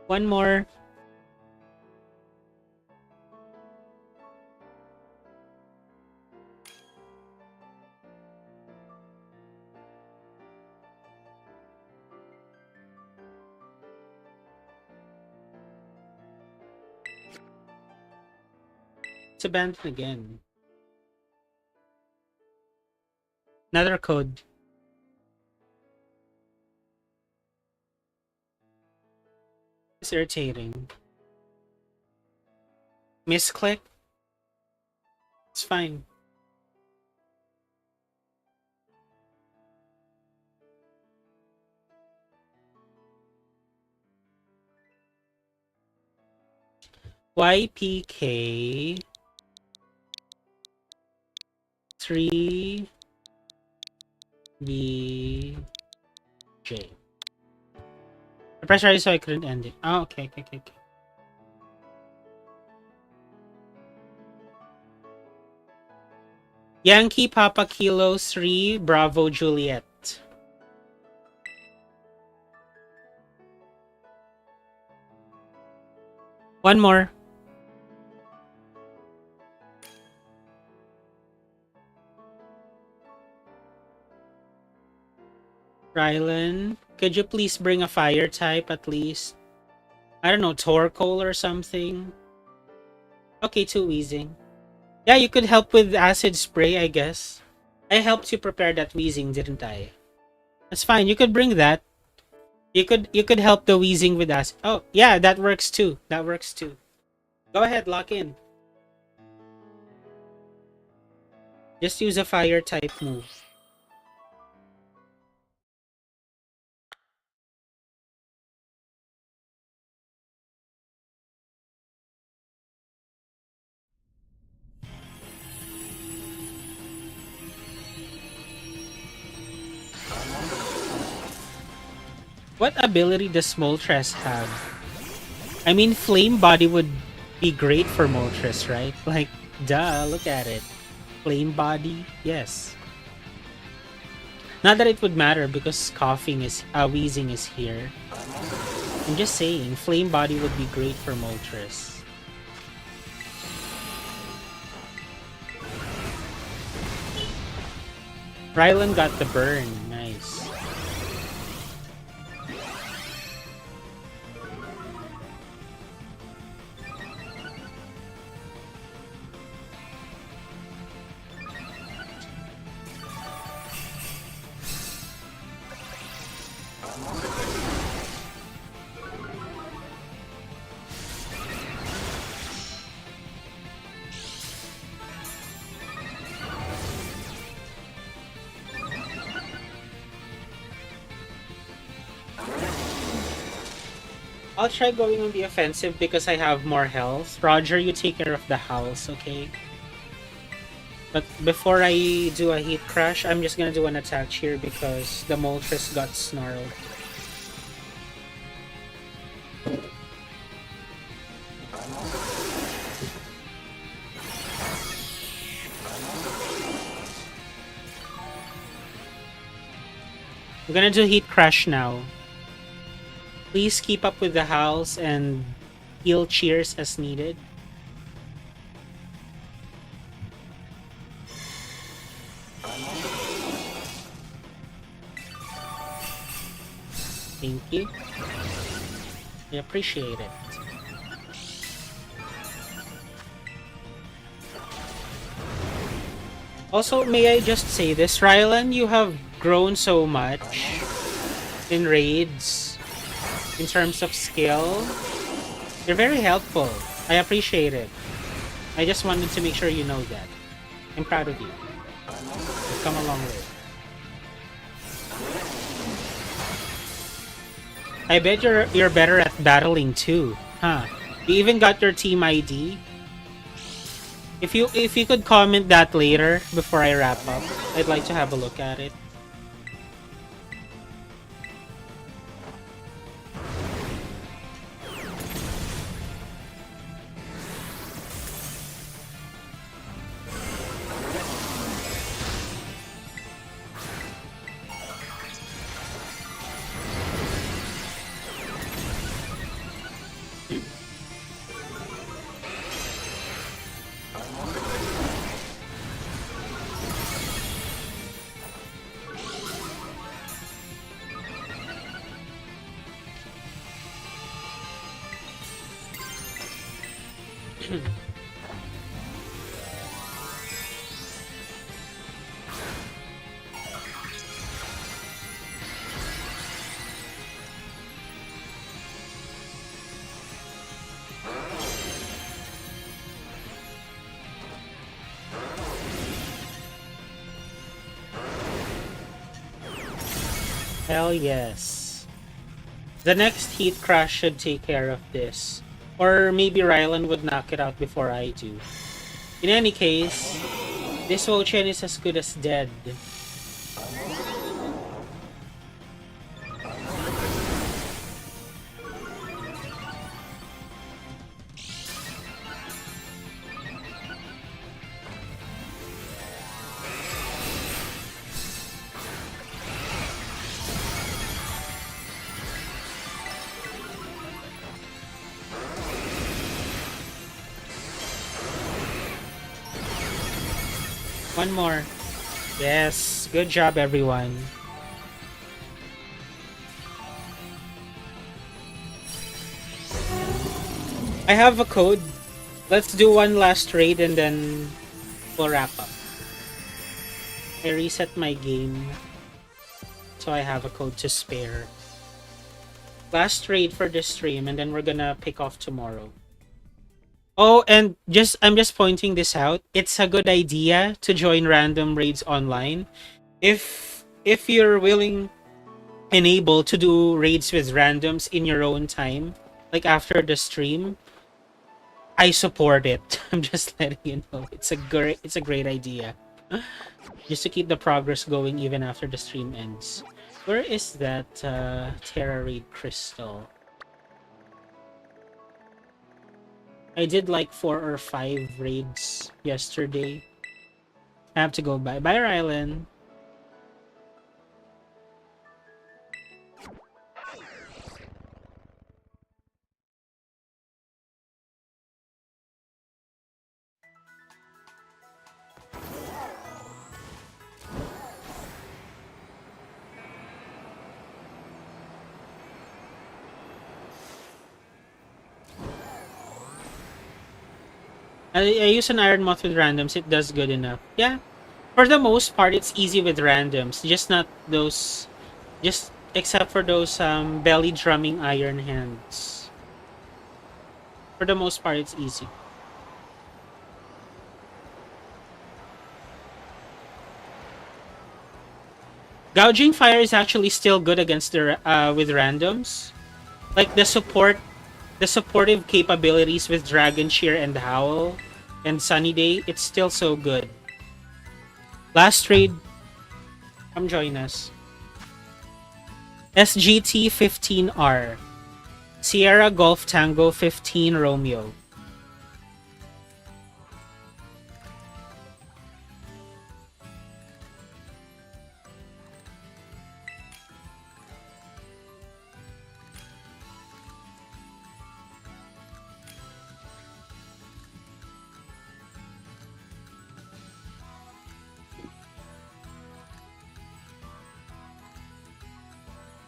One more. It's abandoned again. Another code. It's irritating. Misclick? It's fine. YPK 3BJ. Pressurized so I couldn't end it. Oh, okay. Yankee Papa Kilo 3 Bravo Juliet. One more. Rylan, could you please bring a fire type at least? I don't know, Torkoal or something. Okay, 2 Weezing. Yeah, you could help with acid spray, I guess. I helped you prepare that Weezing, didn't I? That's fine. You could bring that. You could help the Weezing with acid. Oh, yeah, that works too. That works too. Go ahead, lock in. Just use a fire type move. What ability does Moltres have? I mean, Flame Body would be great for Moltres, right? Like, duh, look at it. Flame Body, yes. Not that it would matter because Weezing is here. I'm just saying, Flame Body would be great for Moltres. Rylan got the burn, nice. I'll try going on the offensive because I have more health. Roger, you take care of the house, okay? But before I do a Heat Crush, I'm just gonna do an attack here because the Moltres got snarled. I'm gonna do Heat Crush now. Please keep up with the howls and heal cheers as needed. Thank you. I appreciate it. Also, may I just say this, Rylan, you have grown so much in raids. In terms of skill, you're very helpful. I appreciate it. I just wanted to make sure you know that. I'm proud of you. You've come a long way. I bet you're better at battling too, huh? You even got your team ID. If you could comment that later before I wrap up, I'd like to have a look at it. Hell yes. The next Heat Crash should take care of this. Or maybe Rylan would knock it out before I do. In any case, this Wo-Chien is as good as dead. One more. Yes. Good job, everyone. I have a code. Let's do one last raid and then we'll wrap up. I reset my game, so I have a code to spare. Last raid for this stream, and then we're gonna pick off tomorrow. Oh, and I'm just pointing this out. It's a good idea to join random raids online. If you're willing and able to do raids with randoms in your own time, like after the stream, I support it. I'm just letting you know. It's a great idea. Just to keep the progress going even after the stream ends. Where is that Tera raid crystal? I did like 4 or 5 raids yesterday. I have to go by. Bye, Rylan. I use an Iron Moth with randoms. It does good enough. Yeah. For the most part, it's easy with randoms. Just not those... Just except for those belly drumming iron hands. For the most part, it's easy. Gouging Fire is actually still good against the with randoms. Like the supportive capabilities with Dragon Cheer and Howl and Sunny Day, it's still so good. Last raid, come join us. SGT 15R. Sierra Golf Tango 15 Romeo.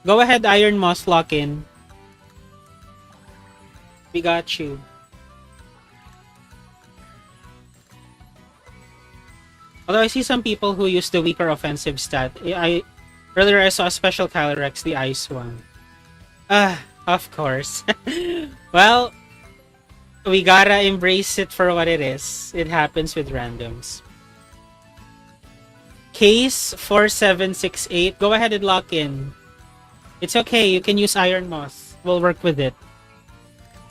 Go ahead, Iron Moss, lock in. We got you. Although I see some people who use the weaker offensive stat. Earlier I saw a special Calyrex, the ice one. Of course. Well, we gotta embrace it for what it is. It happens with randoms. Case 4768. Go ahead and lock in. It's okay, you can use Iron Moth. We'll work with it.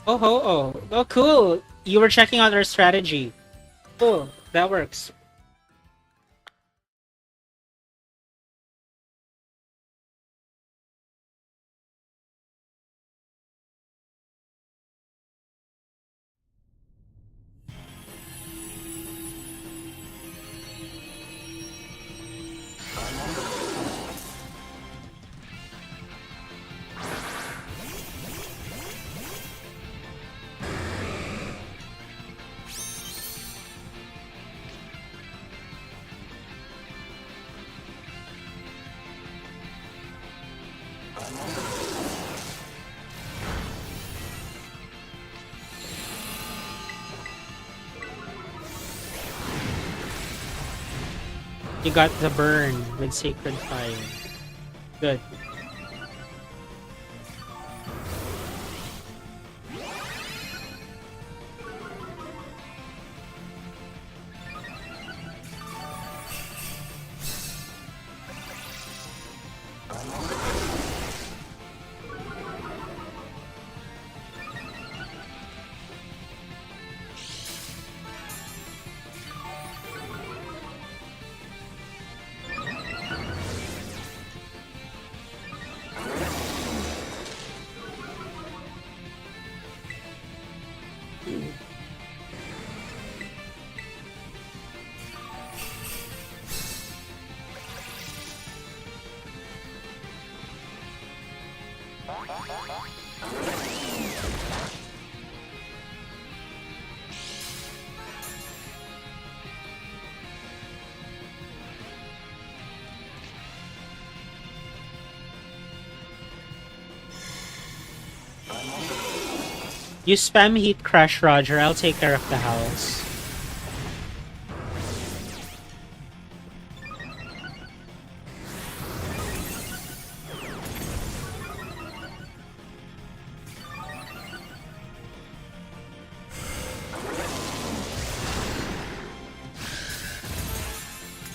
Oh, cool. You were checking out our strategy. Cool, that works. You got the burn with Sacred Fire. Good. You spam Heat Crush, Roger. I'll take care of the Howls.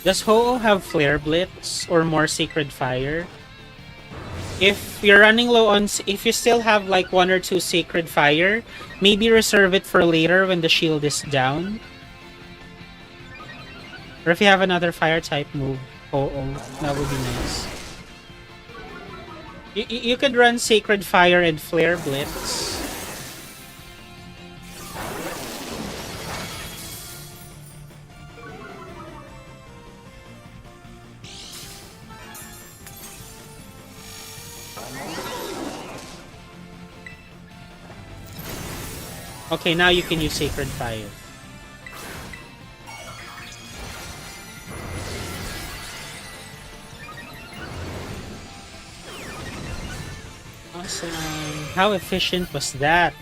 Does Ho-Oh have Flare Blitz or more Sacred Fire? If you're running low on, if you still have like 1 or 2 Sacred Fire, maybe reserve it for later when the shield is down. Or if you have another fire type move, Ho-Oh, that would be nice. You could run Sacred Fire and Flare Blitz. Okay, now you can use Sacred Fire. Awesome. How efficient was that?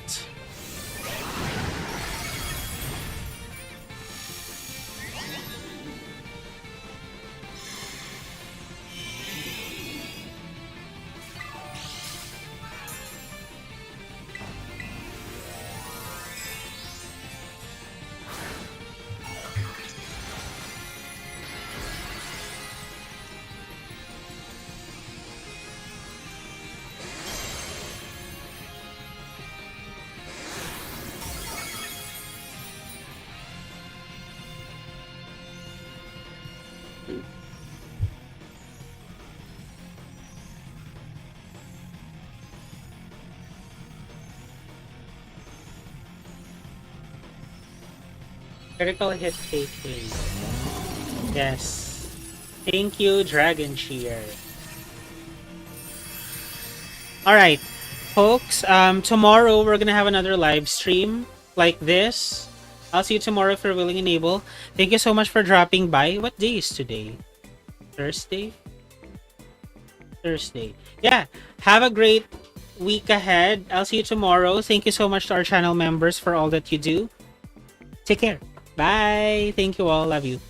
Critical hit KK. Yes. Thank you, Dragon Cheer. Alright, folks. Tomorrow we're gonna have another live stream like this. I'll see you tomorrow if you're willing and able. Thank you so much for dropping by. What day is today? Thursday? Thursday. Yeah. Have a great week ahead. I'll see you tomorrow. Thank you so much to our channel members for all that you do. Take care. Bye. Thank you all. Love you.